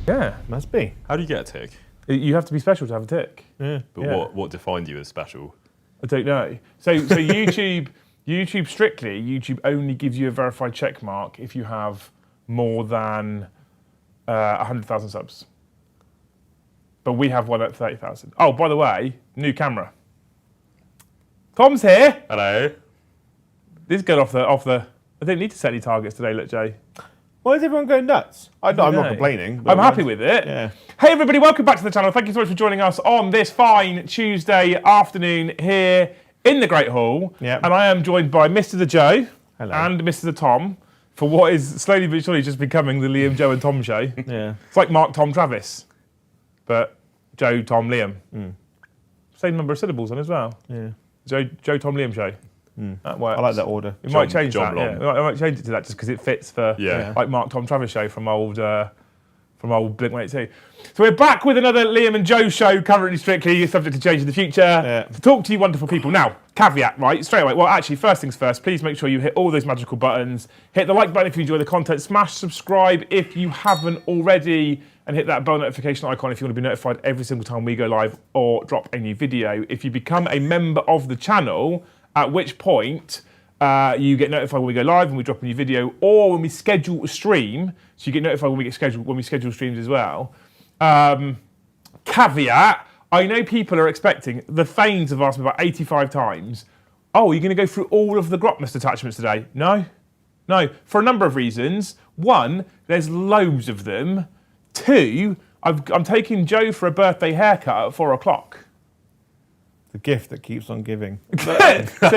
Yeah. Must be. How do you get a tick? You have to be special to have a tick. Yeah. But Yeah. what defined you as special? I don't know. So YouTube strictly, YouTube only gives you a verified check mark if you have more than 100,000 subs. But we have one at 30,000. Oh, by the way, new camera. Tom's here. Hello. This girl off the. I don't need to set any targets today, look, Jay. Why is everyone going nuts? I'm know. not complaining. I'm happy with it. Yeah. Hey everybody, welcome back to the channel. Thank you so much for joining us on this fine Tuesday afternoon here in the Great Hall. Yep. And I am joined by Mr. the Joe Hello. and Mr. the Tom for what is slowly but surely just becoming the Liam, Joe and Tom show. Yeah. It's like Mark, Tom, Travis, but Joe, Tom, Liam. Same number of syllables on as well. Yeah. Joe, Tom, Liam show. That works. I like that order. We might change John that. Yeah. I might change it to that just because it fits for Yeah. like Mark, Tom, Travis show from old Blink-182. So we're back with another Liam and Joe show, currently strictly subject to change in the future. Yeah. To talk to you wonderful people. Now, caveat, right, straight away. Well, actually, first things first, please make sure you hit all those magical buttons. Hit the like button if you enjoy the content. Smash subscribe if you haven't already. And hit that bell notification icon if you want to be notified every single time we go live or drop a new video. If you become a member of the channel, at which point you get notified when we go live and we drop a new video, or when we schedule a stream, so you get notified when we schedule streams as well. Caveat, I know people are expecting, the Thanes have asked me about 85 times, oh, are you going to go through all of the Grotmas detachments today? No, for a number of reasons. One, there's loads of them. Two, I'm taking Joe for a birthday haircut at 4 o'clock. The gift that keeps on giving. So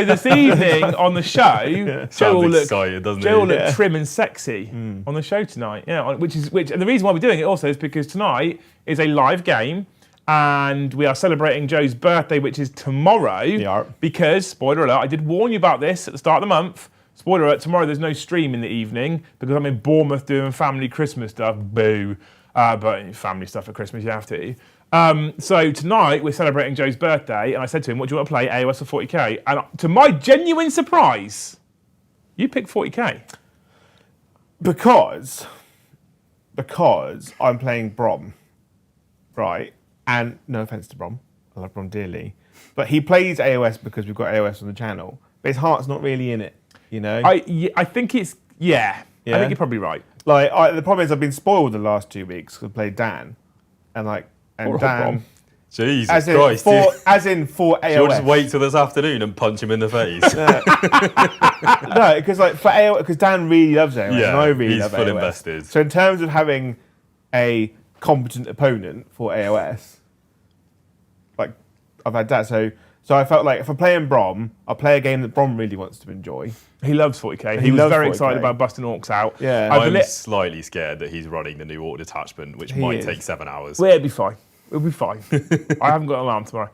this evening on the show, Joe will excited, doesn't Joe will he? look trim and sexy on the show tonight. Yeah, and the reason why we're doing it also is because tonight is a live game, and we are celebrating Joe's birthday, which is tomorrow. Yeah. Because spoiler alert, I did warn you about this at the start of the month. Spoiler alert: tomorrow there's no stream in the evening because I'm in Bournemouth doing family Christmas stuff. Boo! But family stuff at Christmas you have to. So tonight we're celebrating Joe's birthday, and I said to him, what do you want to play, AOS or 40k? And to my genuine surprise, you picked 40k. Because I'm playing Brom, right? And no offense to Brom, I love Brom dearly, but he plays AOS because we've got AOS on the channel, but his heart's not really in it, you know? I think it's, I think you're probably right. Like, the problem is I've been spoiled the last 2 weeks because I played Dan, and Or Dan... Brom. Jesus As in, Christ. as in for AOS. You'll just wait till this afternoon and punch him in the face. No, because for AOS, because Dan really loves AOS, Yeah, and I really he's love full AOS. invested. So in terms of having a competent opponent for AOS, I've had that. So I felt like if I'm playing Brom, I'll play a game that Brom really wants to enjoy. He loves 40k. He He was loves very 40K. excited about busting orcs out. Yeah. I'm slightly scared that he's running the new orc detachment, which might is. take 7 hours. Well, it'll be fine. It'll be fine. I haven't got an alarm tomorrow.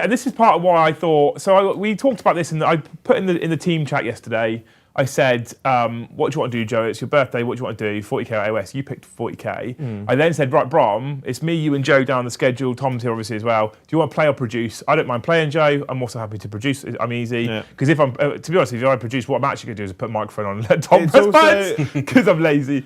This is part of why I thought. So we talked about this, and I put in the team chat yesterday. I said, "What do you want to do, Joe? It's your birthday. What do you want to do? 40k AOS. You picked 40k. I then said, right, Brom, it's me, you, and Joe down the schedule. Tom's here obviously as well. Do you want to play or produce? I don't mind playing, Joe. I'm also happy to produce. I'm easy because if I'm, to be honest, if I produce, what I'm actually going to do is put a microphone on and let Tom press buttons because I'm lazy.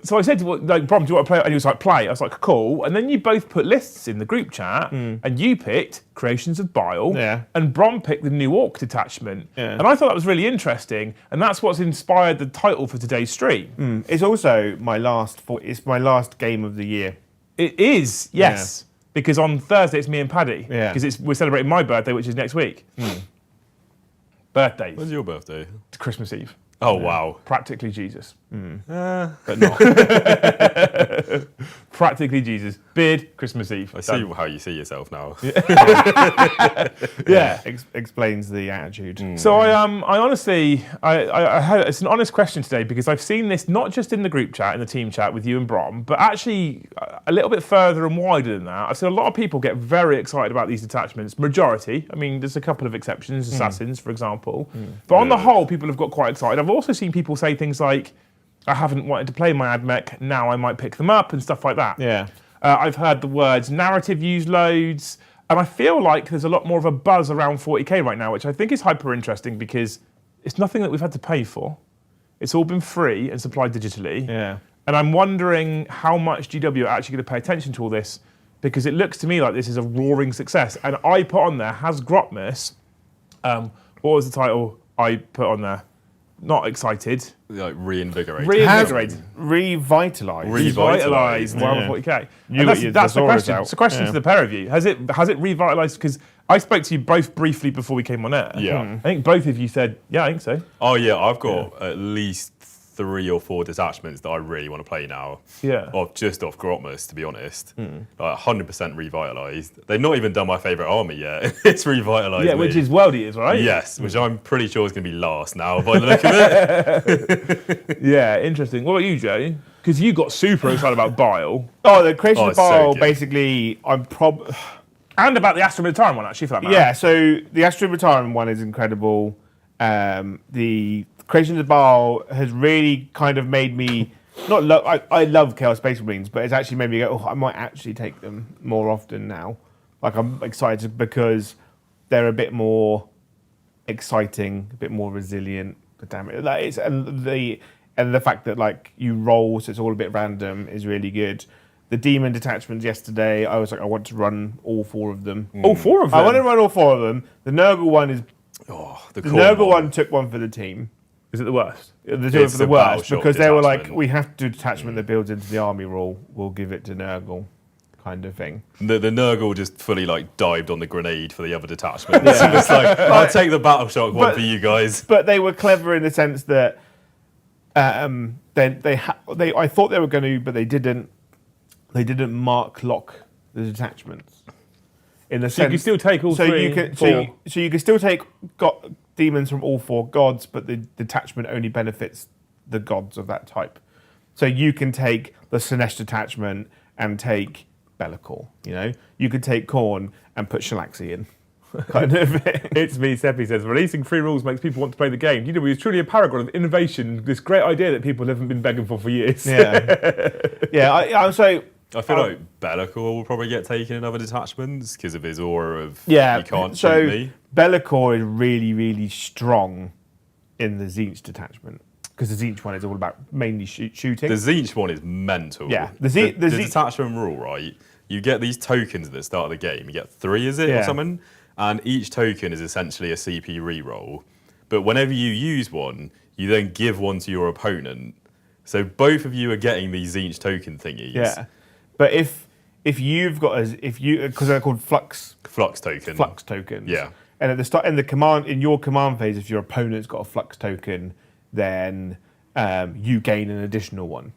So I said, like, Brom, do you want to play? And he was like, play. I was like, cool. And then you both put lists in the group chat, and you picked Creations of Bile, and Brom picked the new Orc detachment. And I thought that was really interesting, and that's what's inspired the title for today's stream. It's also my last game of the year. It is, yes, because on Thursday it's me and Paddy, because we're celebrating my birthday, which is next week. Birthdays. When's your birthday? Christmas Eve. Oh, wow. Practically Jesus. But not. Practically Jesus. Beard, Christmas Eve. I see how you see yourself now. Yeah. Explains the attitude. So I honestly, I had, it's an honest question today because I've seen this not just in the group chat, in the team chat with you and Brom, but actually a little bit further and wider than that. I've seen a lot of people get very excited about these detachments. Majority, I mean, there's a couple of exceptions, assassins, for example. But on the whole, people have got quite excited. I've also seen people say things like, I haven't wanted to play my AdMech, now I might pick them up and stuff like that. Yeah. I've heard the words narrative used loads, and I feel like there's a lot more of a buzz around 40k right now, which I think is hyper interesting because it's nothing that we've had to pay for. It's all been free and supplied digitally. Yeah. And I'm wondering how much GW are actually going to pay attention to all this, because it looks to me like this is a roaring success. And I put on there, has Grotmas, what was the title I put on there? Not excited. Like reinvigorated. Reinvigorated. Revitalised. Revitalised Warhammer 40k. That's the question. It's a question to the pair of you. Has it revitalised? Because I spoke to you both briefly before we came on air. Yeah. I think both of you said, yeah, I think so. Oh yeah, I've got at least 3 or 4 detachments that I really want to play now. Yeah. Off Grotmas, to be honest. Like 100% revitalised. They've not even done my favourite army yet. It's revitalised. Yeah, which is World Eaters, right? Yes, which I'm pretty sure is going to be last now by the look of it. Yeah, interesting. What about you, Joe? Because you got super excited about Bile. Oh, the creation of it's so Bile, good. basically, And about the Astra Militarum one, actually, for that matter. Yeah, so the Astro Retirement one is incredible. The creation of the Baal has really kind of made me not love. I love Chaos Space Marines, but it's actually made me go, oh, I might actually take them more often now. Like I'm excited because they're a bit more exciting, a bit more resilient. But damn it, like and the fact that like you roll, so it's all a bit random, is really good. The demon detachments yesterday, I was like, I want to run all 4 of them. All 4 of them? I want to run all 4 of them. The Nurgle one is. The The Nurgle one took one for the team. Is it the worst? The two It's for the the worst Battleship because they were like, detachment. we have to do detachment that builds into the army rule. We'll give it to Nurgle, kind of thing. The Nurgle just fully like dived on the grenade for the other detachments. It's like, I'll take the Battle Shock one for you guys. But they were clever in the sense that I thought they were going to, but they didn't. They didn't mark lock the detachments. In the So you sense, can still take all so 3, you can 4. so you can still take demons from all 4 gods, but the detachment only benefits the gods of that type. So you can take the Sinesh detachment and take Be'lakor. You know, you could take Khorne and put Shalaxi in. Kind of thing. It's me, Seppi says, releasing free rules makes people want to play the game. GW is truly a paragon of innovation, this great idea that people haven't been begging for years. Yeah, yeah. I'm so. I feel like Be'lakor will probably get taken in other detachments because of his aura of Yeah, you can't so shoot me. Be'lakor is really, really strong in the Tzeentch detachment because the Tzeentch one is all about mainly shooting. The Tzeentch one is mental. Yeah, the Tzeentch- detachment rule, right? You get these tokens at the start of the game. You get 3, is it, Yeah. or something? And each token is essentially a CP reroll. But whenever you use one, you then give one to your opponent. So both of you are getting these Tzeentch token thingies. Yeah, but if you've got because they're called flux tokens. Yeah. And at the start in your command phase, if your opponent's got a flux token, then you gain an additional one.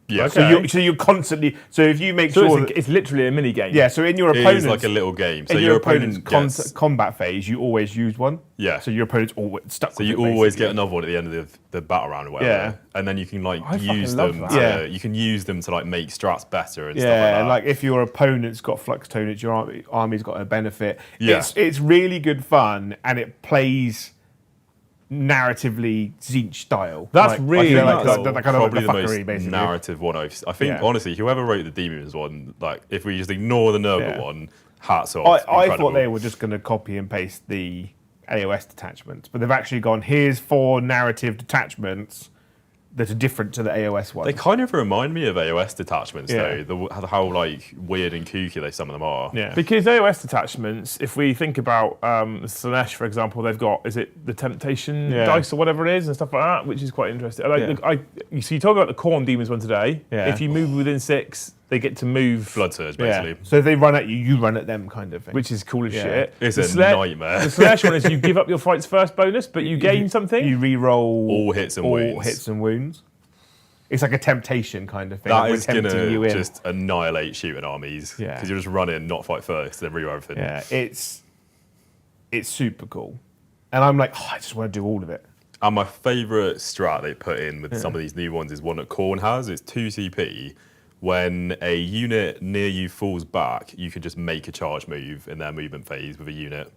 Yeah. Okay. So you're constantly. So if you make So sure, it's literally a mini game. yeah. So in your It opponent's is like a little game. So in your opponent's opponent gets, combat phase, you always use one. Yeah. So your opponent's always stuck. so with you it, always basically. get another one at the end of the battle round or whatever. Yeah. And then you can like I fucking use love them. that. To, Yeah. You can use them to like make strats better and stuff Yeah, like that. and like if your opponent's got flux toners, your army's got a benefit. Yeah. It's really good fun, and it plays narratively Tzeentch style. That's like, really like, cool. that kind of Probably the the fuckery, most basically. narrative one I think. Yeah. Honestly, whoever wrote the Demons one, like if we just ignore the Nurgle Yeah. one, hats off. I Incredible. thought they were just going to copy and paste the AOS detachments, but they've actually gone, here's 4 narrative detachments that are different to the AOS one. They kind of remind me of AOS detachments, Yeah. though. How like weird and kooky some of them are. Yeah. Because AOS detachments, if we think about Slanesh, for example, they've got, is it the Temptation Yeah. dice or whatever it is and stuff like that, which is quite interesting. Like, Yeah. look, so you talk about the Khorne demons one today. Yeah. If you move within 6, they get to move, Blood Surge, Yeah. basically. So if they run at you, you run at them, kind of thing. which is cool as Yeah. shit. It's The a Slanesh- nightmare. The Slanesh one is you give up your fight's first bonus, but you gain something. You re-roll All hits and wounds. hits and wounds. It's like a temptation kind of thing. That We're is tempting you gonna in. just annihilate shooting armies. Yeah. Because you're just running, not fight first, then reroll everything. Yeah, it's super cool, and I'm like, oh, I just want to do all of it. And my favourite strat they put in with some of these new ones is one that Khorne has. It's 2 CP. When a unit near you falls back, you can just make a charge move in their movement phase with a unit.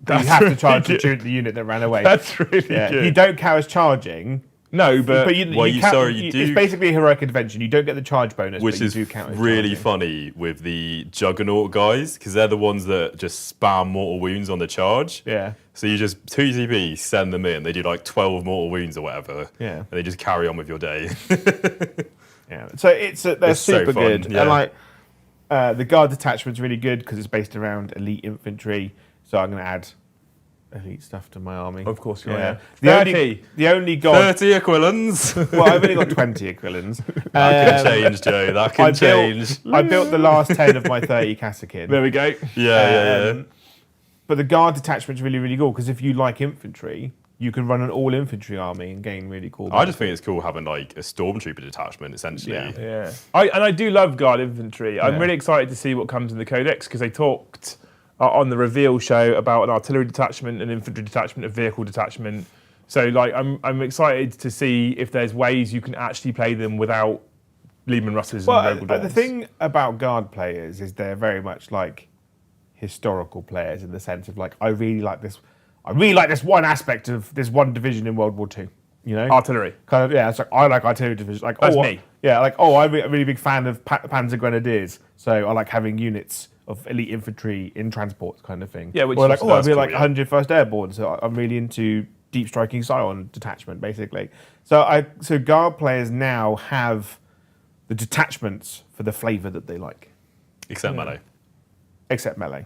You have to charge the unit that ran away. That's really Yeah, good. you don't count as charging. No, but But you do. It's basically a heroic intervention. You don't get the charge bonus, Which but you is do count as really charging. funny with the Juggernaut guys, because they're the ones that just spam mortal wounds on the charge. Yeah. So you just 2 CP, send them in. They do like 12 mortal wounds or whatever. Yeah. And they just carry on with your day. Yeah. So they're It's so super fun, good. yeah. And like the guard detachment's really good because it's based around elite infantry. So I'm going to add elite stuff to my army. of course, you're Yeah. yeah. The only god. 30 Aquilans. Well, I've only got 20 Aquilans. That can change, Joe. That can change. I built the last 10 of my 30 Cassakin. There we go. Yeah. But the guard detachment's really, really cool because if you like infantry, you can run an all infantry army and gain really cool. I just think it's cool having like a stormtrooper detachment, essentially. Yeah. Yeah, I do love guard infantry. I'm Yeah. really excited to see what comes in the codex because they talked on the reveal show about an artillery detachment, an infantry detachment, a vehicle detachment. So like I'm excited to see if there's ways you can actually play them without Lehman Russes and Rogue the Dons. thing about guard players is they're very much like historical players in the sense of like I really like this one aspect of this one division in World War II. You know, Artillery. kind of, yeah. It's like I like artillery division. Like That's me. Yeah, like I'm a really big fan of Panzer Grenadiers, so I like having units of elite infantry in transports, kind of thing. Yeah, which or is- like I that's really cool, like yeah. 101st Airborne, so I'm really into deep striking Scion detachment, basically. So guard players now have the detachments for the flavour that they like, Except melee. except melee.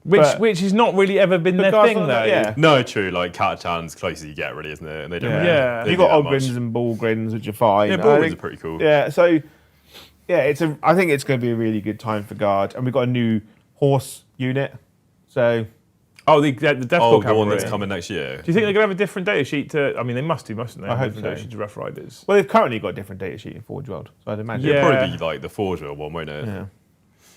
Which has not really ever been their guards thing not- though. yeah. No, true. Like Catachan's closest you get, really, isn't it? And they don't. Yeah. Really, Yeah. they You do got that much. Ogrins and Bullgrins, which are fine. Yeah, I Bullgrins think- are pretty cool. Yeah, so yeah, I think it's going to be a really good time for guard, and we've got a new horse unit. So Oh, the Death Corps Oh, the one cavalry. that's coming next year. Do you think they're gonna have a different data sheet to? I mean, they must do, mustn't they? I hope Different so. data sheet to Rough Riders. well, they've currently got a different data sheet in Forge World, so I'd imagine. Yeah. It'll probably be like the Forge Wheel one, won't it? Yeah.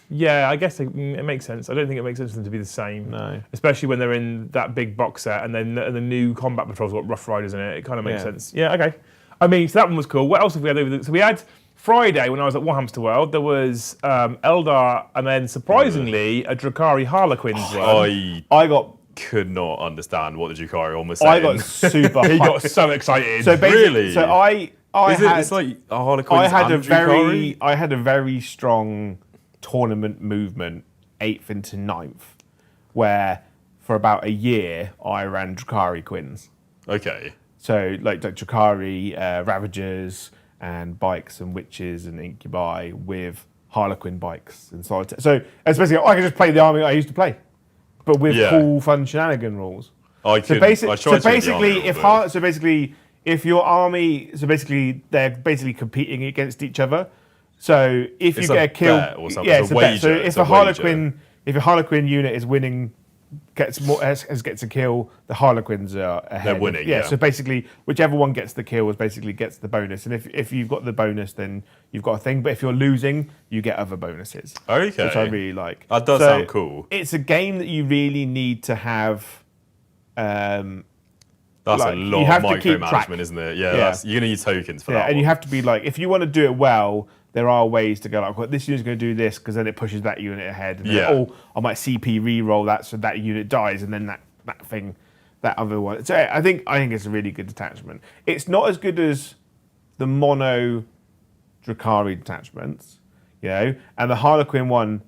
Yeah, I guess it makes sense. I don't think it makes sense for them to be the same. No. Especially when they're in that big box set and then the new combat patrol's got Rough Riders in it. It kind of makes Yeah. sense. Yeah, okay. I mean, so that one was cool. What else have we had over the... So we had Friday when I was at Warhamster World, there was Eldar and then surprisingly a Drakari Harlequins one. I I got could not understand what the Drukhari one was I saying. got super. He got hyped. so excited. So basically, Really? so I It's like a Harlequins I had and a Drukhari? I had a very strong tournament movement 8th into 9th, where for about a year I ran Drakari Quins. Okay. So like Drakari Ravagers and bikes and witches and incubi with Harlequin bikes and solitaire. So it's basically I could just play the army I used to play, but with Yeah. cool fun shenanigan rules. I So, could. basically, I tried to read the army rule, but- if your army, they're basically competing against each other. So if It's you a get a kill, bet or something. yeah, It's it's a a bet. So wager. if It's a a Harlequin, if a Harlequin unit is winning, gets a kill, the Harlequins are ahead. They're winning, Yeah. yeah. So basically, whichever one gets the kill basically gets the bonus. And if you've got the bonus, then you've got a thing. But if you're losing, you get other bonuses. Okay. Which I really like. That does So sound cool. It's a game that you really need to have. That's like, a you lot have of to keep track. micromanagement, isn't it? Yeah. Yeah. You're gonna need tokens for Yeah, that. and you one. have to be like, if you want to do it well, there are ways to go like, well, this unit's going to do this because then it pushes that unit ahead. And then, Yeah. oh, I might CP re-roll that so that unit dies, and then that other one. So I think it's a really good detachment. It's not as good as the mono Drakari detachments, you know, and the Harlequin one.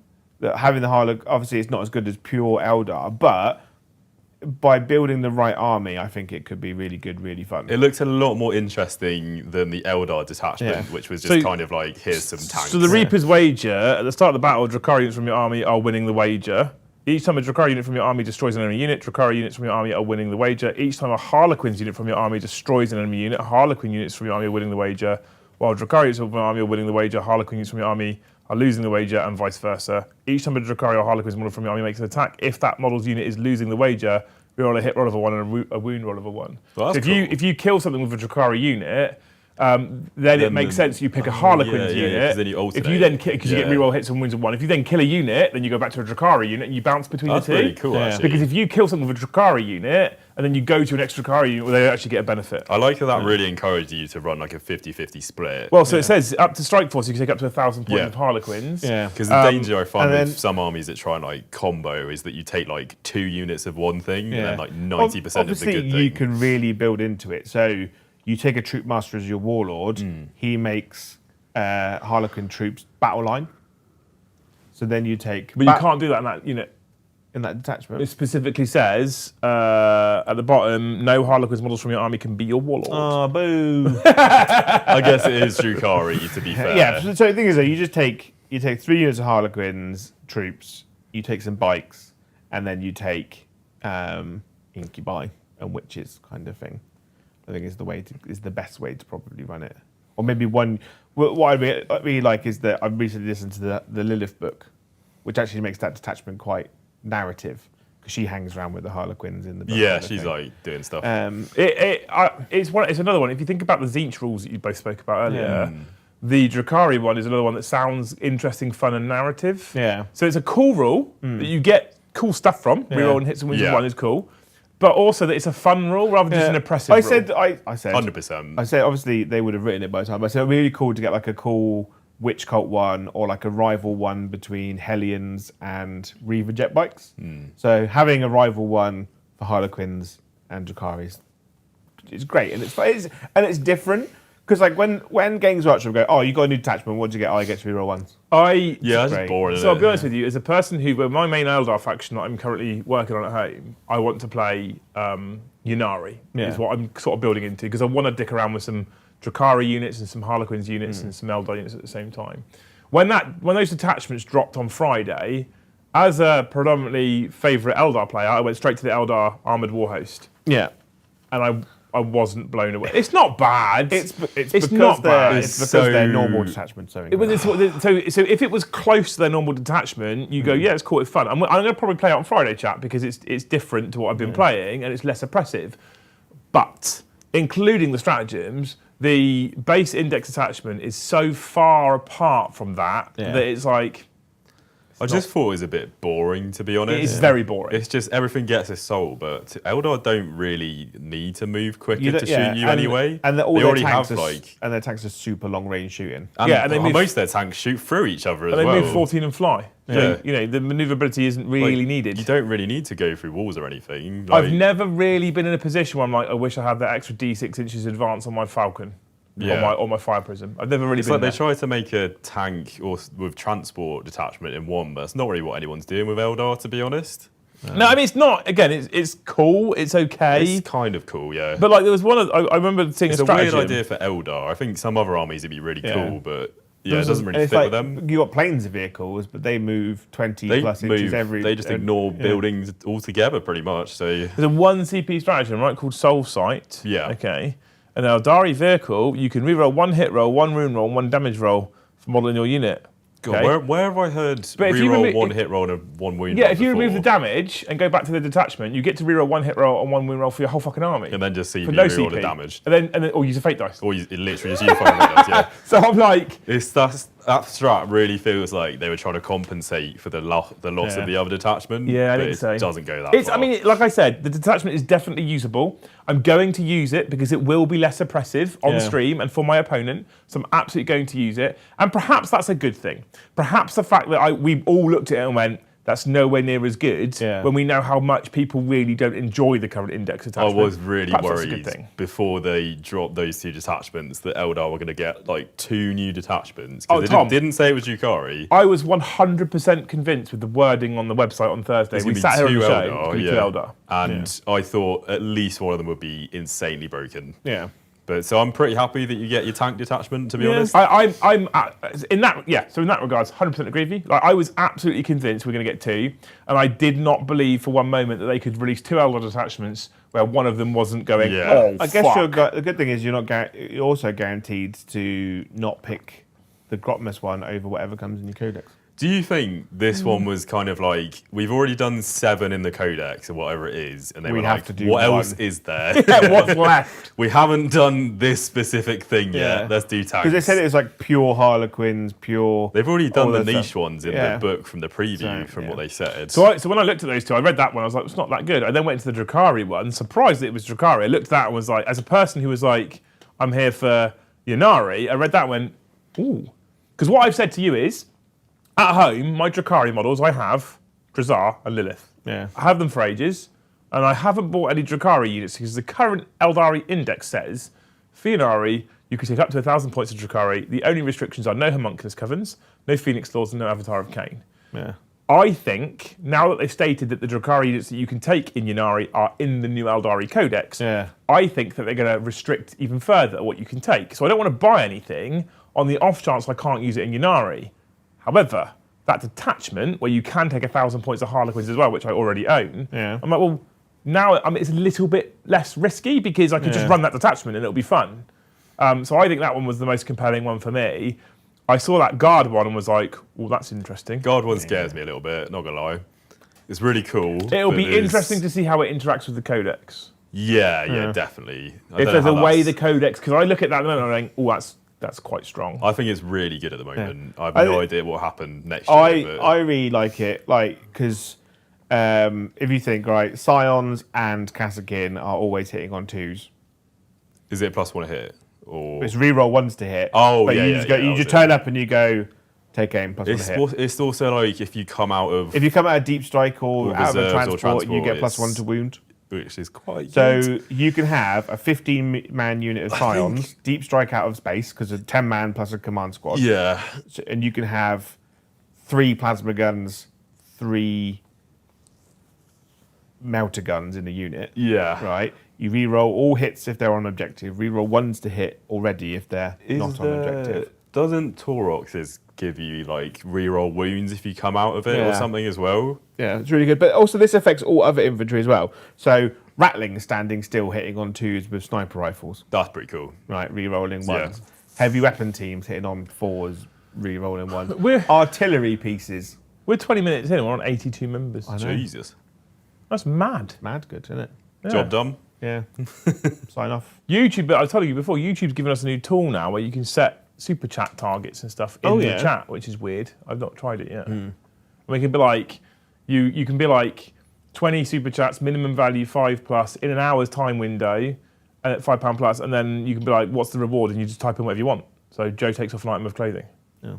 Having the Harlequin, obviously, it's not as good as pure Eldar, but by building the right army, I think it could be really good, really fun. It looks a lot more interesting than the Eldar detachment, Yeah. which was just So- kind of like, here's some tanks. So the Reaper's wager, at the start of the battle, Drakari units from your army are winning the wager. Each time a Drakari unit from your army destroys an enemy unit, Drakari units from your army are winning the wager. Each time a Harlequins unit from your army destroys an enemy unit, Harlequin units from your army are winning the wager. While Drakari units from your army are winning the wager, Harlequin units from your army are losing the wager, and vice versa. Each time a Drakari or Harlequins model from your army makes an attack, if that model's unit is losing the wager, we roll a hit roll of a 1 and a wound roll of a 1. Well, so that's if you kill something with a Drakari unit, then it makes sense you pick a Harlequins yeah, unit. 'cause then you if you alternate. then because you get Yeah. reroll hits and wounds of 1. If you then kill a unit, then you go back to a Drakari unit and you bounce between That's the two. really cool, Yeah. actually. Because if you kill something with a Drakari unit and then you go to an extra Drakari unit, well, they actually get a benefit. I like that really encouraged you to run like a 50-50 split. Well, so it says up to Strike Force, you can take up to 1,000 points Yeah. of Harlequins. Yeah. Because the danger I find and with then- some armies that try and like combo is that you take like 2 units of one thing and then like Well, 90% of the obviously good thing. you can really build into it. So you take a troop master as your warlord. He makes Harlequin troops battle line. So then you take. But you can't do that in that unit. In that detachment. It specifically says at the bottom, no Harlequins models from your army can be your warlord. Oh, boo! I guess it is Drukari, to be fair. Yeah. So the thing is, though, you take 3 units of Harlequins troops. You take some bikes, and then you take incubi and witches, kind of thing. I think is the best way to probably run it. Or maybe one. What I really like is that I've recently listened to the Lilith book, which actually makes that detachment quite narrative because she hangs around with the Harlequins in the book. Yeah, she's like doing stuff. It's another one. If you think about the Tzeentch rules that you both spoke about earlier, the Drukari one is another one that sounds interesting, fun, and narrative. Yeah. So it's a cool rule that you get cool stuff from. Reroll and hits and wins one is cool. But also that it's a fun rule rather than just an oppressive rule. I said 100%. I said obviously they would have written it by the time. I said it'd be really cool to get like a cool witch cult one or like a rival one between Hellions and Reaver jet bikes. So having a rival one for Harlequins and Drukaris is great, and it's different because like when Games Workshop go, oh, you got a new detachment, what do you get? Oh, you get to reroll ones. That's just boring. So I'll be honest with you, as a person who, with my main Eldar faction that I'm currently working on at home, I want to play Ynnari, is what I'm sort of building into, because I want to dick around with some Drukari units and some Harlequins units and some Eldar units at the same time. When those detachments dropped on Friday, as a predominantly favourite Eldar player, I went straight to the Eldar Armoured Warhost. Yeah. And I wasn't blown away. It's not bad. It's because not bad. It's It's because so- their normal detachment. So if it was close to their normal detachment, you go, yeah, it's cool, it's fun. I'm going to probably play it on Friday, chat, because it's different to what I've been playing and it's less oppressive. But including the stratagems, the base index attachment is so far apart from that that it's like. I just thought it was a bit boring, to be honest. It is very boring. It's just everything gets a soul, but Eldar don't really need to move quicker to shoot you anyway. And they already have and their tanks are super long range shooting. And most of their tanks shoot through each other as well. They move 14 and fly. So, the manoeuvrability isn't really needed. You don't really need to go through walls or anything. I've never really been in a position where I'm like, I wish I had that extra D6 inches advance on my Falcon. Or my Fire Prism. I've never really been they try to make a tank with transport detachment in one, but that's not really what anyone's doing with Eldar, to be honest. No, I mean, it's not. Again, it's cool. It's okay. It's kind of cool, yeah. But like, there was one. I remember seeing it's a stratagem. It's a weird idea for Eldar. I think some other armies would be really cool, but it doesn't really it's fit like, with them. You got planes of vehicles, but they move 20 plus inches every. They just ignore buildings altogether, pretty much. So there's a 1 CP stratagem, right, called Soul Sight. Yeah. Okay. An Eldari vehicle, you can reroll 1 hit roll, 1 rune roll, and 1 damage roll for modelling your unit. God, Okay? where have I heard But if you reroll remo- 1 hit roll and 1 wound Yeah, roll if you remove before, the damage and go back to the detachment, you get to reroll 1 hit roll and 1 wound roll for your whole fucking army. and then just see if for you no reroll the CP. damage. And then or use a fate dice. Or it literally just uniform dice, yeah. So I'm like, That strat really feels like they were trying to compensate for the loss of the other detachment. Yeah, I but think it so. doesn't go that far. I mean, like I said, the detachment is definitely usable. I'm going to use it because it will be less oppressive on stream and for my opponent. So I'm absolutely going to use it. And perhaps that's a good thing. Perhaps the fact that we all looked at it and went, that's nowhere near as good when we know how much people really don't enjoy the current index attachment. I was really Perhaps that's a good worried thing. before they dropped those 2 detachments that Eldar were going to get like 2 new detachments. Oh, Because Tom. they didn't say it was Drukari. I was 100% convinced with the wording on the website on Thursday. We sat here on the show. It's gonna be 2 Eldar. And I thought at least one of them would be insanely broken. Yeah. But so I'm pretty happy that you get your tank detachment, to be honest. I'm in that. Yeah. So in that regards, 100% agree with you. Like I was absolutely convinced we're going to get 2, and I did not believe for one moment that they could release 2 Eldar detachments where one of them wasn't going. Yeah. Oh, I guess the good thing is you're also guaranteed to not pick the Grotmas one over whatever comes in your codex. Do you think this one was kind of like, we've already done 7 in the codex or whatever it is, and they were have like, to do what one. else is there? What's left? We haven't done this specific thing Yeah. yet. Let's do tanks. Because they said it was like pure Harlequins, pure. They've already done all the that niche stuff. ones in the book from the preview, from what they said. So when I looked at those 2, I read that one. I was like, it's not that good. I then went into the Drukari one, surprised that it was Drukari. I looked at that and was like, as a person who was like, I'm here for Ynnari, I read that and went, ooh. Because what I've said to you is, at home, my Drukari models, I have Drazar and Lilith. Yeah. I have them for ages, and I haven't bought any Drukari units because the current Eldari index says Fionari, you can take up to 1,000 points of Drukhari. The only restrictions are no Homunculus Covens, no Phoenix Lords, and no Avatar of Cain. Yeah. I think, now that they've stated that the Drukhari units that you can take in Ynnari are in the new Eldari Codex, I think that they're going to restrict even further what you can take. So I don't want to buy anything on the off chance I can't use it in Ynnari. However, that detachment, where you can take 1,000 points of Harlequins as well, which I already own, I'm like, well, now it's a little bit less risky because I can just run that detachment and it'll be fun. So I think that one was the most compelling one for me. I saw that guard one and was like, well, that's interesting. Guard one scares me a little bit, not gonna lie. It's really cool. It'll be interesting to see how it interacts with the Codex. Yeah, definitely. If there's a way the Codex, because I look at that and I'm like, oh, that's quite strong. I think it's really good at the moment. I have no idea what will happen next year. I really like it, because if you think, right, Scions and Kassakin are always hitting on 2s. Is it +1 a hit? Or it's reroll 1s to hit. Oh, but yeah, you just turn up and you go, take aim, +1 it's a hit. It's also like if you come out of deep strike or out of a transport, you get +1 to wound. Which is quite so good. You can have a 15-man unit of Scions, deep strike out of space, because a 10-man plus a command squad. Yeah. And you can have 3 plasma guns, 3 melter guns in a unit. Yeah. Right? You re-roll all hits if they're on objective. Re-roll 1s to hit already if they're not on objective. Doesn't Tauroxes give you like reroll wounds if you come out of it or something as well? Yeah, it's really good. But also this affects all other infantry as well. So Ratling standing still hitting on 2s with sniper rifles. That's pretty cool. Right, re-rolling 1s. Yeah. Heavy weapon teams hitting on 4s, re-rolling 1s. We're- Artillery pieces. We're 20 minutes in, we're on 82 members. Jesus. That's mad. Mad good, isn't it? Yeah. Job done. Yeah. Sign off. YouTube, but I told you before, YouTube's given us a new tool now where you can set super chat targets and stuff in the chat, which is weird. I've not tried it yet. And we can be like, you can be like 20 super chats, minimum value 5+ in an hour's time window, and at £5 plus, and then you can be like, what's the reward? And you just type in whatever you want. So Joe takes off an item of clothing. Yeah.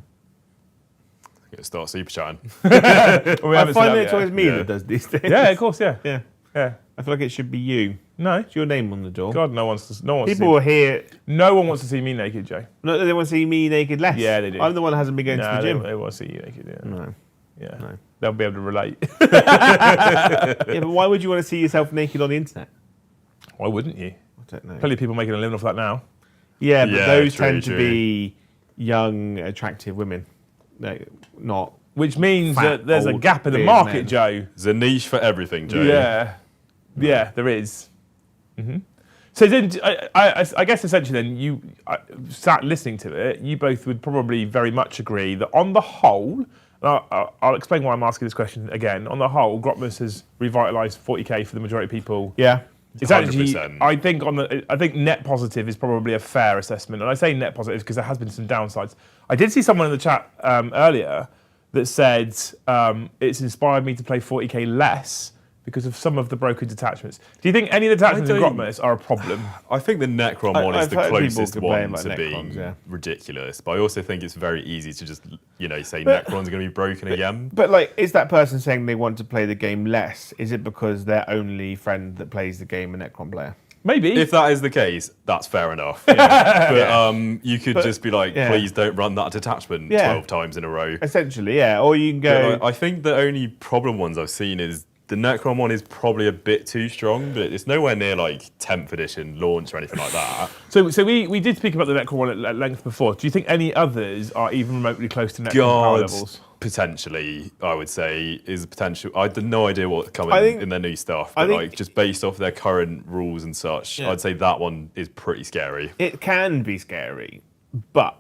Get start super chatting. I find it's always me that does these things. Yeah, of course, yeah. Yeah. I feel like it should be you. No. It's your name on the door. God, no one wants to People will hear. No one wants to see me naked, Joe. No, they want to see me naked less. Yeah, they do. I'm the one that hasn't been going to the gym. They want to see you naked, yeah. No. Yeah. No. They'll be able to relate. Yeah, but why would you want to see yourself naked on the internet? Why wouldn't you? I don't know. Plenty of people making a living off that now. Yeah, but those true, tend to be young, attractive women. Not. Which means Fat, that there's a old, gap in the beard market, men. Joe. There's a niche for everything, Joe. Yeah, there is. So then, I guess essentially then, you sat listening to it, you both would probably very much agree that on the whole, I'll explain why I'm asking this question again, on the whole, Grotmas has revitalised 40k for the majority of people. Yeah. It's actually, 100%. I think net positive is probably a fair assessment, and I say net positive because there has been some downsides. I did see someone in the chat earlier that said it's inspired me to play 40k less because of some of the broken detachments. Do you think any of the detachments in Grotmas are a problem? I think the Necron one is I've the heard people closest complain one about to Necrons, being yeah. ridiculous, but I also think it's very easy to just, say Necrons are going to be broken again. But is that person saying they want to play the game less? Is it because their only friend that plays the game a Necron player? Maybe. If that is the case, that's fair enough. But you could just be like, please don't run that detachment 12 times in a row. Essentially, yeah. Or you can go. I think the only problem ones I've seen is the Necron one is probably a bit too strong, but it's nowhere near 10th edition launch or anything like that. So we did speak about the Necron one at length before. Do you think any others are even remotely close to Necron power levels? Potentially, I would say, is a potential. I had no idea what's coming in their new stuff, but just based off their current rules and such, I'd say that one is pretty scary. It can be scary, but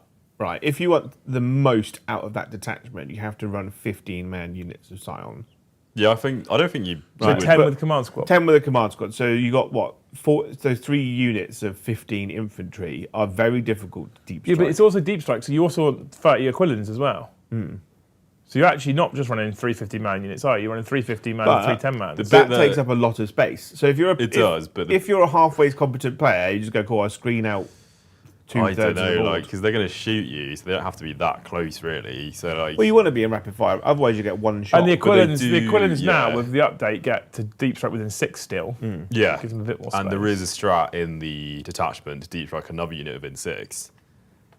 if you want the most out of that detachment, you have to run 15-man units of Scions. Yeah, I don't think you. So 10 with command squad. 10 with a command squad. So you got what? 3 units of 15 infantry are very difficult to deep strike. Yeah, but it's also deep strike, so you also want 30 Aquilans as well. So you're actually not just running 3 50-man units, are you? You're running 3 50-man and 3 10-man. That takes up a lot of space. So if you're It does, but if you're a halfway competent player, you just go, cool, I'll screen out I don't know, like, because they're going to shoot you, so they don't have to be that close, really. So, like, well, you want to be in rapid fire, otherwise you get one shot. And the Aquilans now yeah. with the update get to deep strike within 6 still. Yeah, Gives them a bit more space. and there is a strat in the detachment to deep strike another unit within 6.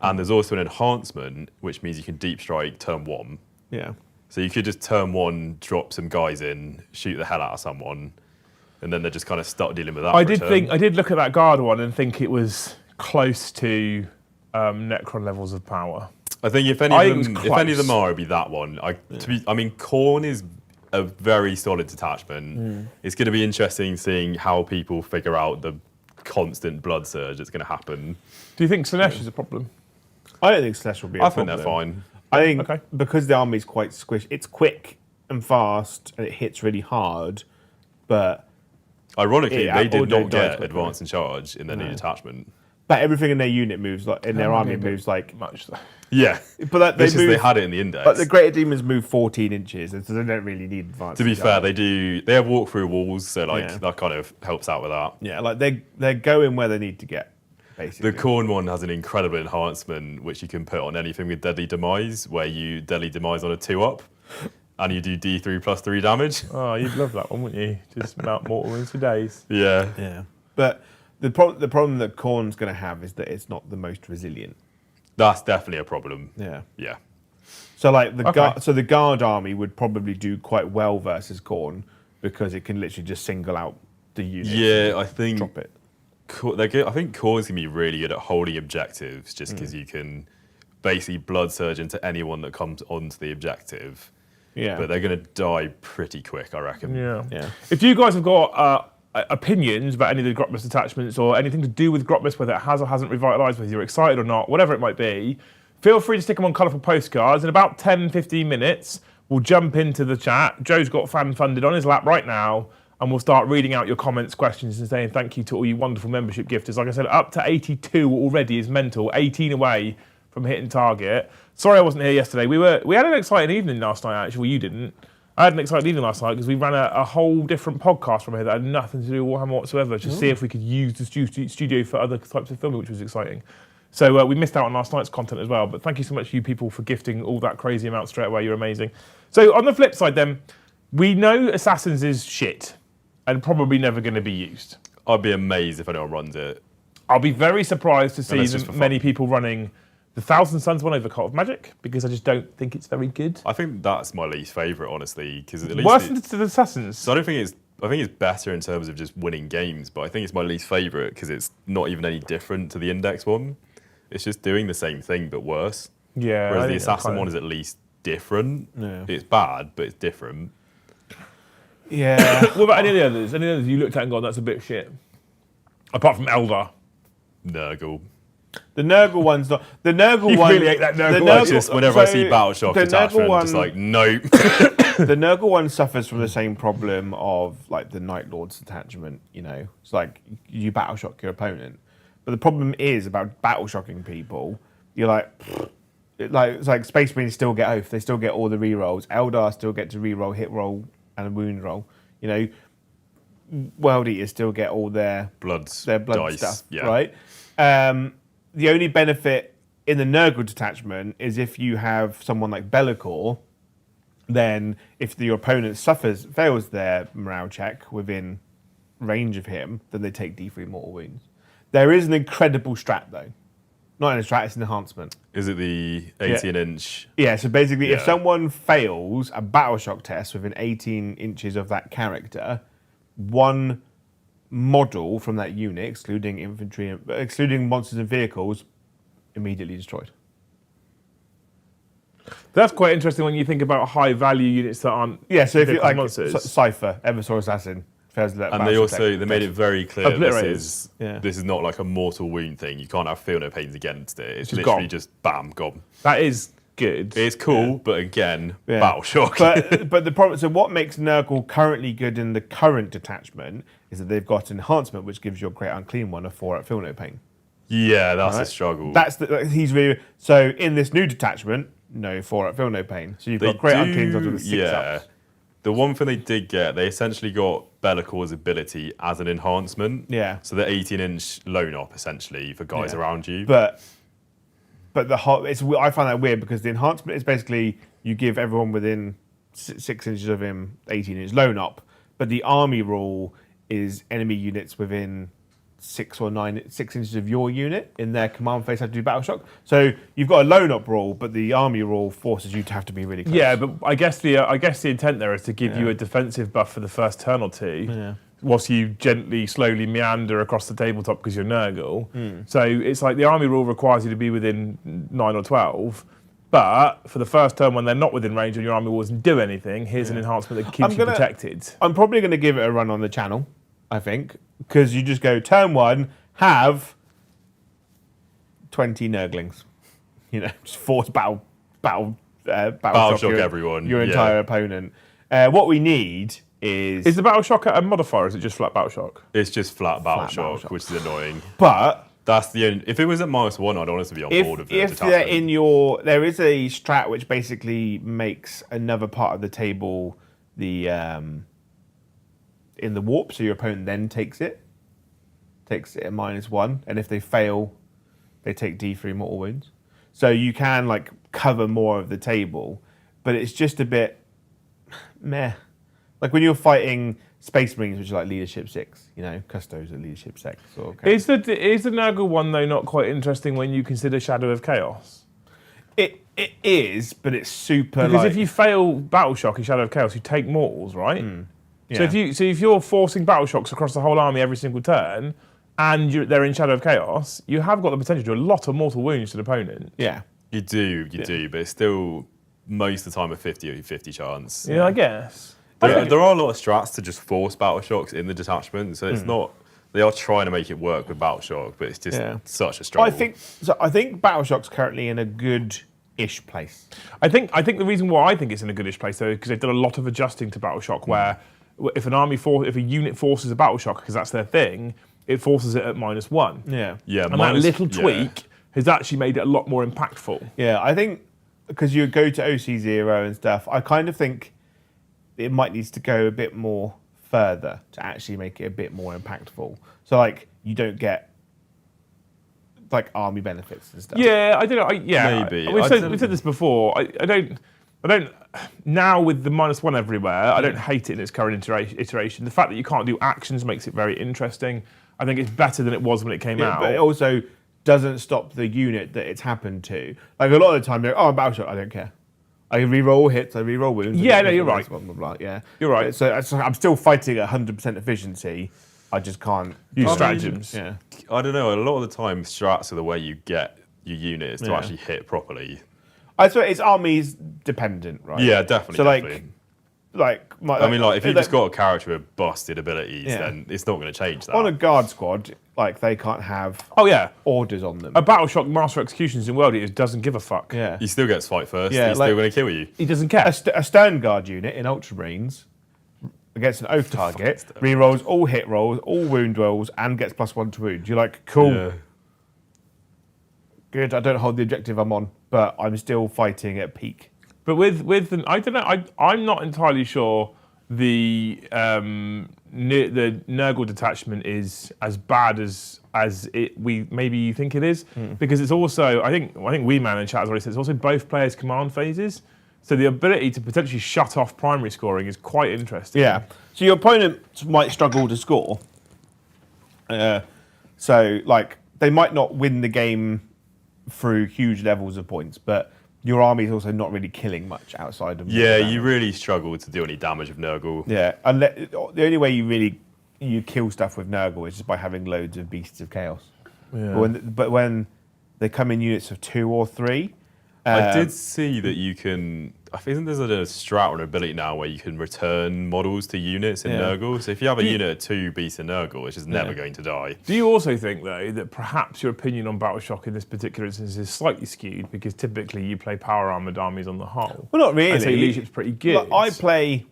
And there's also an enhancement, which means you can deep strike turn 1. Yeah. So you could just turn 1, drop some guys in, shoot the hell out of someone, and then they're just kind of stuck dealing with that. I did look at that guard one and think it was close to Necron levels of power. I think if any of them are, it'd be that one. I mean, Khorne is a very solid detachment. It's going to be interesting seeing how people figure out the constant blood surge that's going to happen. Do you think Slanesh is a problem? I don't think Slash will be a problem. I think they're fine. I think Okay. because the army's quite squishy, it's quick and fast and it hits really hard, but Ironically, Yeah, they did Audio not dies get quickly. advance and charge in their new detachment. everything in their unit moves like in their army moves like Much so. Yeah, but it's just they had it in the index. But the greater demons move 14 inches, and so they don't really need advanced. To be fair, charge. they have walk through walls, so like Yeah. that kind of helps out with that. Yeah, like they're going where they need to get, basically. The Khorne one has an incredible enhancement which you can put on anything with Deadly Demise, where you Deadly Demise on a 2-up, and you do D3 plus 3 damage. Oh, you'd love that one, wouldn't you? Just mount mortal wounds for days. Yeah. Yeah, but the problem that Khorne's going to have is that it's not the most resilient. That's definitely a problem. Yeah. Yeah. So like Okay. the guard army would probably do quite well versus Khorne because it can literally just single out the unit. Yeah, I think Drop it. I think Khorne's gonna be really good at holding objectives, just because you can basically blood surge into anyone that comes onto the objective. Yeah. But they're gonna die pretty quick, I reckon. Yeah. Yeah. If you guys have got opinions about any of the Grotmas attachments or anything to do with Grotmas, whether it has or hasn't revitalised, whether you're excited or not, whatever it might be, feel free to stick them on colourful postcards. In about 10-15 minutes, we'll jump into the chat. Joe's got fan funded on his lap right now, and we'll start reading out your comments, questions, and saying thank you to all you wonderful membership gifters. Like I said, up to 82 already is mental, 18 away from hitting target. Sorry I wasn't here yesterday. We had an exciting evening last night, actually. Well, you didn't. I had an exciting evening last night because we ran a whole different podcast from here that had nothing to do with Warhammer whatsoever, to see if we could use the studio for other types of filming, which was exciting. So we missed out on last night's content as well, but thank you so much, you people, for gifting all that crazy amount straight away. You're amazing. So on the flip side then, we know Assassins is shit and probably never going to be used. I'd be amazed if anyone runs it. I'll be very surprised to see Unless it's for fun. many people running the Thousand Suns one over Cult of Magic, because I just don't think it's very good. I think that's my least favourite, honestly, because at least Worse than the Assassins. So I think it's better in terms of just winning games, but I think it's my least favourite because it's not even any different to the index one. It's just doing the same thing but worse. Yeah. Whereas I the think assassin kinda- one is at least different. Yeah. It's bad, but it's different. Yeah. What about any of the others? Any others you looked at and gone, that's a bit shit? Apart from Eldar. Nurgle. The Nurgle one's not. The Nurgle You one. really hate that Nurgle the one. It's just whenever I see Battleshock the attachment, Nurgle I'm just one- like, nope. The Nurgle one suffers from the same problem of like the Night Lord's attachment. You know, it's like you battle shock your opponent, but the problem is about battle shocking people. You're like, it's like Space Marines still get oath. They still get all the rerolls. Eldar still get to reroll, hit roll, and a wound roll. You know, World Eaters still get all their blood dice, stuff, yeah. right? The only benefit in the Nurgle detachment is if you have someone like Be'lakor, then if your opponent fails their morale check within range of him, then they take D3 mortal wounds. There is an incredible strat though. Not an strat, it's an enhancement. Is it the 18-inch? Yeah, so basically if Yeah. someone fails a battle shock test within 18 inches of that character, one model from that unit, excluding infantry, excluding monsters and vehicles, immediately destroyed. That's quite interesting when you think about high value units that aren't. Yeah, so if you like monsters. Cypher, Eversaw Assassin, fails that. And they made it very clear Obliterated. this Yeah. is not like a mortal wound thing. You can't have feel no pains against it. It's Just literally gone. just bam, gone. That is good. It's cool, but again, Yeah. battle shock. But the problem. So what makes Nurgle currently good in the current detachment is that they've got enhancement, which gives your Great Unclean one a 4 at Feel No Pain. yeah, that's a Right. struggle. He's really so in this new detachment. No 4 at Feel No Pain. So you've got Great Uncleans onto the 6 ups. The one thing they did get, they essentially got Bellacor's ability as an enhancement. Yeah. So the 18-inch loan op essentially for guys around you. But I find that weird because the enhancement is basically you give everyone within 6 inches of him 18-inch loan up, but the army rule is enemy units within 6 inches of your unit in their command phase have to do battle shock. So you've got a loan up rule, but the army rule forces you to have to be really close. Yeah, but I guess the intent there is to give you a defensive buff for the first turn or two, whilst you gently, slowly meander across the tabletop because you're Nurgle. So it's like the army rule requires you to be within 9 or 12. But for the first turn, when they're not within range and your army wall doesn't do anything, here's an enhancement that keeps you protected. I'm probably going to give it a run on the channel, I think, because you just go turn 1, have 20 Nurglings. Just force battle shock everyone. Your entire opponent. What we need is the battle shock a modifier, or is it just flat battle shock? It's just flat battle shock, which is annoying. But that's the only. If it was at -1, I'd honestly be on board with it. If they're there is a strat which basically makes another part of the table in the warp, so your opponent then takes it at -1, and if they fail, they take D3 mortal wounds. So you can like cover more of the table, but it's just a bit meh. Like when you're fighting Space Marines, which are like leadership 6, Custos are leadership 6. Is the Nurgle one though not quite interesting when you consider Shadow of Chaos? It is, but it's super. Because if you fail battle shock in Shadow of Chaos, you take mortals, right? Yeah. So if you're forcing battle shocks across the whole army every single turn, and they're in Shadow of Chaos, you have got the potential to do a lot of mortal wounds to the opponent. Yeah, you do, but it's still most of the time a 50-50 chance. Yeah, I guess. There are a lot of strats to just force battle shocks in the detachment, so it's not. They are trying to make it work with battle shock, but it's just such a struggle. I think battle shock's currently in a good-ish place. I think the reason why I think it's in a goodish place though is because they've done a lot of adjusting to battle shock, where if a unit forces a battle shock because that's their thing, it forces it at -1. Yeah, and that little tweak has actually made it a lot more impactful. Yeah, I think because you go to OC0 and stuff, I kind of think it might need to go a bit more further to actually make it a bit more impactful. So like you don't get like army benefits and stuff. Yeah, I don't know. Maybe. We've said this before. I don't. Now with the -1 everywhere, I don't hate it in its current iteration. The fact that you can't do actions makes it very interesting. I think it's better than it was when it came out. But it also doesn't stop the unit that it's happened to. Like a lot of the time, you're like, battle shock, I don't care. I reroll all hits, I reroll wounds. Yeah, no, you're right. Blah, blah, blah, yeah. You're right. So I'm still fighting at 100% efficiency. I just can't use stratagems. Yeah. I don't know. A lot of the time, strats are the way you get your units to actually hit properly. I swear it's armies dependent, right? Yeah, definitely. So definitely. if if you've just got a character with busted abilities, then it's not going to change that. On a guard squad, they can't have orders on them. A battle shock master executions in World Eaters doesn't give a fuck. Yeah. He still gets fight first. Yeah, He's still going to kill you. He doesn't care. A stern guard unit in Ultramarines against an oath target rerolls all hit rolls, all wound rolls, and gets +1 to wound. You're like, cool. Yeah. Good. I don't hold the objective I'm on, but I'm still fighting at peak. But I don't know. I'm not entirely sure the Nurgle detachment is as bad as maybe you think it is, because it's also I think we man in chat has already said it's also both players' command phases, so the ability to potentially shut off primary scoring is quite interesting. Yeah. So your opponent might struggle to score. So they might not win the game through huge levels of points, but your army is also not really killing much outside of. Yeah, you really struggle to do any damage with Nurgle. Yeah, the only way you kill stuff with Nurgle is just by having loads of Beasts of Chaos. Yeah. But when they come in units of 2 or 3, I did see that you can. I think there's a strat or an ability now where you can return models to units in Nurgle. So if you have a unit of 2 Beasts in Nurgle, it's just never going to die. Do you also think, though, that perhaps your opinion on Battle Shock in this particular instance is slightly skewed because typically you play power armoured armies on the whole? Well, not really. I'd say leadership's pretty good. I play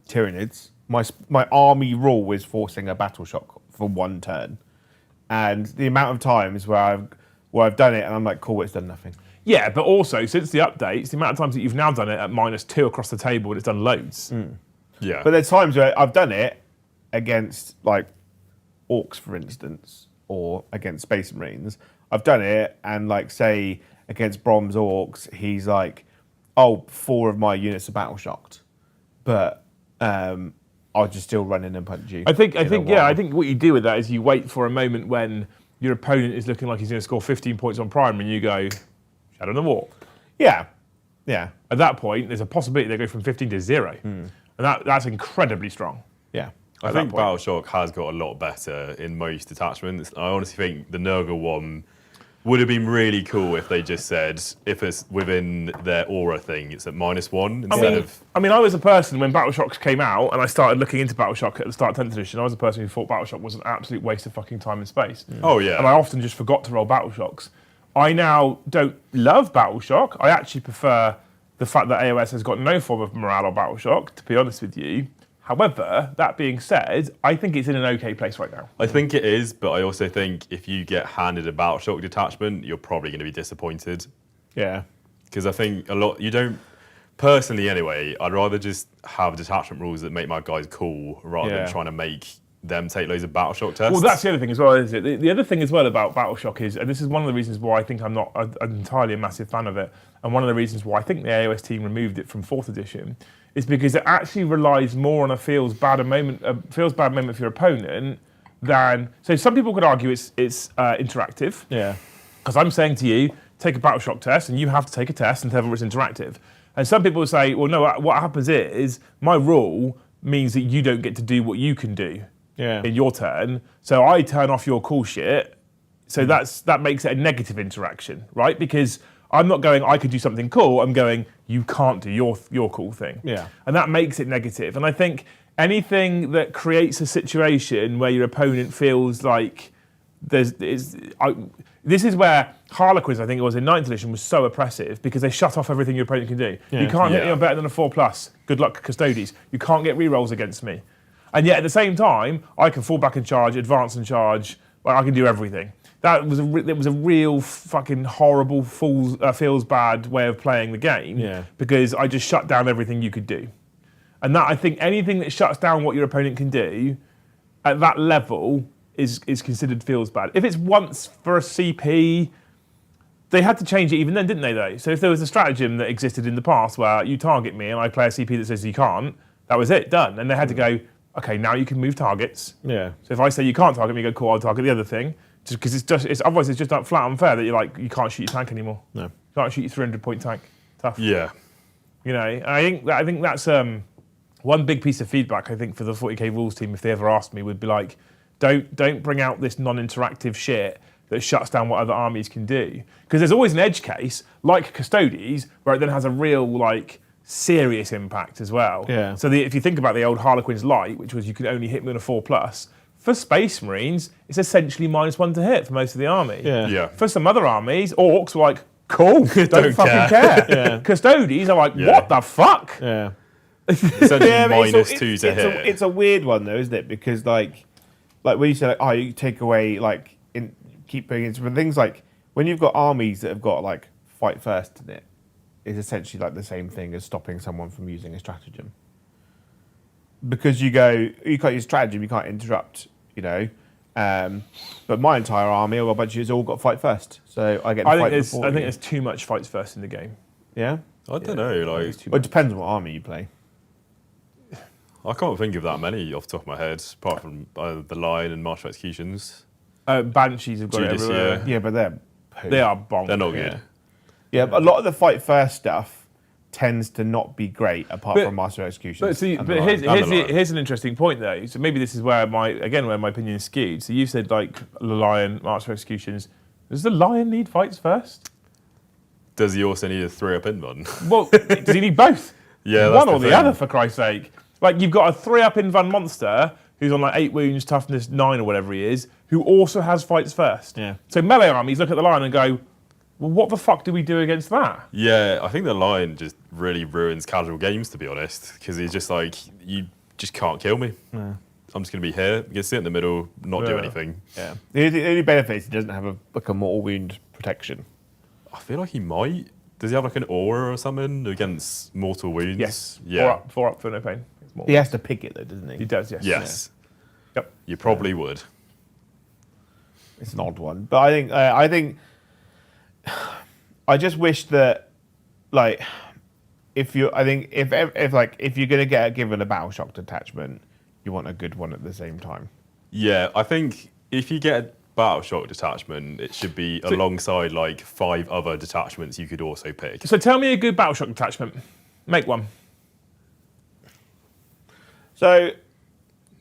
Tyranids. My army rule is forcing a Battle Shock for 1 turn. And the amount of times where I've done it and I'm like, cool, it's done nothing. Yeah, but also since the updates, the amount of times that you've now done it at -2 across the table, and it's done loads. Yeah. But there's times where I've done it against like orcs, for instance, or against Space Marines. I've done it, and like say against Brom's orcs, he's like, "Oh, 4 of my units are battle shocked," but I'll just still run in and punch you. I think what you do with that is you wait for a moment when your opponent is looking like he's going to score 15 points on Prime, and you go, Shadow the War. Yeah. At that point, there's a possibility they go from 15 to 0, and that's incredibly strong. Yeah. I think Battleshock has got a lot better in most detachments. I honestly think the Nurgle one would have been really cool if they just said, if it's within their aura thing, it's at -1 instead of... I mean, I was a person, when Battleshocks came out, and I started looking into Battleshock at the start of 10th edition, I was a person who thought Battleshock was an absolute waste of fucking time and space. Oh, yeah. And I often just forgot to roll Battleshocks. I now don't love Battleshock. I actually prefer the fact that AOS has got no form of morale on Battleshock, to be honest with you. However, that being said, I think it's in an okay place right now. I think it is, but I also think if you get handed a Battleshock detachment, you're probably going to be disappointed. Yeah. Because I think you don't, personally anyway, I'd rather just have detachment rules that make my guys cool rather than trying to make them take loads of Battleshock tests. Well, that's the other thing as well, isn't it? The other thing as well about Battleshock is, and this is one of the reasons why I think I'm not entirely a massive fan of it, and one of the reasons why I think the AOS team removed it from 4th edition, is because it actually relies more on a feels bad moment for your opponent than... So some people could argue it's interactive. Yeah. Because I'm saying to you, take a Battleshock test, and you have to take a test and tell them it's interactive. And some people say, well, no, what happens is my rule means that you don't get to do what you can do in your turn. So I turn off your cool shit. So that makes it a negative interaction, right? Because I'm not going, I could do something cool. I'm going, you can't do your cool thing. Yeah. And that makes it negative. And I think anything that creates a situation where your opponent feels like this is where Harlequins, I think it was in 9th edition, was so oppressive because they shut off everything your opponent can do. Yeah. You can't hit me on better than a 4+. Good luck, Custodes. You can't get rerolls against me. And yet at the same time, I can fall back and charge, advance and charge. Like, I can do everything. That was a real fucking horrible, feels bad way of playing the game because I just shut down everything you could do. And that, I think anything that shuts down what your opponent can do at that level is considered feels bad. If it's once for a CP, they had to change it even then, didn't they, though? So if there was a stratagem that existed in the past where you target me and I play a CP that says you can't, that was it, done. And they had to go, okay, now you can move targets. Yeah. So if I say you can't target me, you go, cool, I'll target the other thing. Just because otherwise it's just flat unfair that you're like, you can't shoot your tank anymore. No. You can't shoot your 300-point tank. Tough. Yeah. You know, and I think that's one big piece of feedback, I think, for the 40k rules team, if they ever asked me, would be like, don't bring out this non-interactive shit that shuts down what other armies can do. Because there's always an edge case, like Custodes, where it then has a real, like, serious impact as well. Yeah. So if you think about the old Harlequins Light, which was you could only hit me on a 4+, for Space Marines, it's essentially -1 to hit for most of the army. Yeah. For some other armies, Orcs were like, cool, don't fucking care. Custodes are like, what the fuck? Yeah. Essentially -2 to hit. It's a weird one though, isn't it? Because like when you say, like, oh, you take away, like, keep putting into things like when you've got armies that have got like fight first in it, is essentially like the same thing as stopping someone from using a stratagem. Because you can't use stratagem, you can't interrupt, you know. But my entire army, or a bunch of you, all got fight first, so I get to fight before you. I think there's too much fights first in the game. Yeah, I don't know. Like, well, it depends on what army you play. I can't think of that many off the top of my head, apart from the Line and Martial Executions. Banshees have got it everywhere. Yeah, but they are bonkers. They're not good. Yeah, but a lot of the fight first stuff tends to not be great, apart from Master Executions. But here's an interesting point, though. So maybe this is where my opinion is skewed. So you said, like, the Lion, Master Executions. Does the Lion need fights first? Does he also need a 3-up invan? Well, does he need both? Yeah, that's one or the other, for Christ's sake. Like, you've got a 3-up invan monster who's on like 8 wounds, toughness 9 or whatever he is, who also has fights first. Yeah. So melee armies look at the Lion and go, well, what the fuck do we do against that? Yeah, I think the Lion just really ruins casual games, to be honest, because he's just like, you just can't kill me. Yeah. I'm just going to be here, you can sit in the middle, not do anything. Yeah. The only benefit is he doesn't have a mortal wound protection. I feel like he might. Does he have like an aura or something against mortal wounds? Yes. Yeah. Four up for no pain. It's more. He has to pick it though, doesn't he? He does, yes. Yes. Yep. You probably would. It's an odd one, but I think I just wish that like if you're gonna get given a battle shock detachment, you want a good one at the same time. Yeah, I think if you get a battle shock detachment, it should be alongside like 5 other detachments you could also pick. So tell me a good battle shock detachment. Make one. So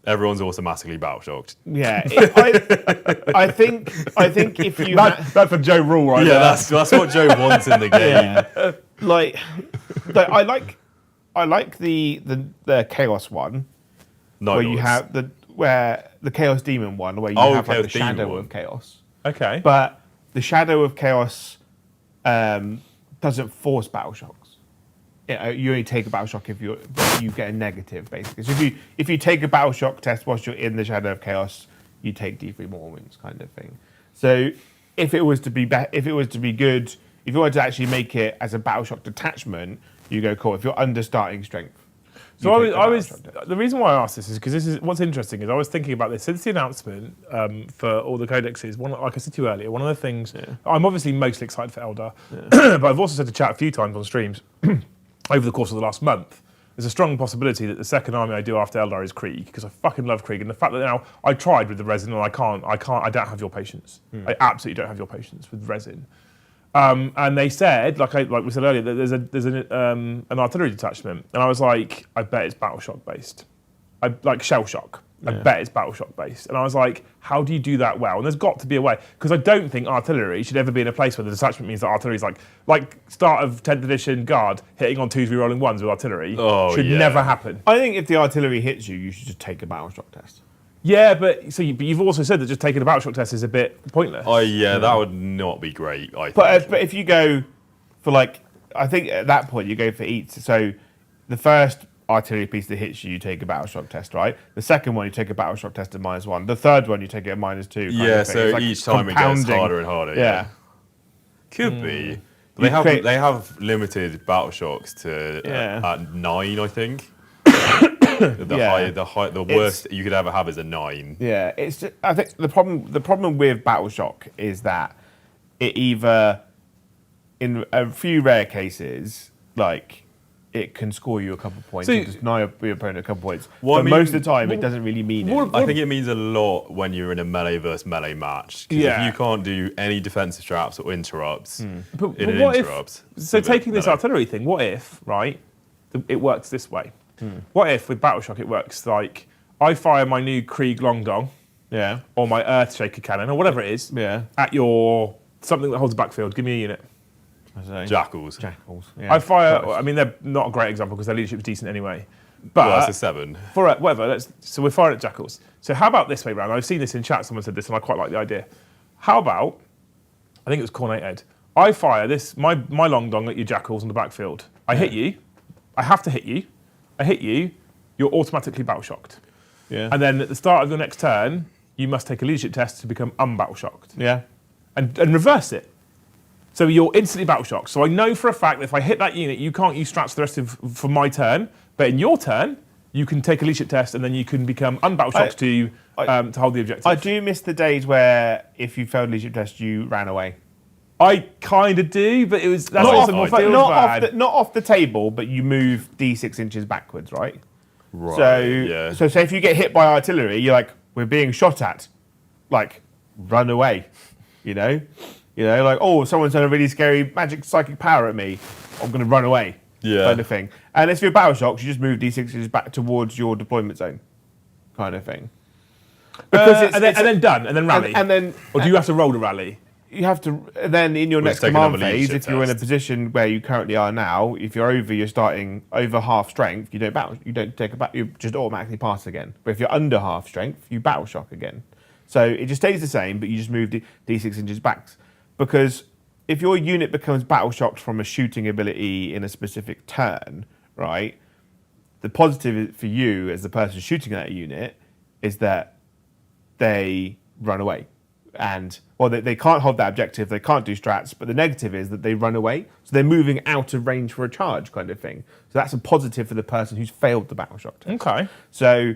Everyone's automatically battle shocked. yeah, I think if you That's a Joe rule, right? Yeah, there. that's what Joe wants in the game. yeah, like I like the chaos one Night where you Lords. have where the chaos demon one where you Oh, have like the Chaos Demon shadow one. of chaos. Okay. But the shadow of chaos doesn't force battle shocks. You only take a battle shock if you get a negative, basically. So if you take a battle shock test whilst you're in the shadow of chaos, you take D3 more wounds, kind of thing. So if it was to be good, if you wanted to actually make it as a battle shock detachment, you go cool. If you're under starting strength. So the reason why I asked this is because this is what's interesting is I was thinking about this since the announcement for all the codexes. Like I said to you earlier, one of the things I'm obviously mostly excited for Eldar, but I've also said to chat a few times on streams over the course of the last month. There's a strong possibility that the second army I do after Eldar is Krieg because I fucking love Krieg, and the fact that now I tried with the resin and I don't have your patience. I absolutely don't have your patience with resin. And they said, like we said earlier, that there's an artillery detachment, and I was like, I bet it's battle shock based, like shell shock. I bet it's battle shock based, and I was like, how do you do that well? And there's got to be a way because I don't think artillery should ever be in a place where the detachment means that artillery is like start of 10th edition guard hitting on 2s re-rolling 1s with artillery should never happen. I think if the artillery hits you, you should just take a battle shock test. Yeah, but you've also said that just taking a battle shock test is a bit pointless. Oh yeah, that would not be great. I think. But if you go for I think at that point you go for each. So the first artillery piece that hits you, you take a battle shock test, right? The second one you take a battle shock test at -1. The third one you take it at -2. Yeah, so each time it gets harder and harder. Yeah. Could be. You But they have limited battle shocks to at 9, I think. The worst you could ever have is a 9. Yeah, it's just, I think the problem with battle shock is that it either in a few rare cases it can score you a couple of points, So- or just deny your opponent a couple of points. Well, I but mean, most of the time, it doesn't really mean it. I think it means a lot when you're in a melee versus melee match. 'Cause if you can't do any defensive traps or interrupts But in what an if- interrupt. So with a taking this melee- artillery thing, what if, right, it works this way? What if with battle shock it works like I fire my new Krieg Long Dong Yeah, or my Earthshaker cannon or whatever it is yeah. at your something that holds a backfield. Give me a unit. Jackals. Jackals. Yeah. I fire. I mean, they're not a great example because their leadership's decent anyway. But Well, that's a 7. for whatever, so we're firing at Jackals. So how about this way round? I've seen this in chat. Someone said this, and I quite like the idea. How about I think it was Cornate Ed. I fire this my Long Dong at your Jackals on the backfield. I hit you. I have to hit you. I hit you. You're automatically battle shocked. Yeah. And then at the start of your next turn, you must take a leadership test to become unbattle shocked. Yeah. And reverse it. So you're instantly battle shocked. So I know for a fact that if I hit that unit, you can't use strats the rest of for my turn. But in your turn, you can take a leadership test and then you can become unbattle shocked to hold the objective. I do miss the days where if you failed leadership test, you ran away. I kind of do, but that's Not also off, more feels bad. not off the table, but you move D6 inches backwards, right? Right. So, yeah. so say if you get hit by artillery, you're like, we're being shot at, like, run away, you know, like, oh, someone's done a really scary magic psychic power at me, I'm going to run away, kind of thing. And if you're battle shocked, you just move D6 inches back towards your deployment zone, kind of thing. Because and then done, and then rally. and then, or do you have to roll to rally? you have to then in your next take command another phase, leadership if you're in a test. position where you currently are now, if you're starting over half strength, you don't take a battle, you just automatically pass again. But if you're under half strength, you battle shock again. So it just stays the same, but you just move D6 inches back. Because if your unit becomes battle shocked from a shooting ability in a specific turn, right? The positive for you as the person shooting that unit is that they run away. And or they can't hold that objective, they can't do strats, but the negative is that they run away. So they're moving out of range for a charge kind of thing. So that's a positive for the person who's failed the battle shock test. Okay. So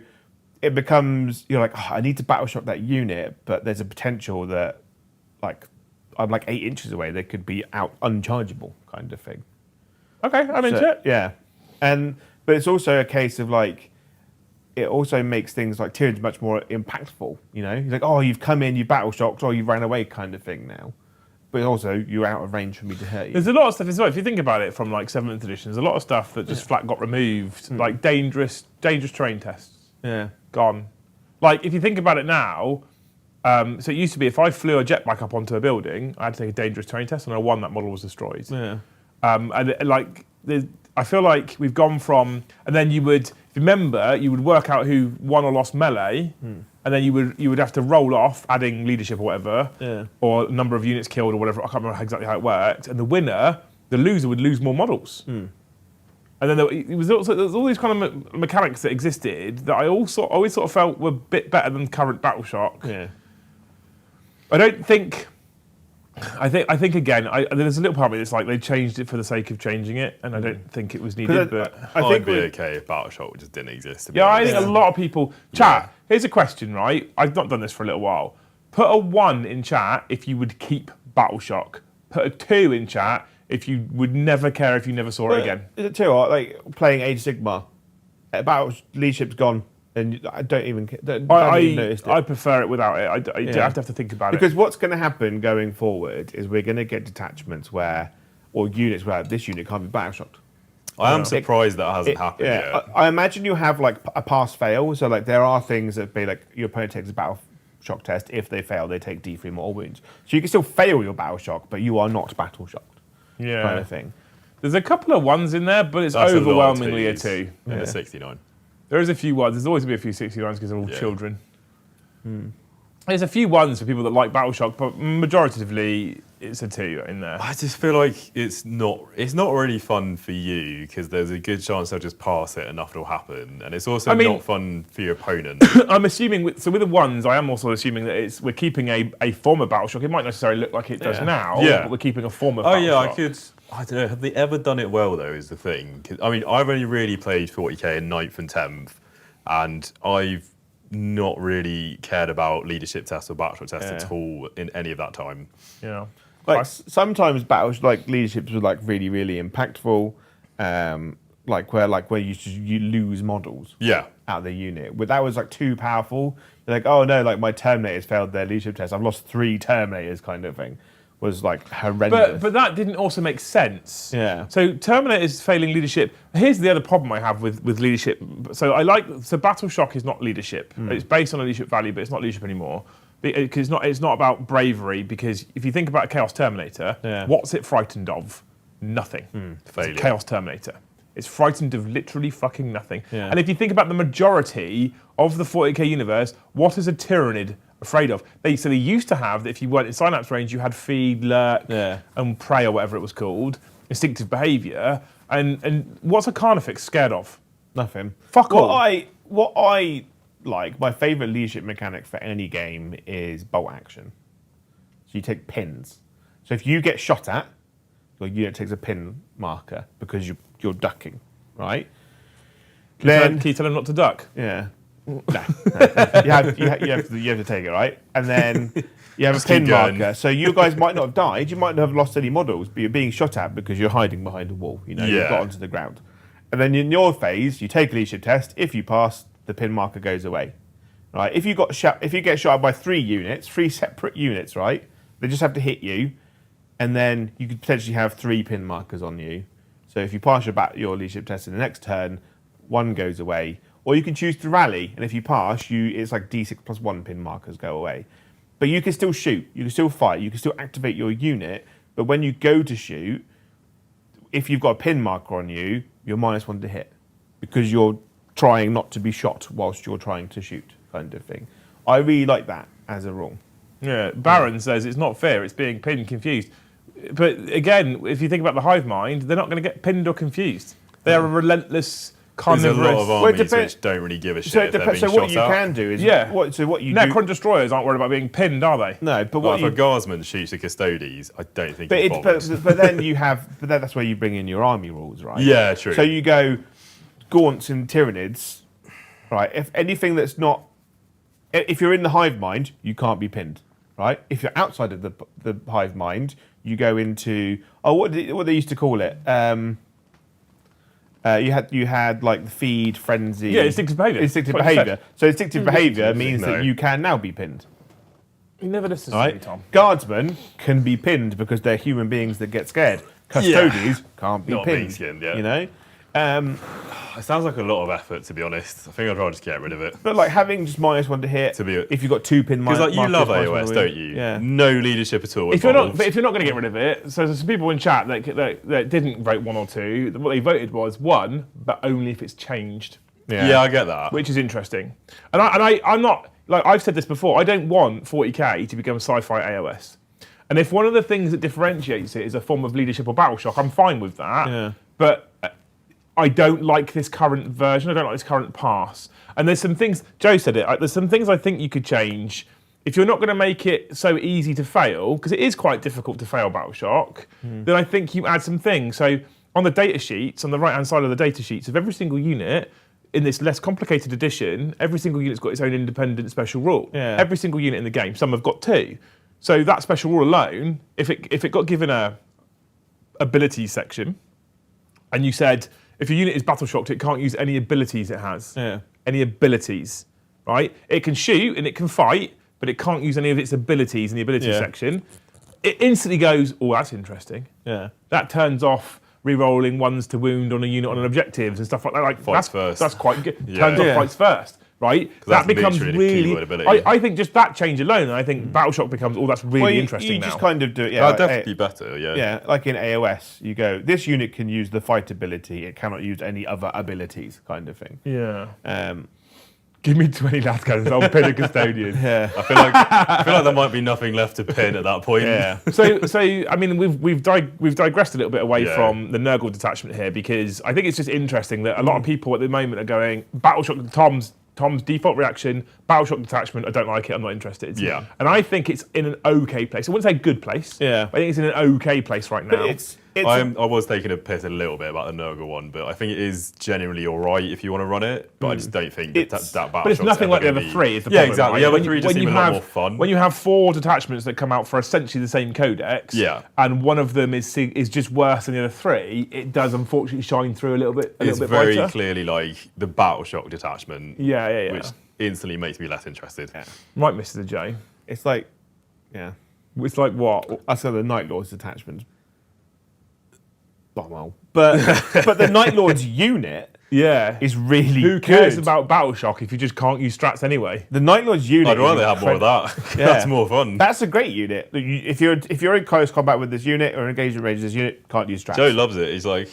it becomes, you're like, I need to battle shock that unit, but there's a potential that, like, I'm like 8 inches away, they could be out unchargeable kind of thing. Okay, I'm into it. Yeah. But it's also a case of like, it also makes things like Tyrion's much more impactful, you know? He's like, oh, you've come in, you've battle shocked, or you ran away kind of thing now. But also, you're out of range for me to hurt you. There's a lot of stuff as well. If you think about it from like 7th edition, there's a lot of stuff that just flat got removed, like dangerous terrain tests. Yeah. Gone. Like, if you think about it now, so it used to be if I flew a jetpack up onto a building, I had to take a dangerous terrain test, and I won, that model was destroyed. Yeah. And like, I feel like we've gone from, and then you would, if you remember, you would work out who won or lost melee, and then you would have to roll off, adding leadership or whatever, or number of units killed or whatever. I can't remember exactly how it worked. And the loser would lose more models. And then there was all these kind of mechanics that existed that I always sort of felt were a bit better than current Battle Shock. Yeah. I think again, there's a little part of me that's like they changed it for the sake of changing it, and I don't think it was needed. But I I'd think be okay if Battle Shock just didn't exist. To be yeah, I honest. think a lot of people. Chat. Here's a question, right? I've not done this for a little while. Put a 1 in chat if you would keep Battle Shock. Put a 2 in chat if you would never care if you never saw it again. Is it too hard? Like playing Age of Sigmar, battle leadership's gone, and I don't even notice it. I prefer it without it. I have to think about Because it. what's going to happen going forward is we're going to get detachments or units where this unit can't be battle shocked. I am surprised that hasn't happened yet. I imagine you have like a pass fail. So like there are things that be like your opponent takes a battle shock test. If they fail, they take D3 mortal wounds. So you can still fail your battle shock, but you are not battle shocked. Yeah. Kind of thing. There's a couple of 1s in there, but it's That's overwhelmingly a a 2. In the 69. There is a few 1s. There's always going to be a few 69s because they're all children. There's a few 1s for people that like Battle Shock, but majoritatively it's a 2 in there. I just feel like it's not really fun for you because there's a good chance they'll just pass it and nothing will happen, and it's also not fun for your opponent. I'm assuming with the 1s, I am also assuming that we're keeping a form of Battle Shock. It might necessarily look like it does now, but we're keeping a form of Battle Shock. I don't know. Have they ever done it well though? Is the thing. I mean, I've only really played 40k in 9th and 10th, and I've not really cared about leadership tests or battle shock tests at all in any of that time. Yeah. Like sometimes battles like leaderships were like really, really impactful. Where you lose models out of the unit. But that was like too powerful. You're like, oh no, like my Terminators failed their leadership test. I've lost 3 Terminators kind of thing. Was like horrendous. But that didn't also make sense. Yeah. So Terminator's failing leadership. Here's the other problem I have with leadership. So Battle Shock is not leadership. It's based on a leadership value, but it's not leadership anymore. Because it's not about bravery. Because if you think about a Chaos Terminator, what's it frightened of? Nothing. Failure. It's a Chaos Terminator. It's frightened of literally fucking nothing. Yeah. And if you think about the majority of the 40k universe, what is a Tyrannid afraid of? They used to have that if you weren't in Synapse range, you had feed, lurk, and prey, or whatever it was called, instinctive behaviour. And what's a Carnifex scared of? Nothing. Fuck all. What I like, my favourite leadership mechanic for any game is bolt action. So you take pins. So if you get shot at, your unit takes a pin marker because you're ducking, right? Can you tell him not to duck? Yeah. No. You have to take it, right? And then you have a pin marker. So you guys might not have died. You might not have lost any models, but you're being shot at because you're hiding behind a wall. You've got onto the ground. And then in your phase, you take a leadership test. If you pass, the pin marker goes away. Right? If you get shot by 3 separate units, right? They just have to hit you, and then you could potentially have 3 pin markers on you. So if you pass your leadership test in the next turn, 1 goes away. Or you can choose to rally, and if you pass, it's like D6 plus 1 pin markers go away. But you can still shoot, you can still fight, you can still activate your unit, but when you go to shoot, if you've got a pin marker on you, you're -1 to hit. Because you're trying not to be shot whilst you're trying to shoot, kind of thing. I really like that as a rule. Yeah, Baron says it's not fair, it's being pinned confused. But again, if you think about the hive mind, they're not going to get pinned or confused. They are a relentless There's a lot of Well, it armies depends- which don't really give a shit So it if they're depends. being So what shot you at. can do is Yeah. what you Necron do. destroyers aren't worried about being pinned, are they? No, but Well, what if a you. guardsman shoots a custodes, I don't think But, it's bothered. then that's where you bring in your army rules, right? Yeah, true. So you go gaunts and tyranids, right? If anything that's not, if you're in the hive mind, you can't be pinned, right? If you're outside of the hive mind, you go into what they used to call it. You had like the feed frenzy. Yeah, instinctive behaviour. Instinctive That's what I said. behaviour. So instinctive behaviour means No. that you can now be pinned. You never listen to Right? me, Tom. Guardsmen can be pinned because they're human beings that get scared. Custodies can't be Not being pinned. skinned, yeah. You know? It sounds like a lot of effort, to be honest. I think I'd rather just get rid of it. But like having just -1 to hit, To be- if you've got 2 pin Because like you markers, love -1 AOS, to don't win. you? Yeah. No leadership at all. If you're not, involved. but if you're not going to get rid of it, so there's some people in chat that didn't vote 1 or 2. What they voted was 1, but only if it's changed, yeah, I get that. which is interesting. And I'm not like I've said this before. I don't want 40k to become sci-fi AOS. And if one of the things that differentiates it is a form of leadership or battle shock, I'm fine with that. Yeah. But I don't like this current version. I don't like this current pass. And there's some things, Joe said it, there's some things I think you could change. If you're not going to make it so easy to fail, because it is quite difficult to fail Battleshock, then I think you add some things. So on the data sheets, on the right-hand side of the data sheets of every single unit, in this less complicated edition, every single unit's got its own independent special rule. Yeah. Every single unit in the game. Some have got 2. So that special rule alone, if it got given a abilities section, and you said, if your unit is battle shocked, it can't use any abilities it has. Yeah. Any abilities, right? It can shoot and it can fight, but it can't use any of its abilities in the abilities Yeah. section. It instantly goes, oh, that's interesting. Yeah. That turns off re-rolling 1s to wound on a unit on objectives and stuff like that. Like Fights that's, first. That's quite good. Yeah. Turns off Yeah. fights first, right? that's That becomes literally the really. keyword ability. I think just that change alone, and I think Battleshock becomes, oh, that's really Well, interesting you now. just kind of do it. Yeah. That'd like, definitely be better, yeah. yeah, like in AOS, you go, this unit can use the fight ability, it cannot use any other abilities, kind of thing. yeah. Um, Give me 20 last guns, I'll pin a custodian. yeah. I feel like there might be nothing left to pin at that point. Yeah. So I mean, we've digressed a little bit away Yeah. from the Nurgle detachment here because I think it's just interesting that a lot of people at the moment are going Battleshock. Tom's default reaction: Battleshock detachment. I don't like it. I'm not interested. Yeah. And I think it's in an okay place. I wouldn't say good place. Yeah. But I think it's in an okay place right now. But it's I was taking a piss a little bit about the Nurgle one, but I think it is genuinely all right if you want to run it. But I just don't think that battle. But it's nothing like the other 3. Is the Yeah, problem, exactly. right? The other When 3 just seem a lot more fun. When you have 4 detachments that come out for essentially the same codex, Yeah. and one of them is just worse than the other 3, it does unfortunately shine through a little bit. It's bit very brighter. clearly like the Battleshock detachment. Yeah. Which instantly makes me less interested. Yeah. Right, Mr. J. It's like, yeah. It's like what? I said the Night Lord's detachment. Well, but the Night Lord's unit Yeah. is really Who cares good. about Battleshock if you just can't use strats anyway? The Night Lord's unit. I'd rather is have more of that. Yeah. That's more fun. That's a great unit. If you're in close combat with this unit or engaged in range with this unit, can't use strats. Joe loves it. He's like,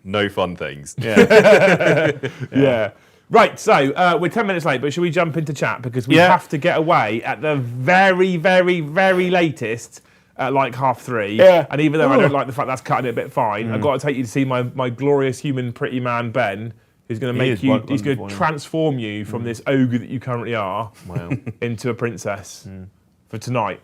no fun things. Yeah. Right, so we're 10 minutes late, but should we jump into chat? Because we Yeah. have to get away at the very, very, very latest at like 3:30. Yeah. And even though I don't like the fact that's cutting it a bit fine, I've got to take you to see my glorious human pretty man, Ben, who's going to He make is you, wonderful, he's going to yeah. transform you from this ogre that you currently are Wow. into a princess for tonight.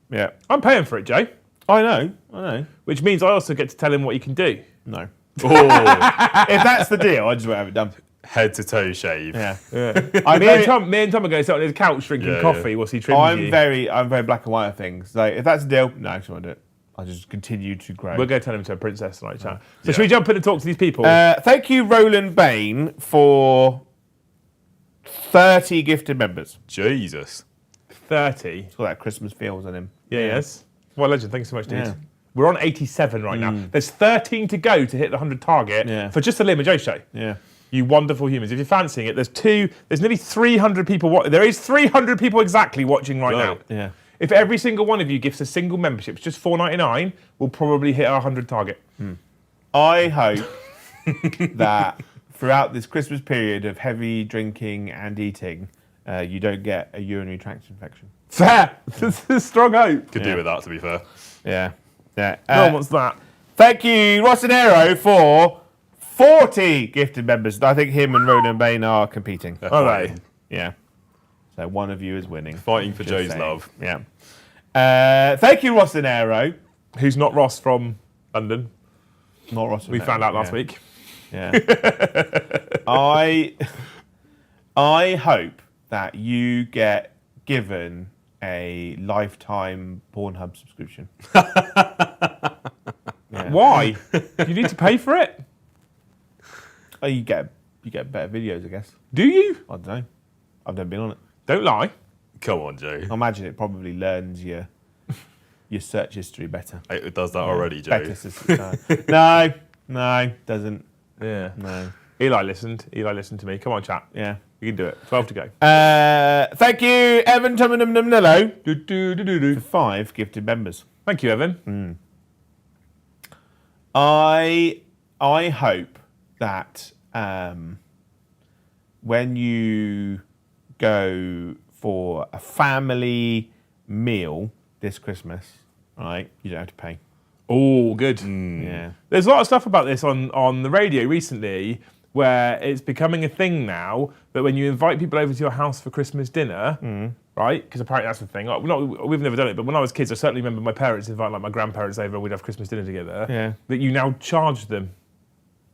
Yeah. I'm paying for it, Jay, I know. which means I also get to tell him what he can do. No. Oh, If that's the deal, I just won't have it done. head to toe shave. Yeah. Me and Tom are going to sit on his couch drinking Yeah, coffee yeah. whilst he trims I'm you. very black and white of things. Like if that's the deal, no, I just won't do it. I'll just continue to grow. We're going to turn him into a princess tonight, chat. So Yeah. should we jump in and talk to these people? Thank you, Roland Bain, for 30 gifted members. Jesus. 30. It's got that Christmas feels on him. Yeah, yes. Well, legend, thanks so much, dude. Yeah. We're on 87 right now. There's 13 to go to hit the 100 target Yeah. for just the Lim and Joe show. Yeah. You wonderful humans. If you're fancying it, there's nearly 300 people. There is 300 people exactly watching right now. Right. Yeah. If every single one of you gifts a single membership, it's just $4.99, we'll probably hit our 100 target. I hope that throughout this Christmas period of heavy drinking and eating, you don't get a urinary tract infection. Fair. This is strong hope. Could do with that, to be fair. Yeah. Yeah. No one wants that. Thank you, Rossonero, for 40 gifted members. I think him and Ronan Bain are competing. All right. Yeah. So one of you is winning. Fighting for Just Joe's saying. love. Yeah. Thank you, Ross and Aero. Who's not Ross from London? Not Ross and We Aero, found out last yeah. week. Yeah. I hope that you get given a lifetime Pornhub subscription. Yeah. Why? You need to pay for it? Oh, you get better videos, I guess. Do you? I don't know. I've never been on it. Don't lie. Come on, Joe. I imagine it probably learns your search history better. It does that already, Joe. Better no, doesn't. Yeah. No. Eli listened to me. Come on, chat. Yeah. You can do it. 12 to go. Thank you, Evan Tumminum Do. for 5 gifted members. Thank you, Evan. I hope that when you go for a family meal this Christmas, right, you don't have to pay. Oh, good. Yeah. There's a lot of stuff about this on the radio recently where it's becoming a thing now that when you invite people over to your house for Christmas dinner, right, because apparently that's the thing. We've never done it, but when I was kids, I certainly remember my parents inviting like my grandparents over and we'd have Christmas dinner together. Yeah. That you now charge them.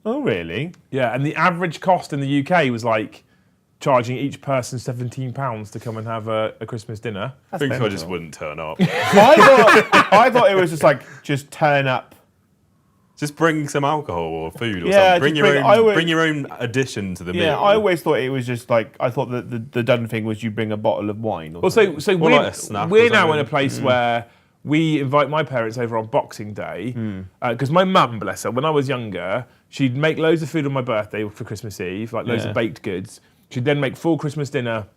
Oh, really? Yeah, and the average cost in the UK was like charging each person £17 to come and have a Christmas dinner. I think I just wouldn't turn up. I thought it was just turn up. Just bring some alcohol or food or Yeah, something. Bring your own addition to the meal. Yeah, I always thought it was just like, I thought that the done thing was you bring a bottle of wine. Or Well, something. so Or like a snack we're or now in something. a place where we invite my parents over on Boxing Day because my mum, bless her, when I was younger, she'd make loads of food on my birthday for Christmas Eve, like loads Yeah. of baked goods. She'd then make full Christmas dinner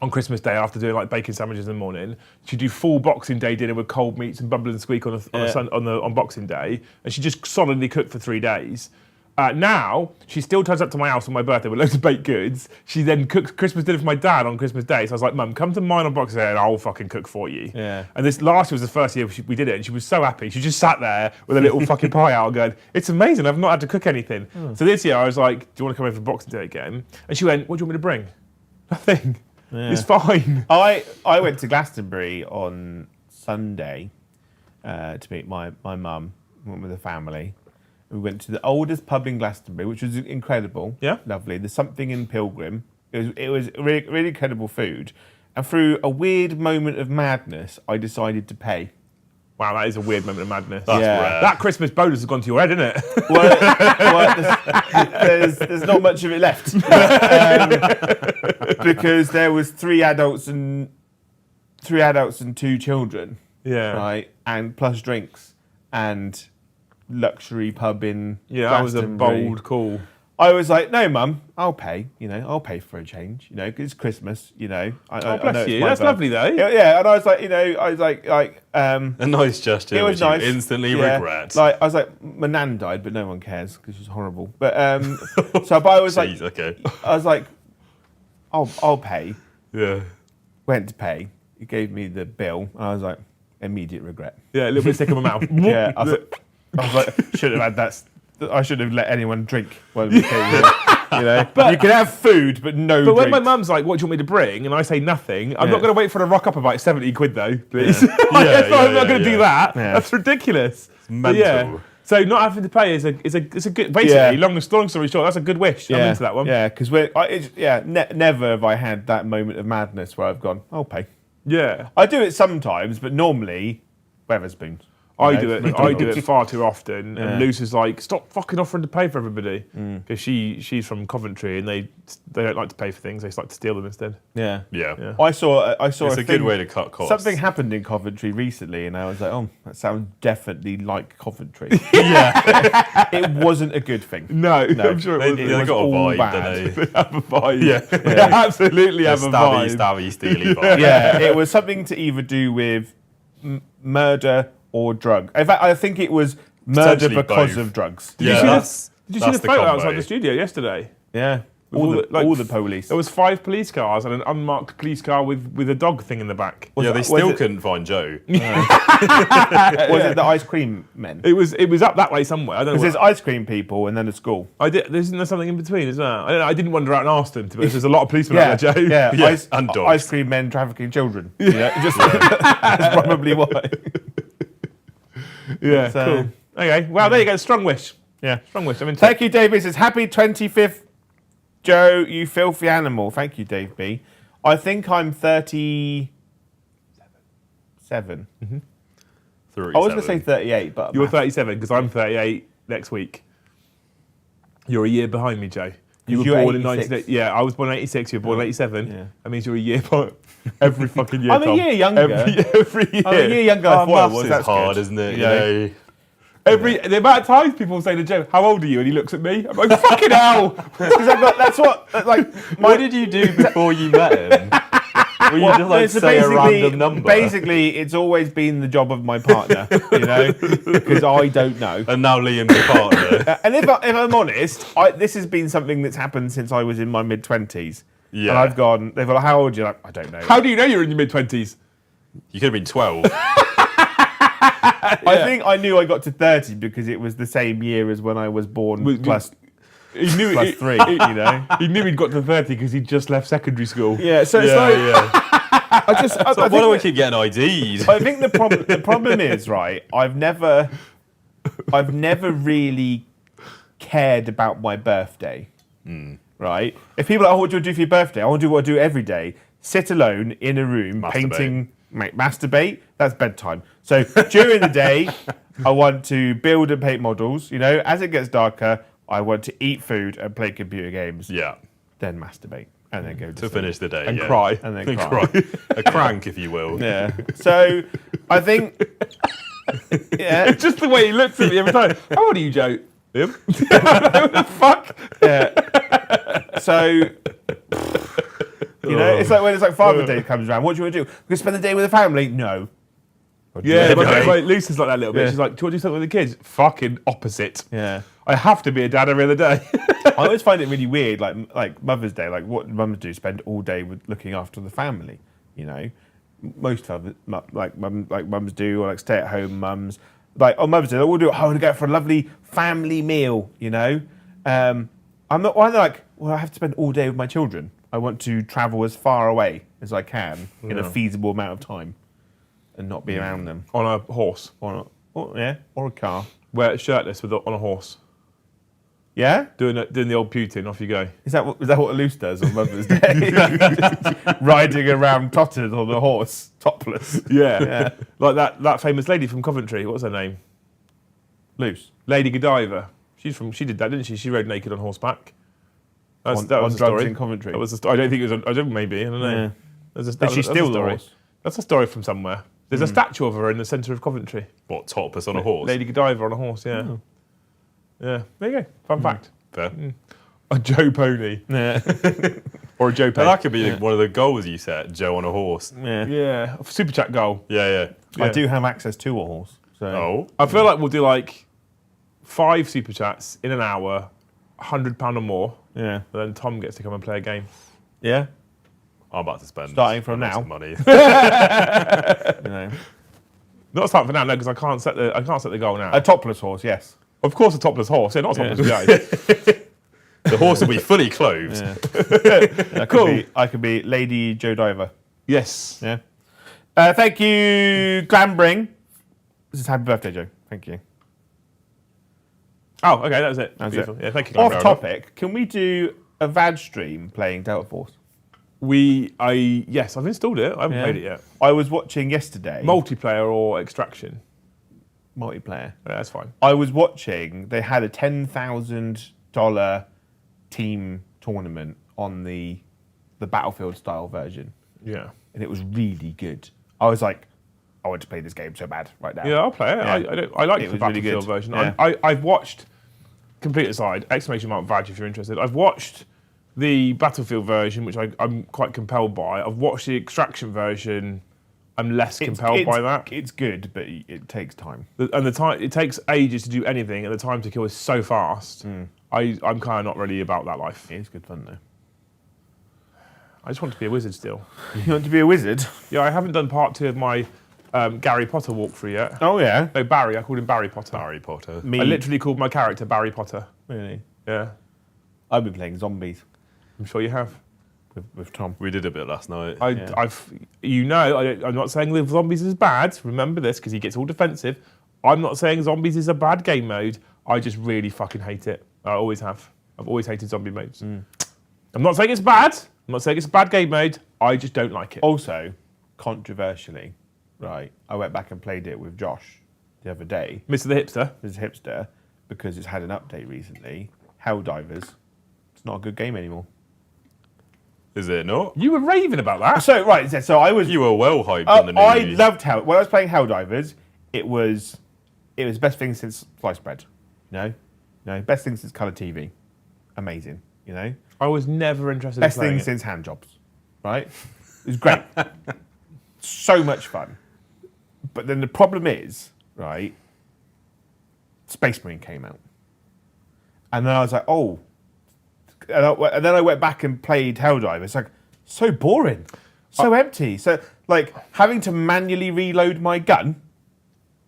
on Christmas Day after doing like bacon sandwiches in the morning. She'd do full Boxing Day dinner with cold meats and bumble and squeak on Boxing Day, and she just solidly cooked for 3 days. Now, she still turns up to my house on my birthday with loads of baked goods. She then cooks Christmas dinner for my dad on Christmas Day. So I was like, Mum, come to mine on Boxing Day and I'll fucking cook for you. Yeah. And this last year was the first year we did it, and she was so happy. She just sat there with a little fucking pie out going, it's amazing, I've not had to cook anything. So this year I was like, do you want to come over for Boxing Day again? And she went, what do you want me to bring? Nothing. It's fine. I went to Glastonbury on Sunday to meet my mum. Went with the family. We went to the oldest pub in Glastonbury, which was incredible. Yeah. Lovely. There's something in Pilgrim. It was really, really incredible food. And through a weird moment of madness, I decided to pay. Wow, that is a weird moment of madness. That's Yeah. rare. That Christmas bonus has gone to your head, isn't it? There's not much of it left. Because there was 3 adults and 2 children. Yeah. Right. And plus drinks and luxury pub in Yeah, that was a Glastonbury. bold call. I was like, no, Mum, I'll pay. I'll pay for a change. 'Cause it's Christmas. I know Bless it's you. my That's birth- lovely, though. Yeah, and I was like, A nice gesture, it was which nice. you instantly Yeah. regret. Like I was like, my nan died, but no one cares because she's horrible. But but I was Jeez, like, okay. I was like, I'll pay. Yeah. Went to pay. He gave me the bill, and I was like, immediate regret. Yeah, a little bit sick in my mouth. Yeah, I was like, should have had that. I should have let anyone drink when we came here. But you can have food, but no. But when my drinks. mum's like, what do you want me to bring? And I say nothing, I'm Yeah. not going to wait for her to rock up about 70 quid though, please. Yeah, I'm not going to do that. yeah. That's ridiculous. But mental. yeah. So not having to pay is a good, basically, Yeah. long story short, that's a good wish. I'm into that one. Yeah, because never have I had that moment of madness where I've gone, I'll pay. Yeah. I do it sometimes, but normally, Wetherspoons. I do it far too often, Yeah. and Lucy's like, "Stop fucking offering to pay for everybody," because she's from Coventry, and they don't like to pay for things; they just like to steal them instead. Yeah. Yeah. I saw It's a good thing- way to cut costs. Something happened in Coventry recently, and I was like, "Oh, that sounds definitely like Coventry." Yeah. It wasn't a good thing. No, No. I'm sure They it was. got a all vibe, bad. don't they? They have a vibe. Yeah. They absolutely have a Stabby, vibe. stabby, steely vibe. Yeah, it was something to either do with murder or drug. In fact, I think it was murder Potentially because both. of drugs. Yeah, see that's Did you see the the photo combo. outside the studio yesterday? Yeah. All the police. There was 5 police cars and an unmarked police car with a dog thing in the back. They still couldn't find Joe. Was it the ice cream men? It was up that way somewhere. I don't know. Because there's ice cream people and then a school. Isn't there something in between as well? I didn't wander out and ask them. There's a lot of policemen out there, Joe. Yeah, and dogs. Ice cream men trafficking children. That's probably why. Yeah, So- cool. Okay, well, there you go. Strong wish. Yeah. Strong wish. Thank you, Dave B. Says, happy 25th, Joe, you filthy animal. Thank you, Dave B. I think I'm 37. 37. I was going to say 38, but... You're 37 because I'm 38 next week. You're a year behind me, Joe. You were you're born in 86. 19... Yeah, I was born in 86. You were born in 87. Yeah. That means you're a year behind. Every fucking year, I'm a Tom. year younger. Every year. I'm a year younger than I thought I was. Maths is That's hard, good. isn't it? Yeah. You know? The amount of times people say to Joe, "How old are you?" and he looks at me, I'm like, "Fucking hell!" Because that's what, like... What did you do before you met him? Were you just like So say a random number? Basically, it's always been the job of my partner, because I don't know. And now Liam's your partner. And if I'm honest, this has been something that's happened since I was in my mid-20s. Yeah. And they've gone, how old are you? Like, I don't know. How do you know you're in your mid-20s? You could have been 12. I think I knew I got to 30 because it was the same year as when I was born, plus He knew plus 3, you know? He knew he'd got to 30 because he'd just left secondary school. Yeah, so it's like... I So think why do we that- keep getting ID'd? I think the problem is, right, I've never really cared about my birthday, right? If people are like, oh, what do you do for your birthday? I want to do what I do every day. Sit alone in a room, Masturbate. painting, masturbate. That's bedtime. So during the day, I want to build and paint models. You know, as it gets darker, I want to eat food and play computer games. Yeah. Then masturbate and then go to To sleep. finish the day. And yeah. cry. And then And cry. cry. A crank, if you will. Yeah. So I think. Yeah. It's just the way he looks at me every time. How old are you, Joe? Him? What the fuck? Yeah. So, you know, it's like when it's like Father's Day comes around. What do you want to do? We're going to spend the day with the family? No. Yeah, Okay. my Lucy's like that a little bit. Yeah. She's like, do you want to do something with the kids? Fucking opposite. Yeah. I have to be a dad every other day. I always find it really weird, like Mother's Day, like what mums do, spend all day with looking after the family. You know, most fathers, mums do, or like stay-at-home mums. Like on Mother's Day, we'll do. I want to go for a lovely family meal. You know, I'm not. Why they're like, well, I have to spend all day with my children. I want to travel as far away as I can in a feasible amount of time, and not be around them. On a horse. Or a car. Wear it shirtless on a horse. Yeah. Doing the old Putin, off you go. Is that what Luce does on Mother's Day? Riding around tottered on a horse, topless. Yeah. Like that famous lady from Coventry. What's her name? Luce. Lady Godiva. She did that, didn't she? She rode naked on horseback. That was On the drugs story. in Coventry. That was the story. I don't think it was. I don't. Maybe I don't know. Yeah. That's Did she steal the story. horse? That's a story from somewhere. There's a statue of her in the centre of Coventry. What, topless on a horse? Lady Godiva on a horse. Yeah. Yeah. There you go. Fun fact. Fair. A Joe pony Yeah. or a Joe But pony. that could be one of the goals you set, Joe on a horse. Yeah. Yeah. Super chat goal. Yeah. I do have access to a horse. So. Oh. I feel like we'll do like 5 super chats in an hour, £100 or more. Yeah. And then Tom gets to come and play a game. Yeah. I'm about to spend Starting from lots now. of money. You know. Not starting for now, no, because I can't set the goal now. A topless horse, yes. Of course, a topless horse. Yeah, not a topless guy. The horse will be fully clothed. Yeah. Cool. I could be Lady Joe Diver. Yes. Yeah. Thank you, Glambring. This is happy birthday, Joe. Thank you. Oh, okay, that was it. That's Beautiful. it. Yeah, thank you. Off topic, can we do a VAD stream playing Delta Force? Yes, I've installed it. I haven't Yeah. played it yet. I was watching yesterday. Multiplayer or extraction? Multiplayer. Yeah, that's fine. I was watching, they had a $10,000 team tournament on the Battlefield style version, Yeah. and it was really good. I was like, I want to play this game so bad right now. Yeah, I'll play it. Yeah. I like It the was really Battlefield good. version. Yeah. I've watched, complete aside, exclamation mark Vag if you're interested. I've watched the Battlefield version, which I'm quite compelled by. I've watched the extraction version. I'm less compelled by that. It's good, but it takes time. And the time it takes ages to do anything, and the time to kill is so fast. I'm kind of not really about that life. It's good fun though. I just want to be a wizard still. You want to be a wizard? Yeah, I haven't done part 2 of my Gary Potter walkthrough yet. Oh yeah. No, Barry. I called him Barry Potter. Harry Potter. Me. I literally called my character Barry Potter. Really? Yeah, I've been playing zombies I'm sure you have. with Tom. We did a bit last night. I'm not saying the zombies is bad. Remember this, because he gets all defensive. I'm not saying zombies is a bad game mode. I just really fucking hate it. I always have. I've always hated zombie modes. I'm not saying it's bad. I'm not saying it's a bad game mode. I just don't like it. Also, controversially, right? I went back and played it with Josh the other day. Mr. the Hipster. As a hipster, because it's had an update recently. Helldivers. It's not a good game anymore. Is it not? You were raving about that. So right, so I was. You were well hyped on the news. I loved when I was playing Helldivers. It was the best thing since sliced bread. Best thing since colour TV. Amazing. I was never interested Best in playing thing it. since hand jobs. Right? It was great. So much fun. But then the problem is, right? Space Marine came out, and then I was like, oh. And then I went back and played Helldivers. It's like so boring, so empty. So like having to manually reload my gun.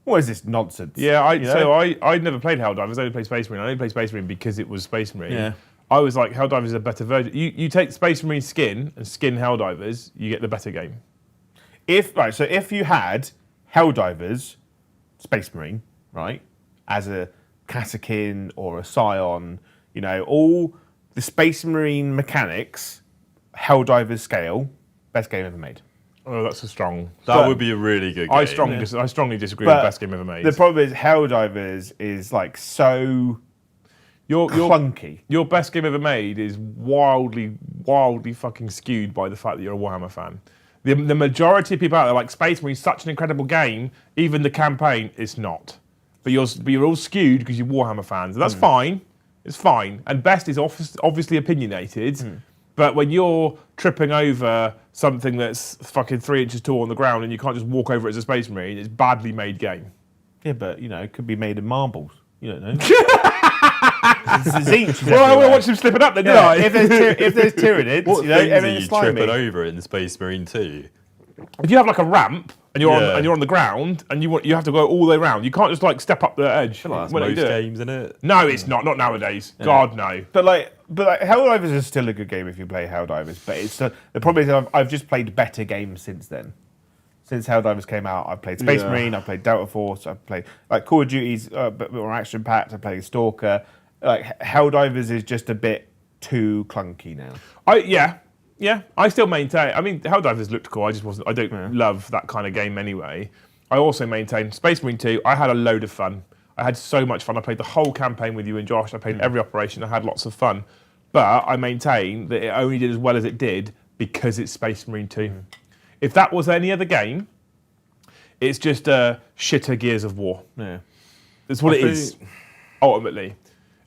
What is this nonsense? Yeah, I never played Helldivers. I only played Space Marine. I only played Space Marine because it was Space Marine. Yeah. I was like, Helldivers is a better version. You take Space Marine skin and skin Helldivers, you get the better game. So if you had Helldivers, Space Marine, right, as a Kassakin or a Scion, all the Space Marine mechanics, Helldivers scale, best game ever made. Oh, that's a strong. That would be a really good game. I strongly disagree with best game ever made. The problem is Helldivers is like so clunky. Your best game ever made is wildly, wildly fucking skewed by the fact that you're a Warhammer fan. The majority of people out there like Space Marine is such an incredible game. Even the campaign is not. But you're all skewed because you're Warhammer fans. And that's fine. It's fine. And best is obviously opinionated. But when you're tripping over something that's fucking 3 inches tall on the ground and you can't just walk over it as a Space Marine, it's a badly made game. Yeah, but it could be made of marbles. You don't know. Well, I want to watch him slipping up then, didn't I? If there's Tyranids, What things are everything's you slimy. tripping over in Space Marine 2? If you have like a ramp and you're Yeah. on the ground and you have to go all the way around, you can't just like step up the edge. That's when you most do it. games, isn't it? No, it's not. Not nowadays. God, no. But Helldivers is still a good game if you play Helldivers. But it's the problem is I've just played better games since then. Since Helldivers came out, I've played Space Marine, I've played Delta Force, I've played Call of Duty's a bit more action packed. I played Stalker. Helldivers is just a bit too clunky now. Yeah, I still maintain. I mean, Helldivers looked cool. I don't love that kind of game anyway. I also maintain Space Marine 2. I had a load of fun. I had so much fun. I played the whole campaign with you and Josh. I played every operation. I had lots of fun. But I maintain that it only did as well as it did because it's Space Marine 2. If that was any other game, it's just a shitter Gears of War. Yeah, That's what it is. Ultimately.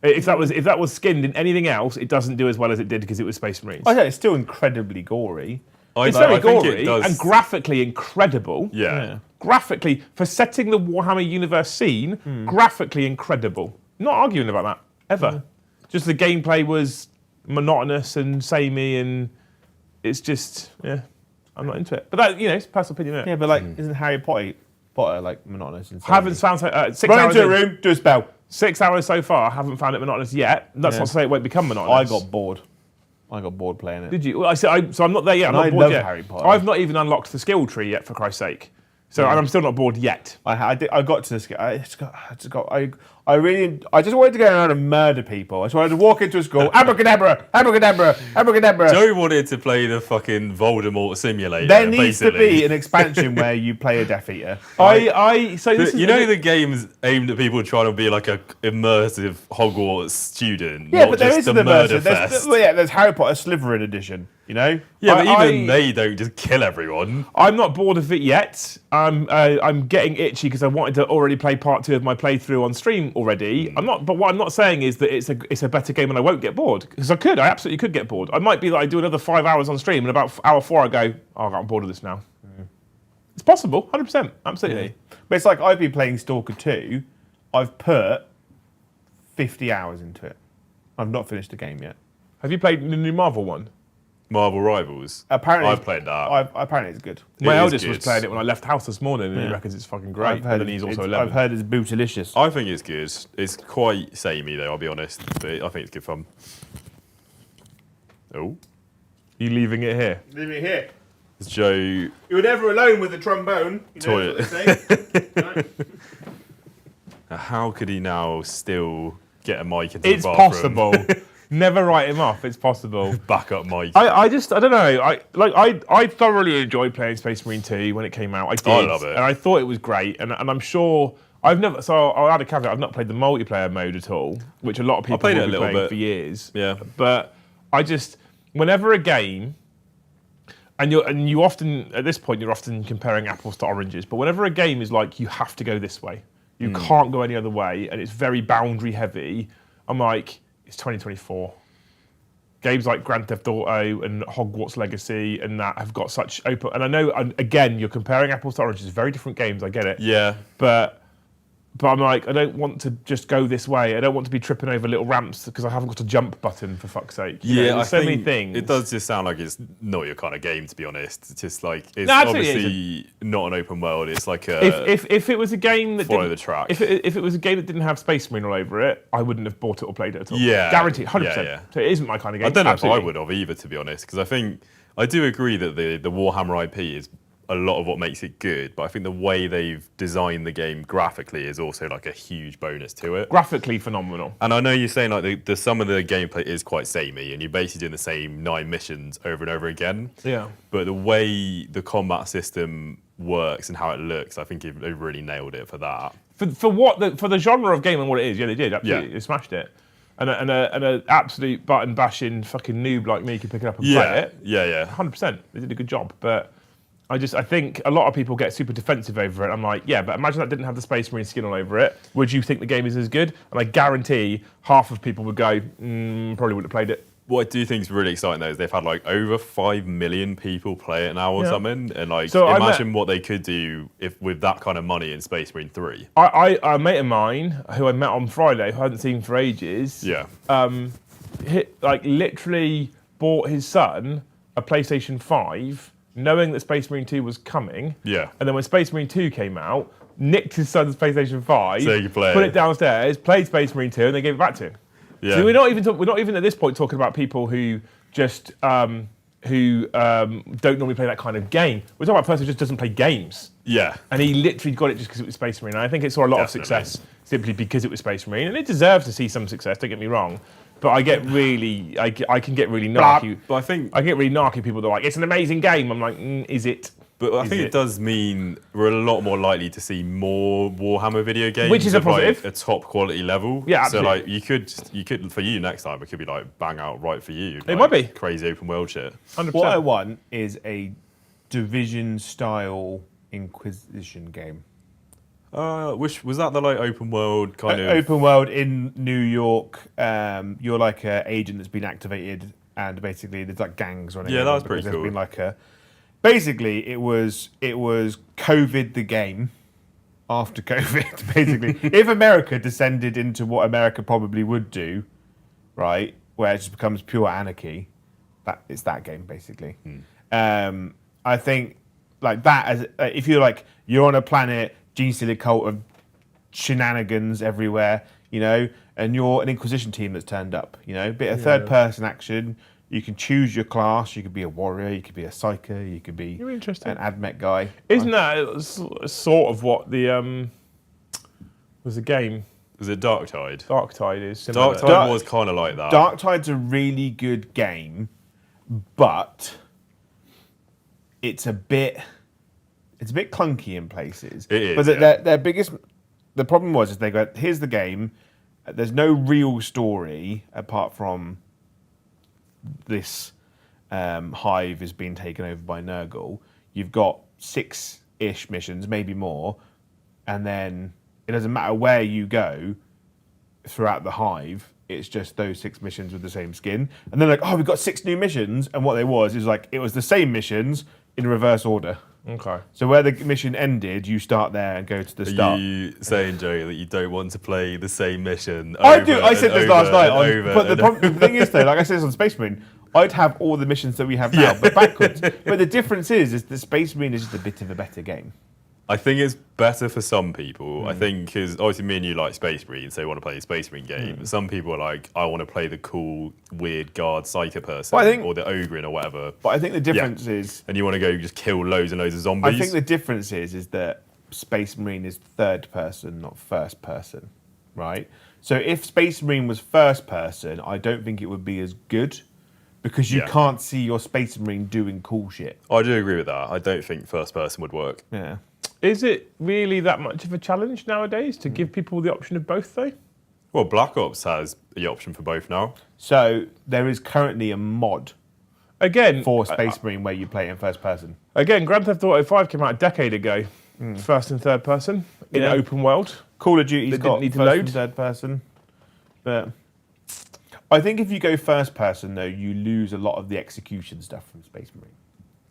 If that was skinned in anything else, it doesn't do as well as it did because it was Space Marines. I say it's still incredibly gory. It's very I think gory it does. and graphically incredible. Yeah. Graphically, for setting the Warhammer universe scene, graphically incredible. Not arguing about that, ever. Just the gameplay was monotonous and samey and it's just, I'm not into it. But that, it's personal opinion, isn't it? Yeah, but isn't Harry Potter like monotonous? And Haven't found 6 Run hours into a room, do a spell. 6 hours so far, I haven't found it monotonous yet. That's not to say it won't become monotonous. I got bored playing it. Did you? Well, so I'm not there yet. I'm And not I bored love yet. Harry Potter. I've not even unlocked the skill tree yet, for Christ's sake. So and I'm still not bored yet. I got to this. I just wanted to go around and murder people. I just wanted to walk into a school, abracadabra, abracadabra, abracadabra. Joe wanted to play the fucking Voldemort simulator. There needs to basically. be an expansion where you play a Death Eater. The game's aimed at people trying to be like a immersive Hogwarts student. Yeah, not but there just is a an murder immersive. fest. There's Harry Potter Slytherin edition. Yeah, but even they don't just kill everyone. I'm not bored of it yet. I'm getting itchy because I wanted to already play part 2 of my playthrough on stream already. But what I'm not saying is that it's a better game and I won't get bored because I absolutely could get bored. I might be like I do another 5 hours on stream and about hour 4 I go, I'm bored of this now. It's possible, 100%, absolutely. But it's like I've been playing Stalker 2. I've put 50 hours into it. I've not finished the game yet. Have you played the new Marvel one? Marvel Rivals. Apparently, I've played that. Apparently, it's good. My It is eldest was good. playing it when I left house this morning, and he reckons it's fucking great. I've heard And then he's also it's- 11. I've heard it's bootylicious. I think it's good. It's quite samey though, I'll be honest. But I think it's good fun. Oh, You leaving it here? Leave it here. it's Joe. You were never alone with the trombone. You know Toilet. what they say. Right. How could he now still get a mic into It's the bathroom? possible. Never write him off. It's possible. Backup mic. I don't know. I thoroughly enjoyed playing Space Marine 2 when it came out. I did. I love it. And I thought it was great. And I'm sure I'll add a caveat. I've not played the multiplayer mode at all, which a lot of people played it have a been little playing bit. for years. Yeah. But whenever a game, and you often at this point you're often comparing apples to oranges. But whenever a game is like you have to go this way, you can't go any other way, and it's very boundary heavy, I'm like, it's 2024. Games like Grand Theft Auto and Hogwarts Legacy and that have got such open. And I know, again, you're comparing apples to oranges. Very different games. I get it. Yeah. But I'm like, I don't want to just go this way. I don't want to be tripping over little ramps because I haven't got a jump button, for fuck's sake. You know, Yeah, there's so many things. It does just sound like it's not your kind of game, to be honest. It's just like it's No, absolutely obviously not an open world. It's like a If it was a game that follow didn't, the track. if it was a game that didn't have Space Marine all over it, I wouldn't have bought it or played it at all. Yeah. Guaranteed, 100%. Yeah. So it isn't my kind of game. I don't know Absolutely. if I would have either, to be honest, because I think I do agree that the Warhammer IP is a lot of what makes it good, but I think the way they've designed the game graphically is also like a huge bonus to it. Graphically phenomenal. And I know you're saying like the some of the gameplay is quite samey, and you're basically doing the same 9 missions over and over again. Yeah. But the way the combat system works and how it looks, I think they really nailed it for that. For the genre of game and what it is, yeah, they did absolutely. Yeah. They smashed it. And an absolute button bashing fucking noob like me could pick it up and play it. Yeah. 100%. They did a good job, but I think a lot of people get super defensive over it. I'm like, yeah, but imagine that didn't have the Space Marine skin all over it. Would you think the game is as good? And I guarantee half of people would go, probably wouldn't have played it. What I do think is really exciting though is they've had like over 5 million people play it now or something, and like So imagine what they could do if with that kind of money in Space Marine 3. A mate of mine who I met on Friday, who I hadn't seen for ages, Yeah. literally bought his son a PlayStation 5, knowing that Space Marine 2 was coming. Yeah. And then when Space Marine 2 came out, nicked his son's PlayStation 5, So he could play put it. it downstairs, played Space Marine 2, and they gave it back to him. Yeah. So we're not even at this point talking about people who just don't normally play that kind of game. We're talking about a person who just doesn't play games. Yeah. And he literally got it just because it was Space Marine. And I think it saw a lot of Definitely. success simply because it was Space Marine. And it deserves to see some success, don't get me wrong. But I can get really narky. But I think I get really narky people that are like, it's an amazing game. I'm like, is it? But I Is think it? it does mean we're a lot more likely to see more Warhammer video games, Which is a of, like, positive. a top quality level. Yeah, So absolutely. like you could for you next time it could be like bang out right for you. It might be. Crazy open world shit. 100%. What I want is a Division style Inquisition game. Which was that the like open world kind of Open world in New York. You're like an agent that's been activated, and basically there's like gangs running. Yeah, that around was pretty because there's cool. been like a. Basically, it was COVID the game after COVID. Basically, if America descended into what America probably would do, right, where it just becomes pure anarchy, it's that game basically. I think like that as if you're on a planet, gene stealer cult of shenanigans everywhere, you know, and you're an Inquisition team that's turned up, you know, bit of third person action. You can choose your class. You could be a warrior. You could be a psyker. You could be You're interesting. an admech guy. Isn't that sort of what the was the game was it Darktide? Darktide is? Similar. Darktide was kind of like that. Darktide's a really good game, but it's a bit clunky in places. It is, But yeah. their biggest the problem is they go, here's the game. There's no real story apart from this hive is being taken over by Nurgle. You've got 6-ish missions, maybe more, and then it doesn't matter where you go throughout the hive. It's just those 6 missions with the same skin. And then like, oh, we've got 6 new missions, and what it was like it was the same missions in reverse order. Okay. So where the mission ended, you start there and go to the start. You saying, Joe, that you don't want to play the same mission? I do. I said this last night. But over. the thing is, though, like I said this on Space Marine, I'd have all the missions that we have now, but backwards. But the difference is the Space Marine is just a bit of a better game. I think it's better for some people. I think because obviously me and you like Space Marine, so you want to play a Space Marine game. Some people are like, I want to play the cool, weird guard psycho person or the Ogrin or whatever. But I think the difference is... And you want to go just kill loads and loads of zombies. I think the difference is that Space Marine is third person, not first person, right? So if Space Marine was first person, I don't think it would be as good because you can't see your Space Marine doing cool shit. I do agree with that. I don't think first person would work. Yeah. Is it really that much of a challenge nowadays to give people the option of both, though? Well, Black Ops has the option for both now. So there is currently a mod Again, for Space Marine where you play in first person. Again, Grand Theft Auto 5 came out a decade ago, first and third person in an open world. Call of Duty's That got didn't need to first load. and third person, but I think if you go first person though, you lose a lot of the execution stuff from Space Marine.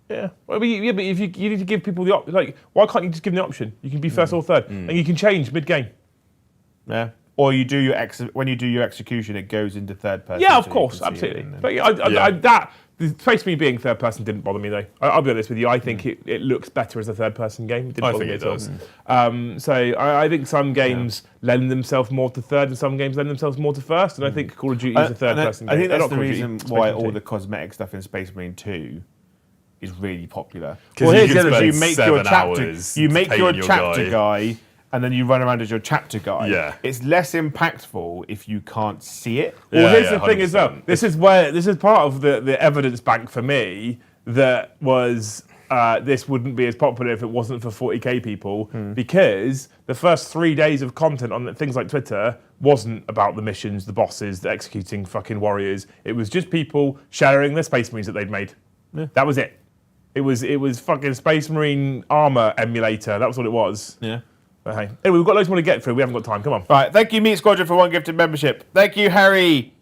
Yeah, well, but if you need to give people the option, like, why can't you just give them the option? You can be first or third, and you can change mid-game. Yeah. Or you do your when you do your execution, it goes into third person. Yeah, of so you course, can see it, absolutely. and then- But the Space Marine being third person didn't bother me though. I'll be honest with you. I think it looks better as a third person game. It didn't I bother think me it at all. does. So I think some games lend themselves more to third, and some games lend themselves more to first. And I think Call of Duty is a third person game. I think that's Not the Call of Duty, reason Space why Marine all 2. the cosmetic stuff in Space Marine 2 is really popular. 'Cause you here's can the other thing. spend You make your 7 chapter, hours you make your painting your chapter guy, and then you run around as your chapter guy. Yeah. It's less impactful if you can't see it. Well, here's Yeah, the thing as well. 100%. This is part of the evidence bank for me that was this wouldn't be as popular if it wasn't for 40k people, because the first 3 days of content on things like Twitter wasn't about the missions, the bosses, the executing fucking warriors. It was just people sharing their Space Marines that they'd made. Yeah. That was it. It was fucking Space Marine armor emulator. That was what it was. Yeah. But hey, anyway, we've got loads more to get through. We haven't got time. Come on. Right, thank you, Meat Squadron, for 1 gifted membership. Thank you, Harry.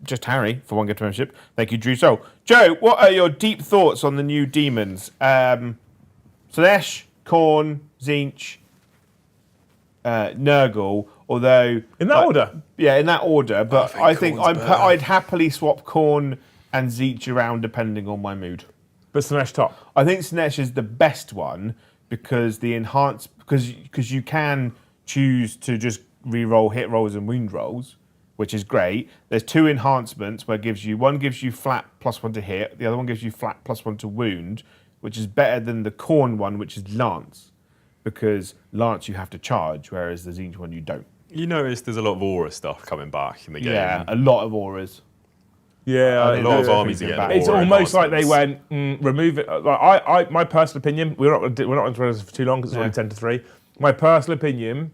Just Harry for 1 gifted membership. Thank you, Drew Soul. Joe, what are your deep thoughts on the new demons? Slanesh, Khorne, Tzeentch, Nurgle. Although In that order. yeah, in that order. But I think Khorne's better. I'd happily swap Khorne and Tzeentch around depending on my mood. But Slanesh top. I think Slanesh is the best one because because you can choose to just re-roll hit rolls and wound rolls, which is great. There's 2 enhancements where one gives you flat +1 to hit, the other one gives you flat +1 to wound, which is better than the Khorne one, which is Lance, because Lance you have to charge, whereas the Tzeentch one you don't. You notice there's a lot of aura stuff coming back in the game. Yeah, a lot of auras. Yeah, A lot of Yeah. armies are getting It's It's aura almost like they enhancements. went remove it. Like my personal opinion. We're not going to this for too long because it's only 10 to 3. My personal opinion.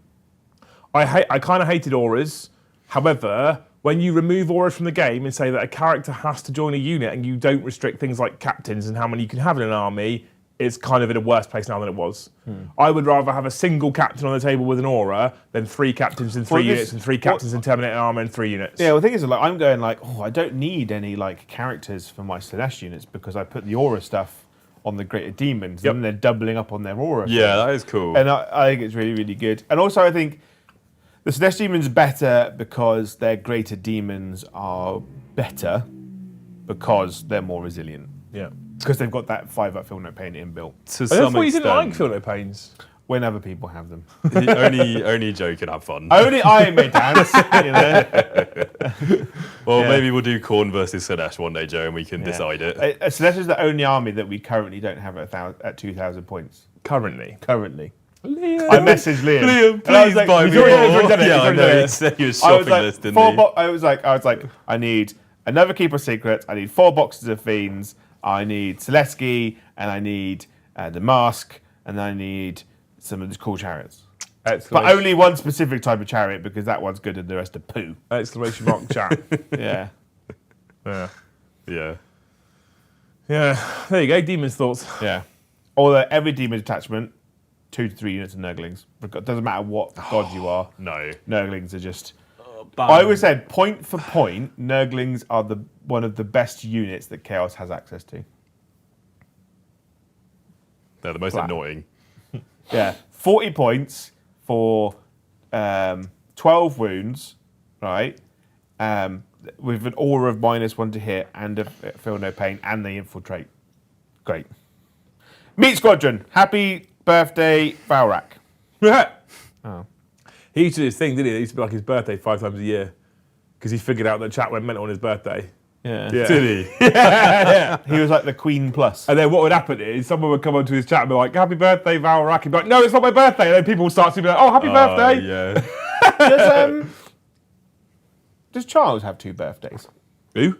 I kind of hated auras. However, when you remove auras from the game and say that a character has to join a unit and you don't restrict things like captains and how many you can have in an army, it's kind of in a worse place now than it was. I would rather have a single captain on the table with an aura than 3 captains in 3 Well, this- units and 3 captains in Terminator armor in 3 units. Yeah, well, the thing is, like, I'm going like, I don't need any like characters for my Slanesh units because I put the aura stuff on the greater demons, Yep. and they're doubling up on their aura. Yeah, that is cool. And I think it's really, really good. And also, I think the Slanesh demons better because their greater demons are better because they're more resilient. Yeah. Because they've got that 5-up fill no pain inbuilt to I some thought you didn't like extent, feel no pains. when other people have them. only Joe can have fun. Only I may dance, you know. Well, Yeah. maybe we'll do Khorne versus Slanesh one day, Joe, and we can decide it. Slanesh is the only army that we currently don't have at 2,000 points. Currently. Currently. Liam. I messaged Liam. Liam, And I was please like, buy he's me already more. done it, Yeah, he's I already know. done He it. sent you a I was shopping like, list, didn't he? I was like, I need another Keeper Secrets. I need 4 boxes of Fiends. I need Selesky, and I need the Mask, and I need some of these cool chariots. Exclamation, But only one specific type of chariot because that one's good and the rest are poo. exclamation mark chat. Yeah. Yeah. Yeah. Yeah. There you go. Demon's thoughts. Yeah. Although every demon attachment, 2 to 3 units of Nurglings. It doesn't matter what god you are. No. Nurglings are just. I always said, point for point, Nurglings are one of the best units that Chaos has access to. They're the most Flat. annoying. Yeah, 40 points for 12 wounds, right? With an aura of -1 to hit and a feel no pain, and they infiltrate. Great. Meat Squadron, happy birthday, Valrak. Oh. He used to do his thing, didn't he? It used to be like his birthday 5 times a year because he figured out that chat went mental on his birthday. Yeah. Yeah. Did he? He was like the Queen Plus. And then what would happen is someone would come onto his chat and be like, "Happy birthday, Valrak." He'd be like, "No, it's not my birthday." And then people would start to be like, "Oh, happy birthday." Yeah. Does Charles have 2 birthdays? Who?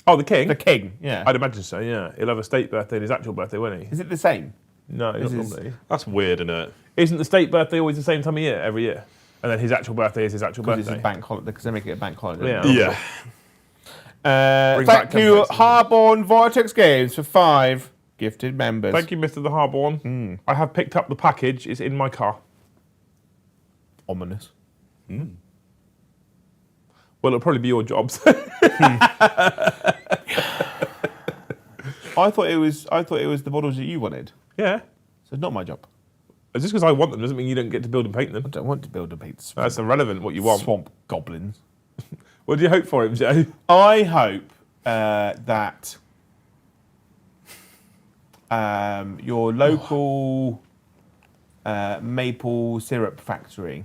Oh, the king? The king, yeah. I'd imagine so, yeah. He'll have a state birthday and his actual birthday, won't he? Is it the same? No, not is- normally. That's weird, isn't it? Isn't the state birthday always the same time of year, every year? And then his actual birthday is his actual Because it's birthday. a bank holiday, because they make it a bank holiday. Yeah. Yeah. Bring Thank back you, templates. Harborn Vortex Games, for 5 gifted members. Thank you, Mr. the Harborn. I have picked up the package. It's in my car. Ominous. Well, it'll probably be your jobs. I thought it was the models that you wanted. Yeah. So it's not my job. Just because I want them doesn't mean you don't get to build and paint them. I don't want to build a pizza. That's irrelevant what you want. Swamp goblins. What do you hope for him, Joe? I hope that your local maple syrup factory,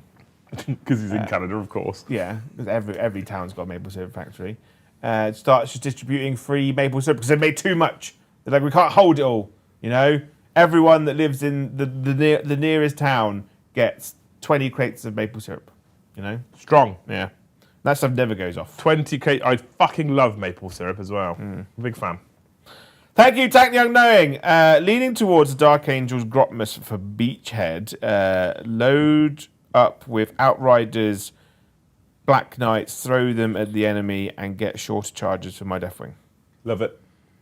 Because he's in Canada, of course. yeah, because every town's got a maple syrup factory, starts just distributing free maple syrup because they've made too much. They're like, we can't hold it all. You know, everyone that lives in the nearest town gets 20 crates of maple syrup. You know, Strong. yeah, that stuff never goes off. 20k. I fucking love maple syrup as well. Big fan. Thank you, Tank Young Knowing. Leaning towards the Dark Angels Grotmas for Beachhead. Load up with Outriders, Black Knights, throw them at the enemy, and get shorter charges for my Deathwing. Love it.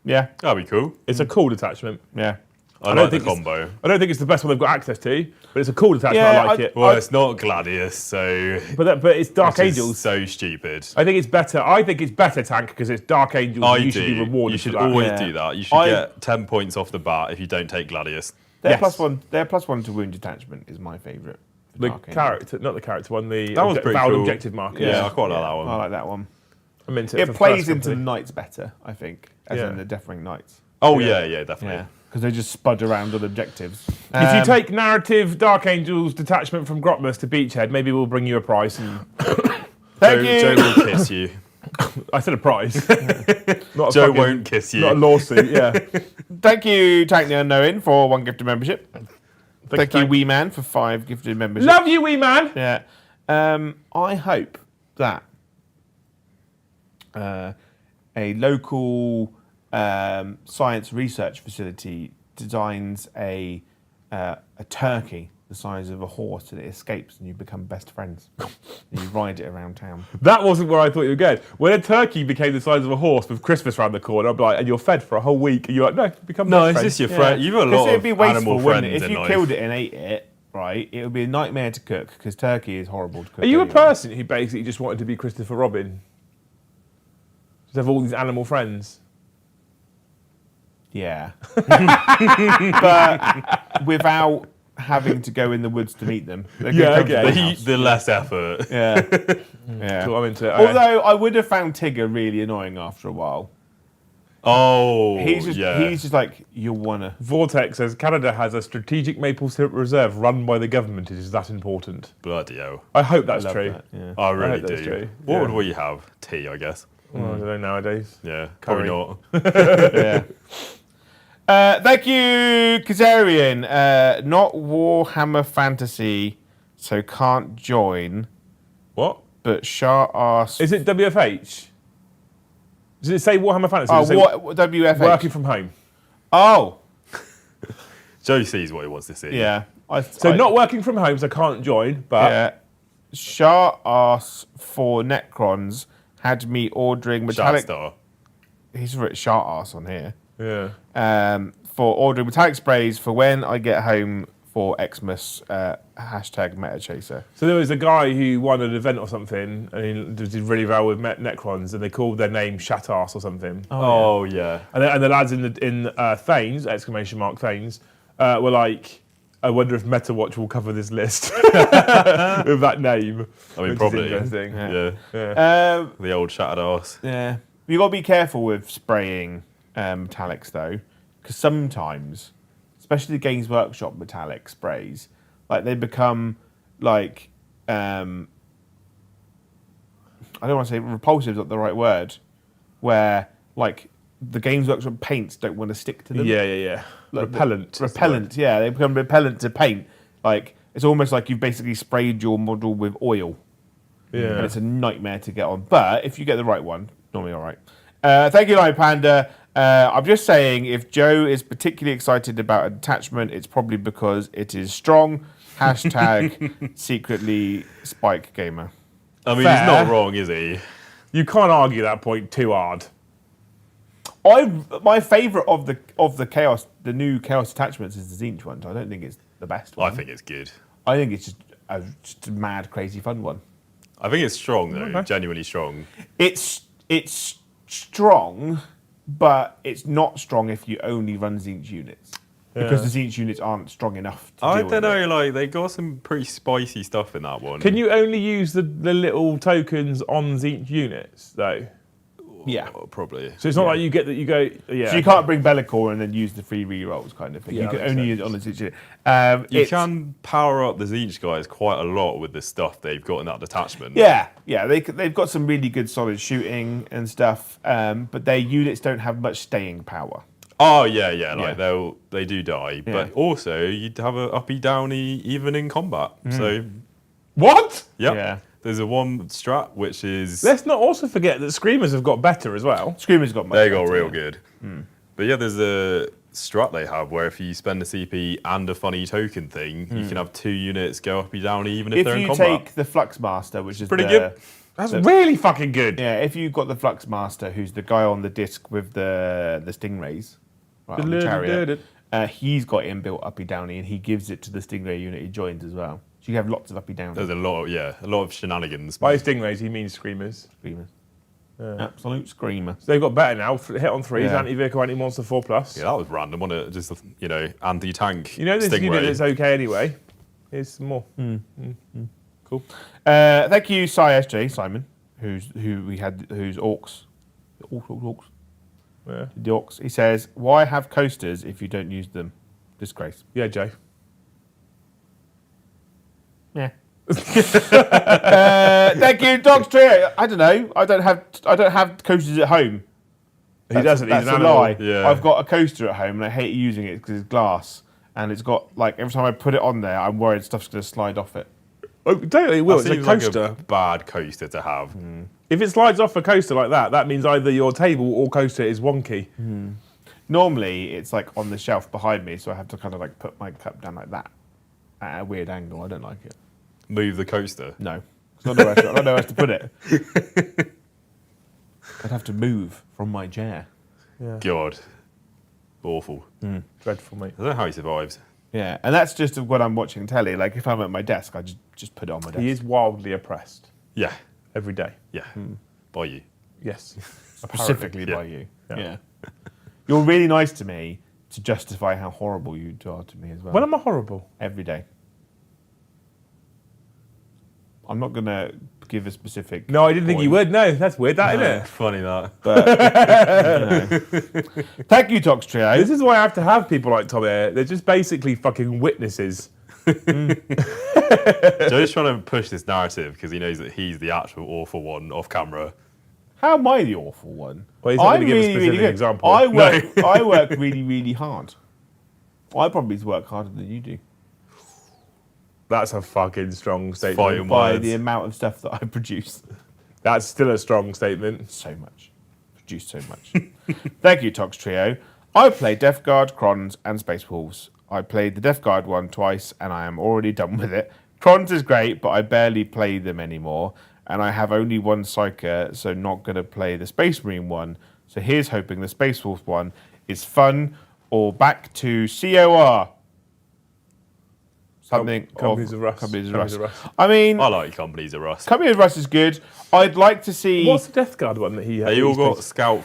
Yeah, That'd be cool. It's a cool detachment. yeah. I don't like the think it's- combo. I don't think it's the best one they've got access to, but it's a cool detachment. Yeah, I like I- it. Well, it's not Gladius, so But it's Dark which is Angels. so stupid. I think it's better. I think it's better, Tank, because it's Dark Angels. I and you do. should be rewarded. You should for that. always Yeah. do that. You should get 10 points off the bat if you don't take Gladius. Their Yes. +1. Their +1 to wound detachment is my favourite. for The Dark Angels. character, not the character one. The That was pretty valid cool. objective marker. Yeah, I quite like that one. I like that one. I'm into it. It for plays first into the company. Knights better, I think, as Yeah. in the Deathwing Knights. Oh, yeah, definitely. Yeah, because they just spud around on objectives. If you take narrative Dark Angels detachment from Grotmas to Beachhead, maybe we'll bring you a prize. Thank you. Joe will kiss you. I said a prize. Not a Joe fucking- won't kiss you. Not a lawsuit. Yeah. Thank you, Tank the Unknown, for 1 gifted membership. Thank you, Tank. Wee Man, for 5 gifted memberships. Love you, wee man. Yeah. I hope that a local science research facility designs a turkey the size of a horse and it escapes and you become best friends. And you ride it around town. That wasn't where I thought you were going. When a turkey became the size of a horse with Christmas around the corner, I'd be like, and you're fed for a whole week, and you're like, no, become No, best it's friends. just your friend. You've got a Because lot it'd of be wasteful, animal wouldn't friends it? If in you life. killed it and ate it, right, it would be a nightmare to cook because turkey is horrible to cook. Are you a anyway. person who basically just wanted to be Christopher Robin? Just have all these animal friends. Yeah. But without having to go in the woods to meet them. They could Yeah, come to okay. my The, house. the less effort. Yeah. Yeah. Cool, I'm into it. Okay. Although I would have found Tigger really annoying after a while. Oh, He's just like, you wanna. Vortex says Canada has a strategic maple syrup reserve run by the government. Is that important? Bloody hell. I hope that's Love true. that, yeah. I really hope that's do. true. What Yeah. would we have? Tea, I guess. Well, I don't know nowadays. Yeah, Curry. probably not. Yeah. Thank you, Kazarian. Not Warhammer Fantasy, so can't join. What? But Shah asks. Is it WFH? Does it say Warhammer Fantasy? Oh, Does it say what WFH? Working from home. Oh, Joe sees what he wants to see. yeah. So not working from home, so can't join. But Yeah. Shah asks for Necrons. Had me ordering metallic. Star. He's written Shah ass on here. yeah, For ordering metallic sprays for when I get home for Xmas. Hashtag Meta Chaser. so there was a guy who won an event or something, and he did really well with Necrons, and they called their name Shatass or something. Oh, yeah. And the lads in Thanes, ! Thanes, were like, I wonder if MetaWatch will cover this list with that name. I mean, which probably. is interesting. Yeah. The old shattered arse. Yeah. You got to be careful with spraying metallics though, because sometimes, especially the Games Workshop metallic sprays, like they become like I don't want to say repulsive is not the right word, where like the Games Workshop paints don't want to stick to them. Yeah. Like Repellent. Repellent, yeah. They become repellent to paint. Like it's almost like you've basically sprayed your model with oil. Yeah. And it's a nightmare to get on. But if you get the right one, normally all right. Thank you, Lion Panda. I'm just saying, if Joe is particularly excited about a detachment, it's probably because it is strong. Hashtag secretly Spike Gamer. I mean, Fair. he's not wrong, is he? You can't argue that point too hard. My favourite of the chaos, the new chaos attachments, is the Zinch one. So I don't think it's the best one. I think it's good. I think it's just a mad, crazy, fun one. I think it's strong, though. Okay. Genuinely strong. It's strong, but it's not strong if you only run Zinch units. Because the Zinch units aren't strong enough to I deal with don't know, it. like, they got some pretty spicy stuff in that one. Can you only use the little tokens on Zinch units, though? Yeah. Oh, probably. So it's not like you get that you go, yeah. So you can't bring Bellicor and then use the free rerolls kind of thing. Yeah, you can that makes only use sense. it on the Zinch unit. You can power up the Zinch guys quite a lot with the stuff they've got in that detachment. Yeah. They've got some really good solid shooting and stuff, but their units don't have much staying power. Oh, yeah. Like, they do die. Yeah. But also, you'd have a uppy downy even in combat. So, What? yep. Yeah. There's a one strat, which is... Let's not also forget that Screamers have got better as well. Screamer's got much They got better, real yeah. good. But yeah, there's a strat they have where if you spend a CP and a funny token thing, you can have 2 units go uppy downy even if If they're in you combat. take the Flux Master, which is Pretty the, good. That's really fucking good. Yeah, if you've got the Flux Master, who's the guy on the disc with the Stingrays, right, on the chariot, he's got inbuilt uppy downy, and he gives it to the Stingray unit he joins as well. So you have lots of uppy downy. There's a lot of shenanigans. By Stingrays, he means Screamers. Screamers. Absolute screamer. So they've got better now. Hit on 3s, Yeah. anti-vehicle, anti-monster 4+. Yeah, that was random, wasn't it? Just, anti-tank You know this Stingray. unit is okay anyway. Here's some more. Cool. Thank you, Simon, who's orcs. Orcs. Yeah, The orcs. He says, "Why have coasters if you don't use them? Disgrace." yeah, Jay. Yeah. Thank you, Dogs Trio. I don't know. I don't have coasters at home. He doesn't. He's That's an a animal. lie. Yeah. I've got a coaster at home and I hate using it because it's glass and it's got like every time I put it on there, I'm worried stuff's going to slide off it. Oh, don't it will. That It's a seems like coaster. a bad coaster to have. If it slides off a coaster like that, that means either your table or coaster is wonky. Normally, it's like on the shelf behind me, so I have to kind of like put my cup down like that at a weird angle. I don't like it. Move the coaster. No, it's not nowhere to, I don't know where to put it. I'd have to move from my chair. God. Awful. Dreadful, mate. I don't know how he survives. Yeah, and that's just when I'm watching telly. Like if I'm at my desk, I just put it on my desk. He is wildly oppressed Yeah. every day. Yeah. By you. Yes. Specifically Yeah. by you. Yeah. Yeah. You're really nice to me to justify how horrible you are to me as well. When am I horrible? Every day. I'm not going to give a specific... No, I didn't think you would. No, that's weird, that, isn't it? Funny that. But, Thank you, Tox Trio. This is why I have to have people like Tom here. They're just basically fucking witnesses. Joe's trying to push this narrative because he knows that he's the actual awful one off camera. How am I the awful one? Well, he's not I'm gonna give a really, specific really good. example. I work really, really hard. I probably work harder than you do. That's a fucking strong statement. Fighting By words. the amount of stuff that I produce. That's still a strong statement. So much. Produce so much. Thank you, Tox Trio. I play Death Guard, Crons, and Space Wolves. I played the Death Guard one twice, and I am already done with it. Crons is great, but I barely play them anymore. And I have only one Psyker, so not going to play the Space Marine one. So here's hoping the Space Wolf one is fun or back to COR. Something Companies of Rust. Companies of Companies Rust. of Rust. I mean, I like Companies of Rust. Company of Rust is good. I'd like to see... What's the Death Guard one that he had? They all got Scout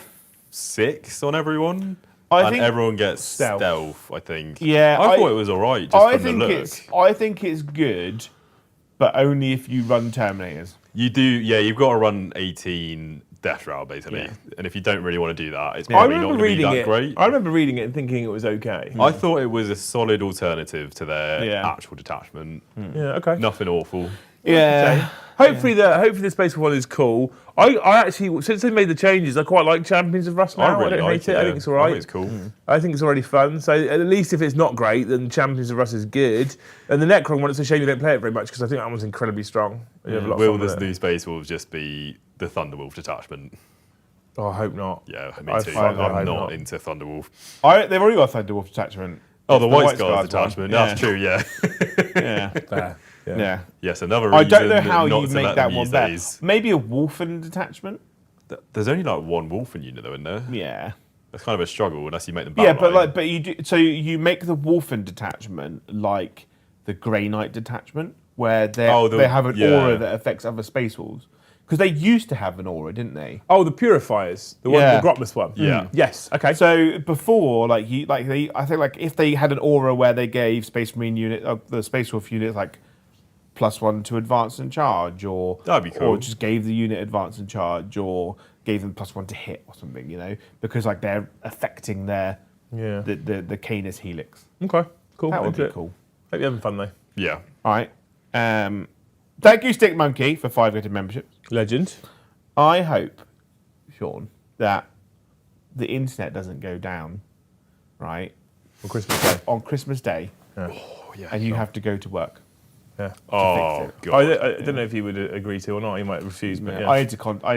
6 on everyone. and everyone gets stealth. I think. Yeah, I thought it was alright just from the look. I think it's good, but only if you run Terminators. You do, yeah. You've got to run 18 death route basically, Yeah. and if you don't really want to do that, it's I probably not remember going to be reading that it. great. I remember reading it and thinking it was okay. I thought it was a solid alternative to their actual detachment. Yeah, okay. Nothing awful. Yeah. Hopefully the Space Wolf one is cool. I actually, since they made the changes, I quite like Champions of Rust now. I don't hate it. I think it's all right. I think it's cool. I think it's already fun. So at least if it's not great, then Champions of Rust is good. And the Necron one, it's a shame you don't play it very much because I think that one's incredibly strong. You have a lot of Will fun with this it. new Space Wolves just be the Thunderwolf detachment? Oh, I hope not. Yeah, me too. I I'm hope not into Thunderwolf. They've already got a Thunderwolf detachment. Oh, the White White Scars Scars detachment. one. That's true, yeah. Yeah. Fair. Yeah. Yes, another I reason don't know how not you to make let that them one use better. these. Maybe a Wolfen detachment. There's only like one Wolfen unit though, isn't there? Yeah. That's kind of a struggle unless you make them Yeah, battle but you do, so you make the Wolfen detachment like the Grey Knight detachment, where they have an aura that affects other Space Wolves. Because they used to have an aura, didn't they? Oh, the Purifiers, the one, the Grotmas one. Yeah. Yes. Okay. So before, I think if they had an aura where they gave Space Marine unit, the Space Wolf unit, like +1 to advance and charge, or that'd be cool. or just gave the unit advance and charge, or gave them +1 to hit or something, because like they're affecting their the Canis Helix. Okay. Cool. That would be cool. Hope you're having fun though. Yeah. All right. Thank you, Stick Monkey, for 5 gifted memberships. Legend. I hope, Sean, that the internet doesn't go down, right? On Christmas Day. On Christmas Day, Oh, yeah. and you have to go to work. Yeah. Oh, fix it. God. I don't know if he would agree to or not. He might refuse, but yeah. I need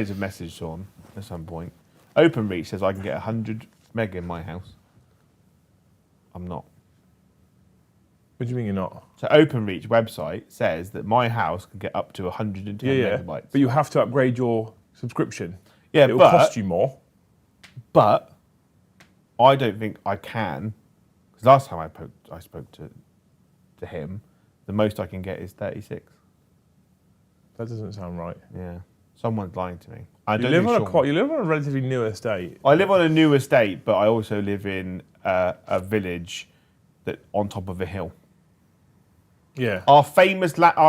to message Sean at some point. OpenReach says I can get 100 meg in my house. I'm not. What do you mean you're not? So OpenReach website says that my house can get up to 110 megabytes. But you have to upgrade your subscription. Yeah, It will cost you more. But I don't think I can, because last time I spoke to him, the most I can get is 36. That doesn't sound right. Yeah, someone's lying to me. You live on a relatively new estate. I live on a new estate, but I also live in a village that on top of a hill. Yeah. Our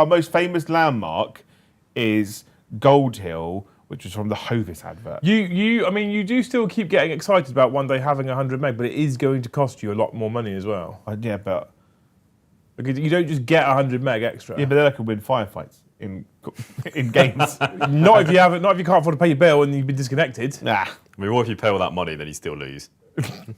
most famous landmark is Gold Hill, which was from the Hovis advert. You do still keep getting excited about one day having 100 meg, but it is going to cost you a lot more money as well. Yeah, but Because you don't just get 100 meg extra. then I can win firefights in games. Not if you can't afford to pay your bill and you've been disconnected. Nah. I mean, what if you pay all that money, then you still lose?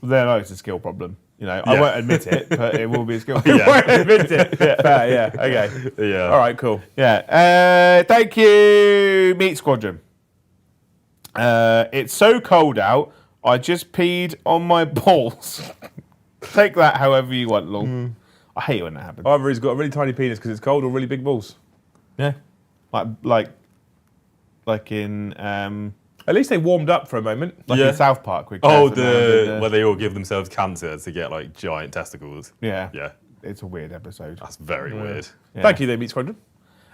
Then it's a skill problem. I won't admit it, but it will be a skill problem. You won't admit it. Fair, yeah. Okay. Yeah. All right, cool. Yeah. Thank you, Meat Squadron. It's so cold out, I just peed on my balls. Take that however you want, Long. I hate it when that happens. Either he's got a really tiny penis because it's cold or really big balls. Yeah. Like in At least they warmed up for a moment. in South Park. Where they all give themselves cancer to get like giant testicles. Yeah. Yeah. It's a weird episode. That's very weird. Yeah. Thank you, there, Meat Squadron.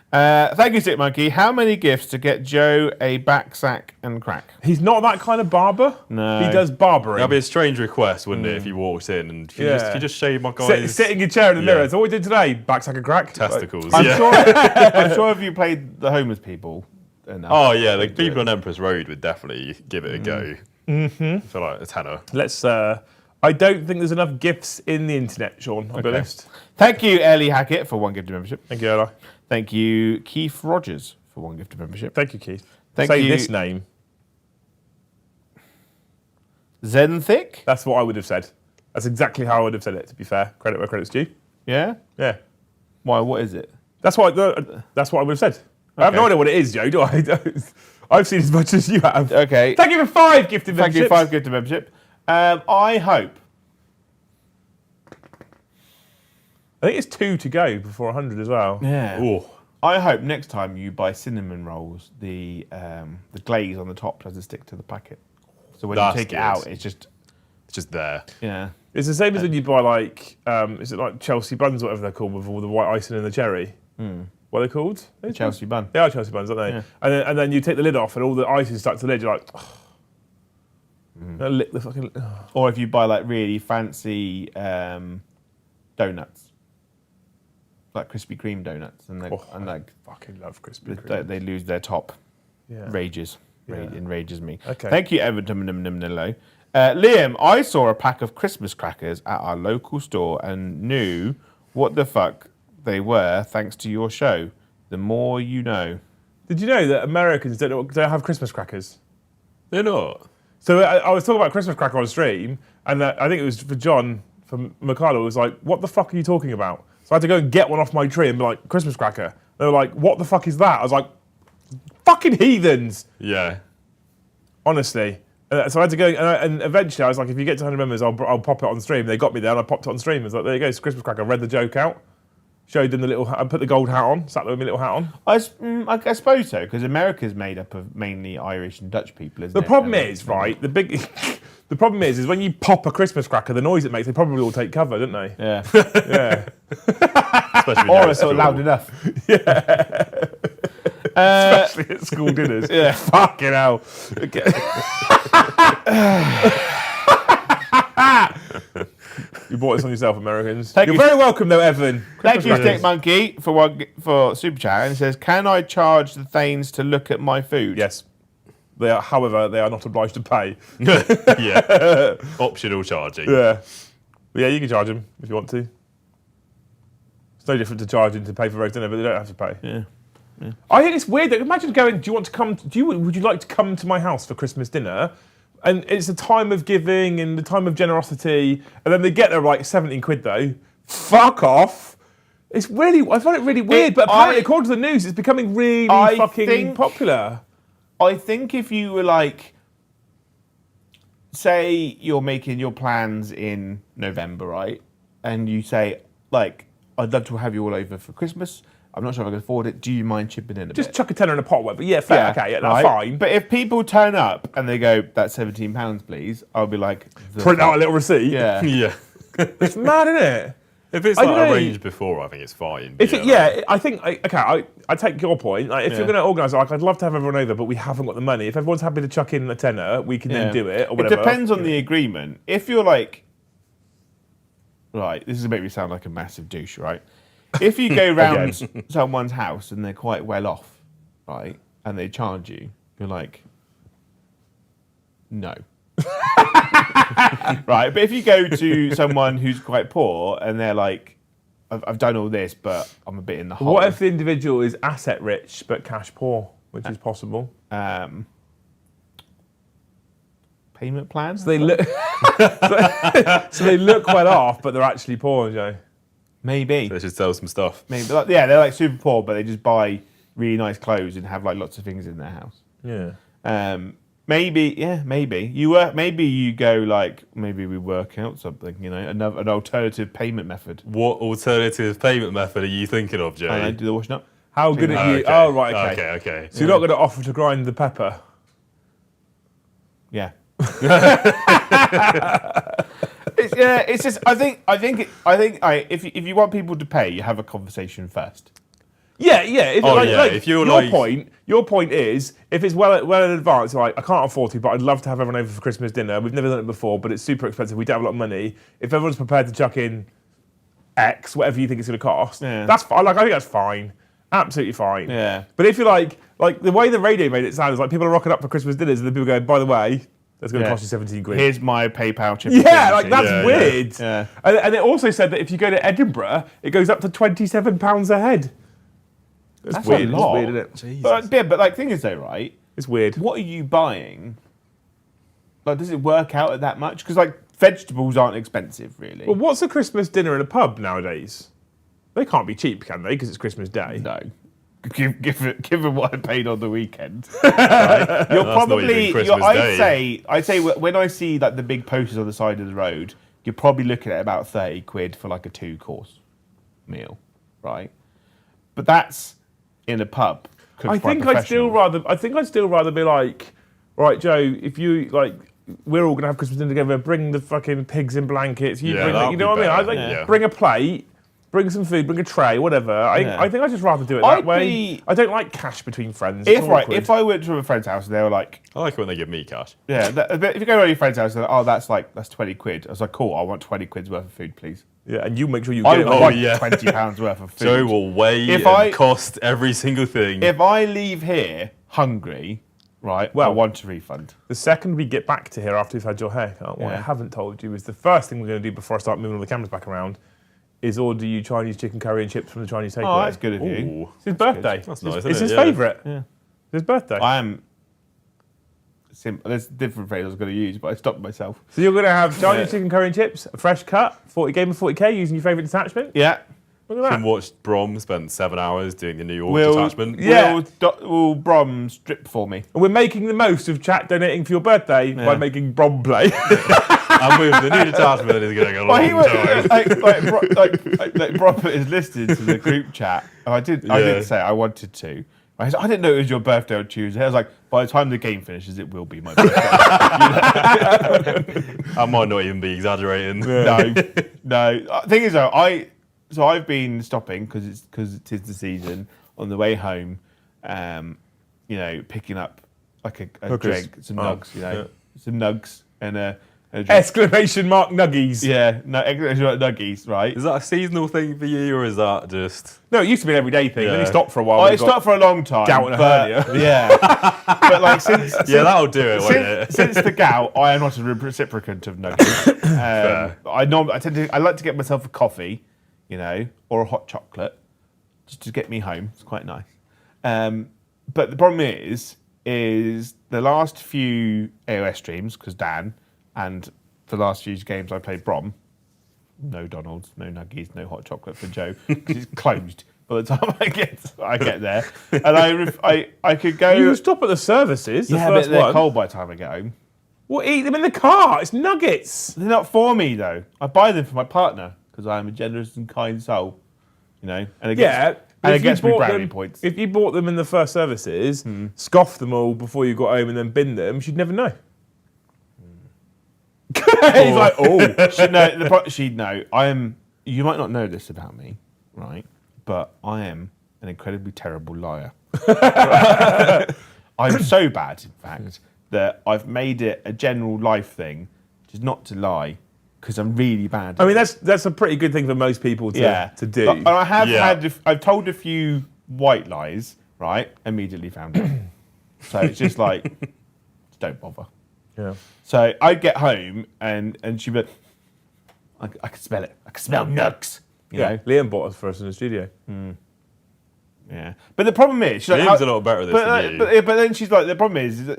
Thank you, Stick Monkey. How many gifts to get Joe a back sack and crack? He's not that kind of barber. No. He does barbering. That'd be a strange request, wouldn't it, if you walked in and can you just shave my guys' Sit in your chair in the mirror. So what we did today, backsack and crack. testicles? I'm Yeah. sure. I'm sure if you played the homeless people enough. Oh yeah, the people on Empress Road would definitely give it a go. For like a tenner. Let's. I don't think there's enough gifts in the internet, Sean. I'll be honest. Thank you, Ellie Hackett, for 1 gifted membership. Thank you, Ella. Thank you, Keith Rogers, for 1 gifted membership. Thank you, Keith. Thank Say you. this name. Zenthic? That's what I would have said. That's exactly how I would have said it. To be fair, credit where credit's due. Yeah? Yeah. Why, what is it? That's what I would have said. I have no idea what it is, Joe. Do I? I've seen as much as you have. Okay. Thank you for 5 gifted Thank memberships. you, 5 gifted membership. I hope. I think it's 2 to go before 100 as well. Yeah. Oh, I hope next time you buy cinnamon rolls, the glaze on the top doesn't stick to the packet. So when That's you take good. it out, it's just there. yeah. It's the same as when you buy like, is it like Chelsea buns, or whatever they're called, with all the white icing and the cherry? What are they called? Chelsea bun. They are Chelsea buns, aren't they? Yeah. And then you take the lid off and all the ice is stuck to the lid. You're like, Lick the fucking. Or if you buy like really fancy donuts, like Krispy Kreme donuts, and like fucking love Krispy Kreme. they lose their top. Yeah. Enrages me. Okay. Thank you, Everton. Liam, I saw a pack of Christmas crackers at our local store and knew what the fuck they were thanks to your show. The more you know. Did you know that Americans don't have Christmas crackers? They're not. So I was talking about Christmas cracker on stream, and I think it was for John from Mikhailo was like, "What the fuck are you talking about?" So I had to go and get one off my tree and be like, "Christmas cracker." They were like, "What the fuck is that?" I was like, "Fucking heathens!" Yeah. Honestly. So I had to go, and eventually I was like, "If you get to 100 members, I'll pop it on stream." They got me there, and I popped it on stream. I was like, "There you go, it's Christmas cracker." I read the joke out. Showed them the little. I put the gold hat on. Sat there with my little hat on. I suppose so, because America's made up of mainly Irish and Dutch people, isn't it? The problem is, right? The problem is when you pop a Christmas cracker, the noise it makes, they probably all take cover, don't they? Yeah. Yeah. Especially Or it's sort of loud enough. Especially at school dinners. Yeah. Fucking hell. You bought this on yourself, Americans. You're very welcome, though, Evan. Thank you, Stick Monkey, for Super Chat. And it says, "Can I charge the Thanes to look at my food?" Yes. However, they are not obliged to pay. Yeah. Optional charging. Yeah. But yeah, you can charge them if you want to. It's no different to charging to pay for roast dinner, but they don't have to pay. Yeah. I think it's weird. Imagine going, would you like to come to my house for Christmas dinner? And it's a time of giving and the time of generosity. And then they get there like 17 quid though. Fuck off. I find it really weird. But apparently, according to the news, it's becoming really fucking popular. I think if you were like, say you're making your plans in November, right? And you say, like, I'd love to have you all over for Christmas. I'm not sure if I can afford it. Do you mind chipping in a bit? Just chuck a tenner in a pot, whatever. Yeah, fair. Okay, yeah, that's fine. But if people turn up and they go, "That's £17, please," I'll be like, print out a little receipt. Yeah. Yeah. It's mad, isn't it? If it's like arranged before, I think it's fine. I think, I take your point. Like, if you're going to organise it, like, I'd love to have everyone over, but we haven't got the money. If everyone's happy to chuck in a tenner, we can then do it, or whatever. It depends on the agreement. If you're like, right, this is going to make me sound like a massive douche, right? If you go round someone's house and they're quite well off, right, and they charge you, you're like, no. Right, but if you go to someone who's quite poor and they're like, I've done all this, but I'm a bit in the hole. What if the individual is asset rich but cash poor, which is possible? Payment plans? So they look, so they look well off, but they're actually poor, Joe. Maybe. They should sell some stuff. Maybe. Yeah, they're like super poor, but they just buy really nice clothes and have like lots of things in their house. Yeah. Maybe. Maybe you go like, maybe we work out something. You know, an alternative payment method. What alternative payment method are you thinking of, Jay? I don't do the washing up. How good are you? Okay. Oh, right. Okay. Okay. So you're not going to offer to grind the pepper? Yeah. It's just. I think. If you want people to pay, you have a conversation first. Yeah. If you're your point is, if it's well in advance, like, I can't afford to, but I'd love to have everyone over for Christmas dinner. We've never done it before, but it's super expensive. We don't have a lot of money. If everyone's prepared to chuck in X, whatever you think it's going to cost, that's fine. Like, I think that's fine. Absolutely fine. Yeah. But if you're like the way the radio made it sound is like people are rocking up for Christmas dinners and then people going, by the way, that's going to cost you 17 quid. Here's my PayPal chip. Yeah, like that's weird. Yeah. And it also said that if you go to Edinburgh, it goes up to £27 a head. That's weird. a lot. It's weird, isn't it? Jesus. But like, thing is though, right? It's weird. What are you buying? Like, does it work out at that much? Because like vegetables aren't expensive, really. Well, what's a Christmas dinner in a pub nowadays? They can't be cheap, can they? Because it's Christmas Day. No. Given what I paid on the weekend, right? You're probably. I'd say when I see like the big posters on the side of the road, you're probably looking at about 30 quid for like a 2-course meal, right? But that's in a pub. I think I'd still rather be like, right, Joe, if you like, we're all gonna have Christmas dinner together. Bring the fucking pigs in blankets. You know what I mean? Bring a plate. bring some food, bring a tray, whatever. I think I'd just rather do it that way. I don't like cash between friends. If I went to a friend's house and they were like, I like it when they give me cash. yeah, if you go to your friend's house and they're like, oh, that's 20 quid. I was like, cool, I want 20 quid's worth of food, please. Yeah, and you make sure you I get it. want £20 worth of food. Joe will weigh and cost every single thing. If I leave here hungry, right, I want a refund. The second we get back to here after you've had your haircut, what I haven't told you is the first thing we're going to do before I start moving all the cameras back around is order you Chinese chicken curry and chips from the Chinese takeaway. Oh, that's good of you. Ooh. It's his birthday. That's nice, isn't It's it? his Yeah. favourite. Yeah. It's his birthday. I am... There's different phrases I was going to use, but I stopped myself. So you're going to have Chinese chicken curry and chips, a fresh cut, 40 game of 40k using your favourite detachment. Yeah. Look at And that. watched Brom spend 7 hours doing the New York detachment. Yeah. Will Brom strip for me? And we're making the most of chat donating for your birthday by making Brom play. And with the new detachment, it's going to go a long time. Brom put his list into the group chat. And I did say I wanted to. I didn't know it was your birthday on Tuesday. I was like, by the time the game finishes, it will be my birthday. I might not even be exaggerating. No. Thing is, though, I've been stopping because it is the season on the way home. Picking up like a drink, some nugs, some nugs and a drink. Exclamation mark nuggies. Yeah, no, exclamation mark nuggies, right? Is that a seasonal thing for you, or is that just... No, it used to be an everyday thing. Then Yeah. he stopped for a while. Oh, it stopped for a long time. gout and a hernia. Yeah. But like since that'll do it, won't it? since the gout, I am not a reciprocant of nuggets. I like to get myself a coffee, or a hot chocolate, just to get me home. It's quite nice. But the problem is the last few AOS streams, because Dan, and the last few games I played Brom, no Donald's, no nuggies, no hot chocolate for Joe, because it's closed by the time I get there. And I could go... You stop at the services, the yeah, first but they're one. cold by the time I get home. Well, eat them in the car. It's nuggets. They're not for me, though. I buy them for my partner, because I am a generous and kind soul. And it gets me brownie points. If you bought them in the first services, scoffed them all before you got home and then binned them, she'd never know. He's like, oh. She'd know. You might not know this about me, right? But I am an incredibly terrible liar. I'm so bad, in fact, that I've made it a general life thing, just not to lie, because I'm really bad. I mean, that's a pretty good thing for most people to do. But I have I've told a few white lies, right? Immediately found out. So it's just like, just don't bother. Yeah. So I'd get home and she'd be like, I could smell it. I could smell nugs. You know? Liam bought us for us in the studio. Yeah. But the problem is... she's like, Liam's a lot better at this than you. But then she's like, the problem is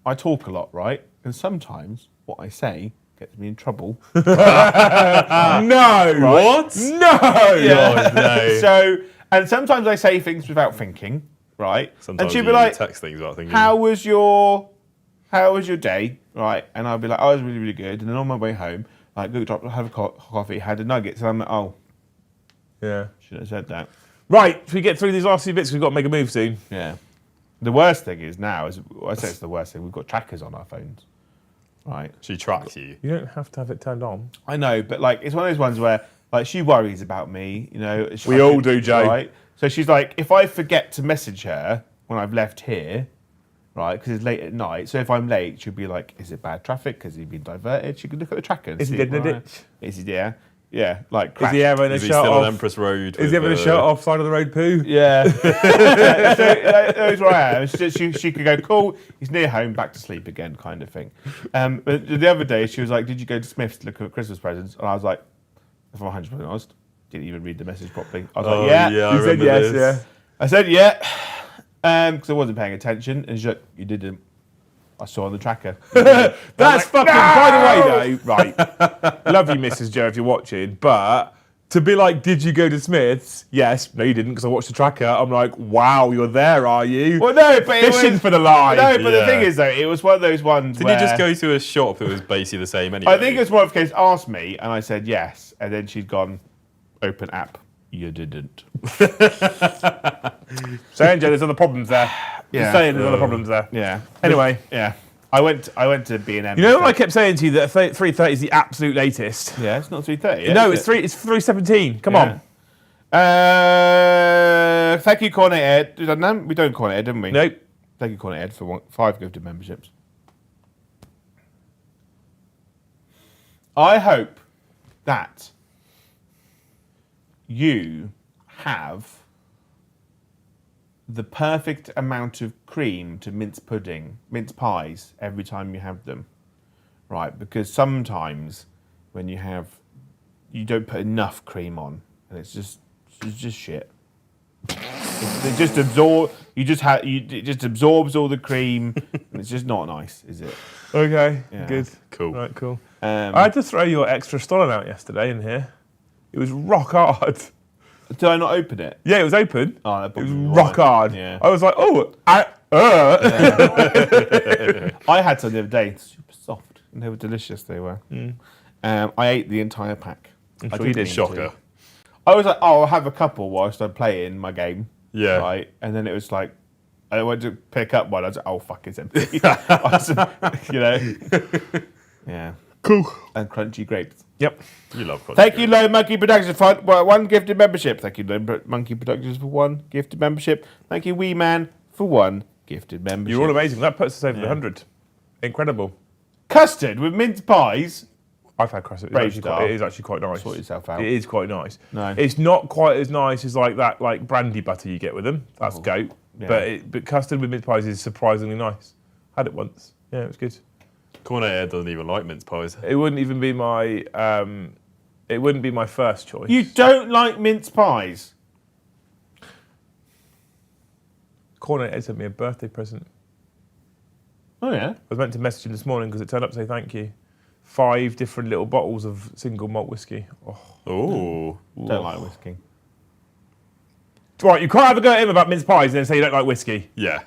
I talk a lot, right? And sometimes what I say gets me in trouble. No! Right? What? No! Yeah. God, no. So, and sometimes I say things without thinking, right? Sometimes and she'd be you like, text things without thinking. how was your day, right? And I'd be like, oh, it was really, really good. And then on my way home, like, go drop, have a coffee, had a nuggets, and I'm like, oh, Yeah. should have said that. Right, should we get through these last few bits? We've got to make a move soon. Yeah. The worst thing is now, I say it's the worst thing, we've got trackers on our phones, right? She tracks you. You don't have to have it turned on. I know, but like, it's one of those ones where, like, she worries about me, We all do, Joe. Right? So she's like, if I forget to message her when I've left here, right, because it's late at night, so if I'm late, she'll be like, is it bad traffic? Has he been diverted? She can look at the tracker and Is he see. dead in a ditch? Is he, yeah, like, Is he having a Is he shirt still on off? Empress Road? Is he having a shirt off side of the road poo? Yeah. So that's where I am. She could go, cool, he's near home, back to sleep again, kind of thing. But the other day, she was like, did you go to Smith's to look at Christmas presents? And I was like, if I'm 100% honest, didn't even read the message properly. I was like, yeah. I You said remember yes, this. yeah. I said, yeah, because I wasn't paying attention. And she's like, you didn't. I saw on the tracker. That's fucking, by the way, though, right, love you, Mrs. Joe, if you're watching, but to be like, did you go to Smith's? Yes. No, you didn't, because I watched the tracker. I'm like, wow, you're there, are you? Well, no, but it Fishing was, for the lie. No, but the Yeah. thing is, though, it was one of those ones Did where... you just go to a shop that was basically the same anyway? I think it was one of the case, asked me, and I said yes. And then she'd gone, open app. You didn't. Saying, Joe, there's other problems there. Yeah. Just saying there's other problems there. Yeah. Anyway. Yeah. I went to B&M. You know what I kept saying to you, that 3:30 is the absolute latest? Yeah, it's not 3:30. No, it's 3:17. Come on. Thank you, Cornet Ed. We don't Cornet Ed, didn't we? Nope. Thank you, Cornet Ed, for 5 gifted memberships. I hope that you have the perfect amount of cream to mince pies every time you have them, right? Because sometimes when you don't put enough cream on, and it's just shit. It just absorbs all the cream, and it's just not nice, is it? Okay, Yeah. good. Cool. Right, cool. I had to throw your extra stollen out yesterday in here. It was rock hard. Did I not open it? Yeah, it was open. Oh, that It was probably rock why. hard. Yeah. I was like, I had some the other day, super soft, and they were delicious. They were. I ate the entire pack. I'm I sure you didn't did. mean Shocker. to. I was like, oh, I'll have a couple whilst I'm playing my game. Yeah. Right, and then it was like, I went to pick up one. I was like, oh fuck, it's empty. You know. Yeah. Cool. And crunchy grapes. Yep. You love Cottage Thank you, Grove. Low Monkey Productions, for 1 gifted membership. Thank you, Low Monkey Productions, for 1 gifted membership. Thank you, Wee Man, for 1 gifted membership. You're all amazing. That puts us over the 100. Incredible. Custard with mince pies. I've had custard. Brave It is actually quite nice. Sort yourself out. It is quite nice. No. It's not quite as nice as like brandy butter you get with them. That's goat. Yeah. But custard with mince pies is surprisingly nice. Had it once. Yeah, it was good. Cornet Ed doesn't even like mince pies. It wouldn't even be my. It wouldn't be my first choice. You don't like mince pies? Cornet Ed sent me a birthday present. Oh, yeah? I was meant to message him this morning because it turned up to say thank you. 5 different little bottles of single malt whiskey. Oh. Oh. Don't like whiskey. Right, you can't have a go at him about mince pies and then say you don't like whiskey. Yeah.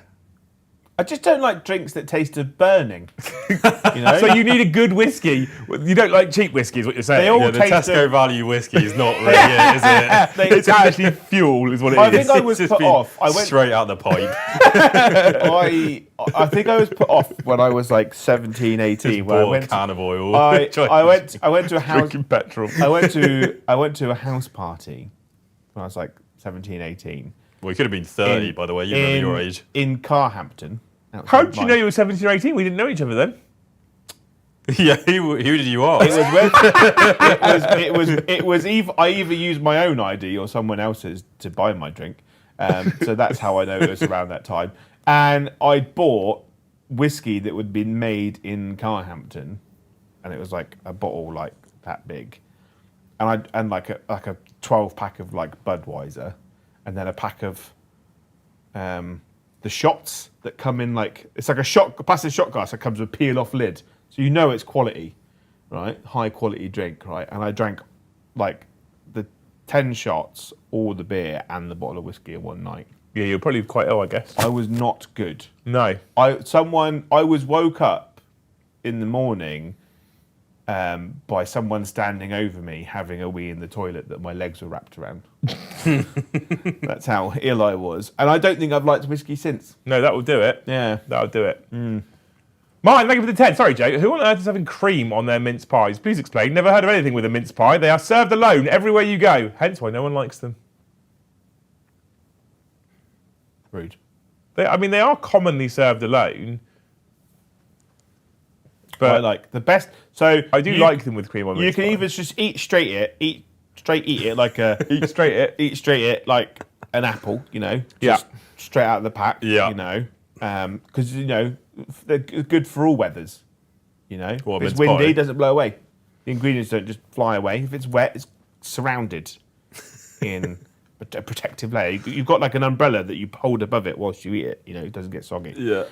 I just don't like drinks that taste of burning. You know? So you need a good whiskey. You don't like cheap whiskey, is what you're saying. They all Yeah, the taste Tesco of- value whiskey is not really it, is it? It's actually fuel, is what it is. I think I was It's put been off. I went. straight out the pipe. I think I was put off when I was like 17, 18. When I Bought a went. can of oil. I went to a house. Drinking petrol. I went to a house party when I was like 17, 18. Well, you could have been 30, by the way. You remember your age. In Carhampton. How did you know you were 17 or 18? We didn't know each other then. Yeah, who did you ask? It was when I either used my own ID or someone else's to buy my drink. So that's how I know it was around that time. And I bought whiskey that would be made in Carhampton, and it was like a bottle like that big, and like a 12-pack of like Budweiser, and then a pack of the shots that come in it's like a plastic shot glass that comes with a peel-off lid, so you know it's quality, right? High quality drink, right? And I drank like the 10 shots, all the beer, and the bottle of whiskey in one night. Yeah, you're probably quite ill, I guess. I was not good. No. I was woke up in the morning by someone standing over me having a wee in the toilet that my legs were wrapped around. That's how ill I was. And I don't think I've liked whiskey since. No, that will do it. Yeah. That'll do it. Martin, thank you for the 10. Sorry, Joe. Who on earth is having cream on their mince pies? Please explain. Never heard of anything with a mince pie. They are served alone everywhere you go. Hence why no one likes them. Rude. They are commonly served alone. But I But like the best. So I do like them with cream on You mince can pie. either just eat it like a Eat straight it. eat straight it like an apple, you know, Yeah. just straight out of the pack, Yeah. you know, because you know they're good for all weathers, you know. What, if it's mince windy, pie? it doesn't blow away. The ingredients don't just fly away. If it's wet, it's surrounded in a protective layer. You've got like an umbrella that you hold above it whilst you eat it. You know, it doesn't get soggy. Yeah.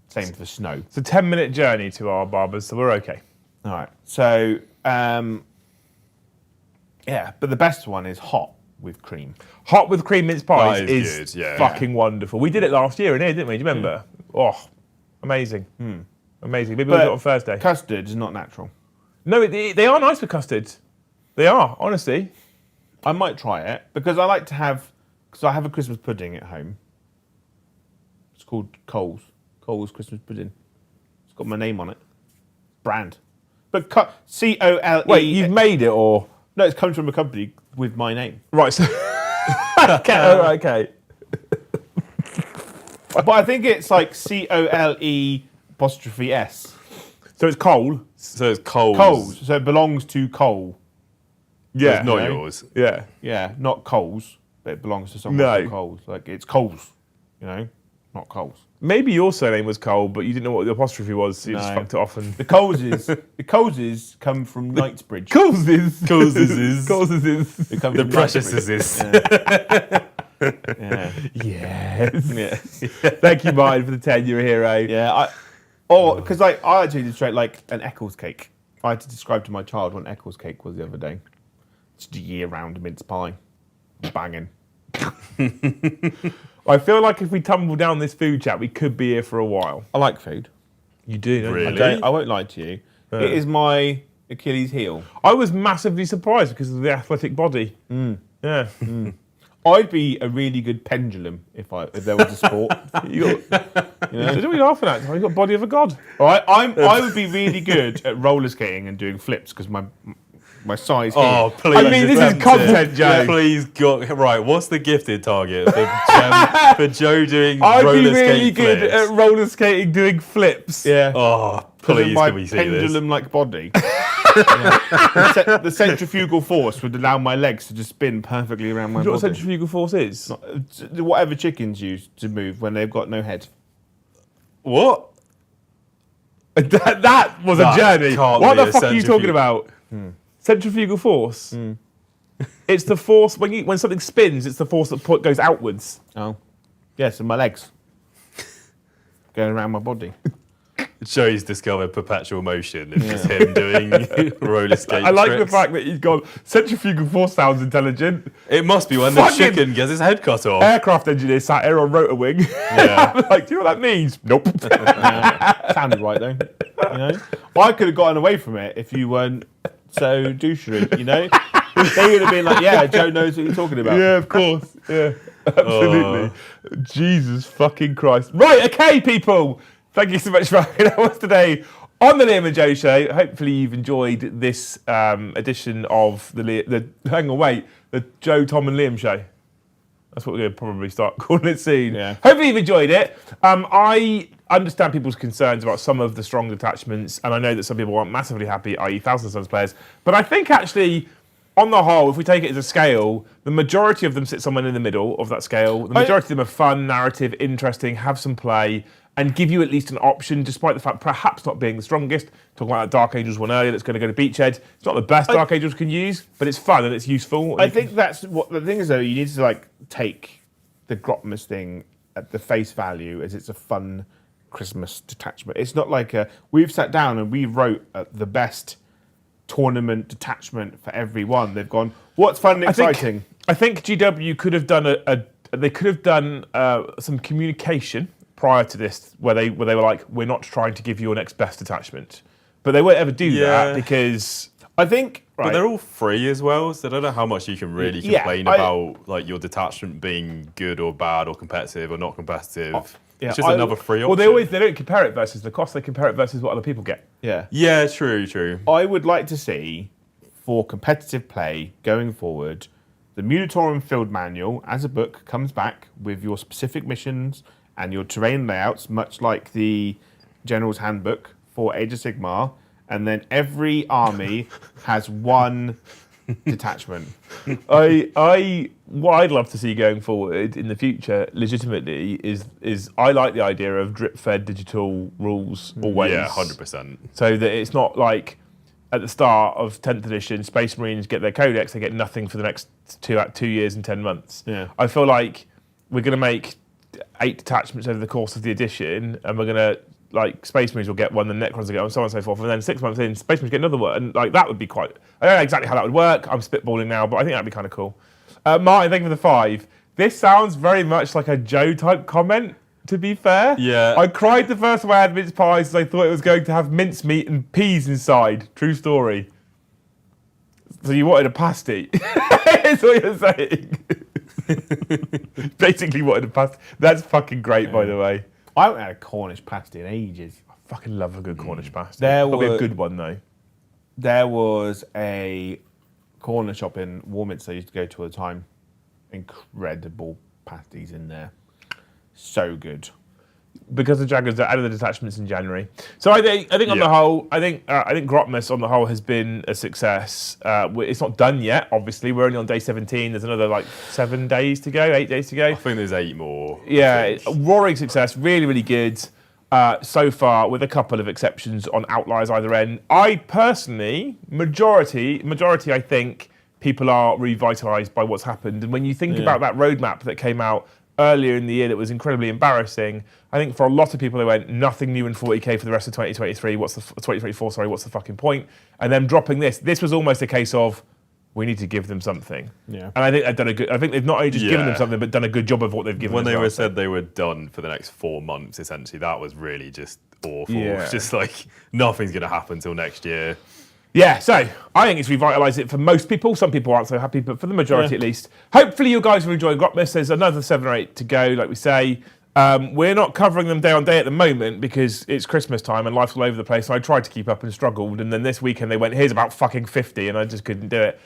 Same for snow. It's a 10-minute journey to our barbers, so we're okay. All right. So, yeah, but the best one is hot with cream. Hot with cream mince pies That is is good, yeah. fucking wonderful. We did it last year in here, didn't we? Do you remember? Oh, amazing. Amazing. Maybe we'll do it on Thursday. Custard is not natural. No, they are nice with custard. They are, honestly. I might try it because I like to have, because I have a Christmas pudding at home. It's called Coles Christmas pudding. It's got my name on it. Brand. But C-O-L-E. Wait, you've made it or? No, it's comes from a company with my name. Right. So okay. But I think it's like COLE apostrophe S. So it's Cole. So it's Coles. Coles. So it belongs to Cole. Yeah. It's not you know? yours. Yeah. Yeah, not Coles, but it belongs to someone No. called Coles. Like it's Coles, not Coles. Maybe your surname was Cole, but you didn't know what the apostrophe was, so you just No. fucked it off. And The Coleses come from Knightsbridge. Coles is. Coles is. Coles is. They come The from precious Knightsbridge. is. Yeah. Yes. Yeah. Thank you, Martin, for the 10. You're a hero. Yeah. Because I actually did straight like an Eccles cake. I had to describe to my child what an Eccles cake was the other day. It's a year-round mince pie. Banging. I feel like if we tumble down this food chat, we could be here for a while. I like food. You do, don't you? Really? I won't lie to you. It is my Achilles heel. I was massively surprised because of the athletic body. Yeah. I'd be a really good pendulum if there was a sport. You got, what are we laughing at? You got the body of a god. All right, I would be really good at roller skating and doing flips because my size. Oh, here. please. I mean, this is content, Joe. Please, God. Right, what's the gifted target for Joe doing I'd roller be really skate good flips? at roller skating doing flips. Yeah. Oh, 'Cause of please, my can we see this? pendulum-like body. Yeah. The centrifugal force would allow my legs to just spin perfectly around my Do you know what body. centrifugal force is? Whatever chickens use to move when they've got no head. What? That was a That journey. can't What be the a fuck are you talking centrifuge. about? Centrifugal force. It's the force when something spins. It's the force that goes outwards. Oh, yes, and my legs going around my body. Joe's discovered perpetual motion. It's just him doing roller skate I like the tricks. fact that he's gone. Centrifugal force sounds intelligent. It must be when the Fucking- chicken gets his head cut off. Aircraft engineer sat here on rotor wing. Yeah. Like, do you know what that means? Nope. Sounded right though. Well, I could have gotten away from it if you weren't so douchery. They would have been like, "Yeah, Joe knows what you're talking about." Yeah, of course. Yeah, absolutely. Jesus fucking Christ. Right, okay, people. Thank you so much for hanging out with us today on the Liam and Joe Show. Hopefully you've enjoyed this edition of the Joe, Tom and Liam Show. That's what we're going to probably start calling it soon. Yeah. Hopefully you've enjoyed it. I understand people's concerns about some of the strong detachments, and I know that some people aren't massively happy, i.e. Thousand Sons players. But I think actually, on the whole, if we take it as a scale, the majority of them sit somewhere in the middle of that scale. The majority of them are fun, narrative, interesting, have some play, and give you at least an option, despite the fact perhaps not being the strongest. Talking about that Dark Angels one earlier that's going to go to Beachhead. It's not the best Dark Angels can use, but it's fun and it's useful. I think that's what the thing is, though. You need to take the Grotmas thing at the face value as it's a fun Christmas detachment. It's not like we've sat down and we wrote the best tournament detachment for everyone. They've gone, what's fun and exciting? I think GW could have done they could have done some communication prior to this where they were like, we're not trying to give you your next best detachment, but they won't ever do that because I think But they're all free as well, so I don't know how much you can really complain about your detachment being good or bad or competitive or not competitive. It's just another free option. Well, they don't compare it versus the cost. They compare it versus what other people get. Yeah, true. I would like to see, for competitive play going forward, the Munitorum Field Manual as a book comes back with your specific missions and your terrain layouts, much like the General's Handbook for Age of Sigmar, and then every army has one detachment. What I'd love to see going forward in the future, legitimately, is I like the idea of drip-fed digital rules always. Yeah, 100%. So that it's not like at the start of 10th edition, Space Marines get their codex, they get nothing for the next 2 years and 10 months. Yeah. I feel like we're going to make 8 detachments over the course of the edition, and we're going to, Space Marines will get one, the Necrons will get one, so on and so forth, and then 6 months in, Space Marines get another one, and that would be quite... I don't know exactly how that would work, I'm spitballing now, but I think that'd be kind of cool. Martin, thank you for the 5. This sounds very much like a Joe-type comment, to be fair. Yeah. I cried the first time I had mince pies because I thought it was going to have mincemeat and peas inside. True story. So you wanted a pasty. That's what you're saying. Basically wanted a pasty. That's fucking great, by the way. I haven't had a Cornish pasty in ages. I fucking love a good Cornish pasty. There Probably a were- good one, though. There was a corner shop in Warminster I used to go to all the time. Incredible pasties in there. So good. Because the Jaguars are out of the detachments in January. So I think on the whole, I think Grotmas on the whole has been a success. It's not done yet, obviously. We're only on day 17. There's another 7 days to go, 8 days to go. I think there's 8 more. Yeah, roaring success, really, really good so far, with a couple of exceptions on outliers either end. I personally, majority, I think people are revitalised by what's happened. And when you think about that roadmap that came out earlier in the year that was incredibly embarrassing, I think for a lot of people they went, nothing new in 40k for the rest of 2023. 2024? Sorry, what's the fucking point? And then dropping this. This was almost a case of we need to give them something. Yeah. And I think they've done a good. I think they've not only just given them something, but done a good job of what they've given. When them they said they were done for the next 4 months, essentially, that was really just awful. Yeah. It's just like nothing's going to happen until next year. Yeah, so I think it's revitalised it for most people. Some people aren't so happy, but for the majority at least. Hopefully you guys will enjoy Grotmas. There's another 7 or 8 to go, like we say. We're not covering them day on day at the moment because it's Christmas time and life's all over the place. So I tried to keep up and struggled. And then this weekend they went, here's about fucking 50, and I just couldn't do it.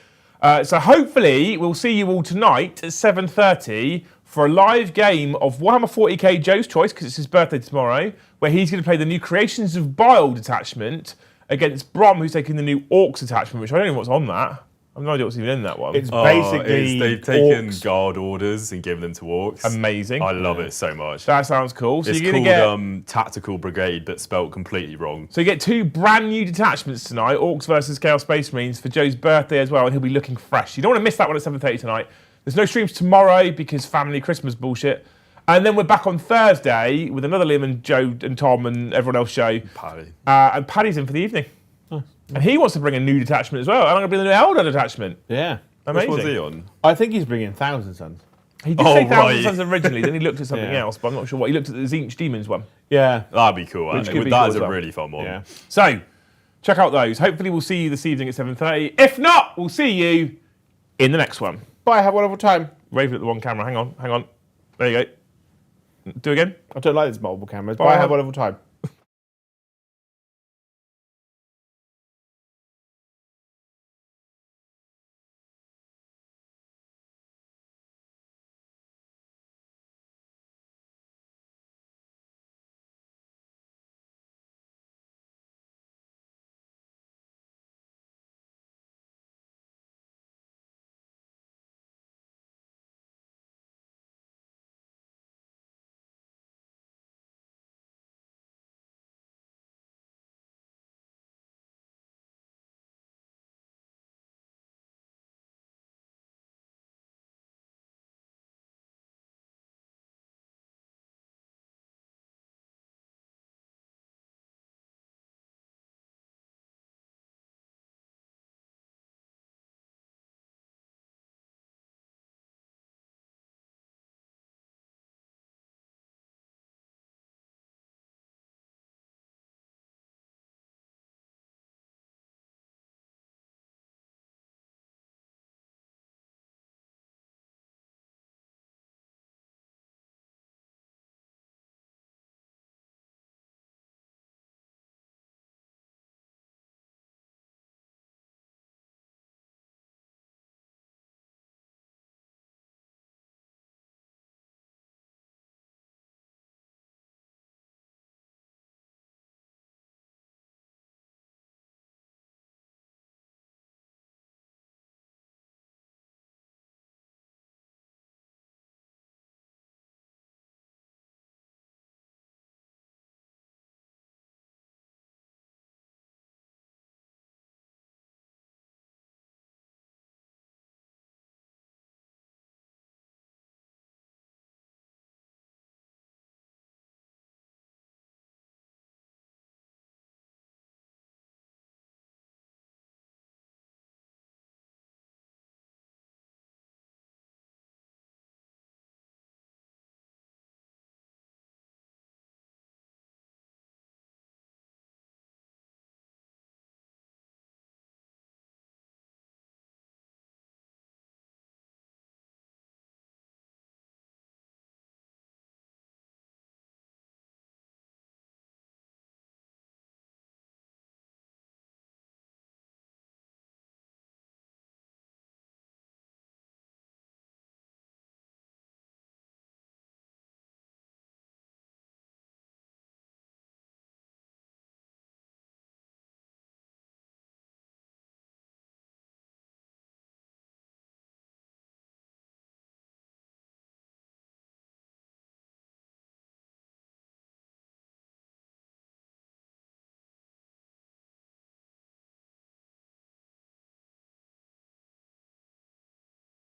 So hopefully we'll see you all tonight at 7:30 for a live game of Warhammer 40k Joe's Choice, because it's his birthday tomorrow, where he's going to play the new Creations of Bile detachment against Brom, who's taking the new Orcs attachment, which I don't know what's on that. I have no idea what's even in that one. It's basically they've taken Orcs. guard orders and given them to Orcs. Amazing. I love it so much. That sounds cool. So It's you're called going to get Tactical Brigade, but spelt completely wrong. so you get 2 brand new detachments tonight, Orcs versus Chaos Space Marines, for Joe's birthday as well, and he'll be looking fresh. You don't want to miss that one at 7:30 tonight. There's no streams tomorrow because family Christmas bullshit. And then we're back on Thursday with another Liam and Joe and Tom and everyone else show. Paddy. And Paddy's in for the evening. And he wants to bring a new detachment as well. I'm going to bring the new Eldar detachment. Yeah. Amazing. Which one's he on? I think he's bringing Thousand Sons. He did say Thousand right. Sons originally, then he looked at something Yeah. else, but I'm not sure what. He looked at the Zinch Demons one. Yeah. That'd be cool, Which actually. could be That cool is as a well. really fun one. Yeah. So, check out those. Hopefully we'll see you this evening at 7:30. If not, we'll see you in the next one. Bye, have a wonderful time. Waving at the one camera. Hang on. There you go. Do again. I don't like these multiple cameras. Bye. Bye, have a wonderful time.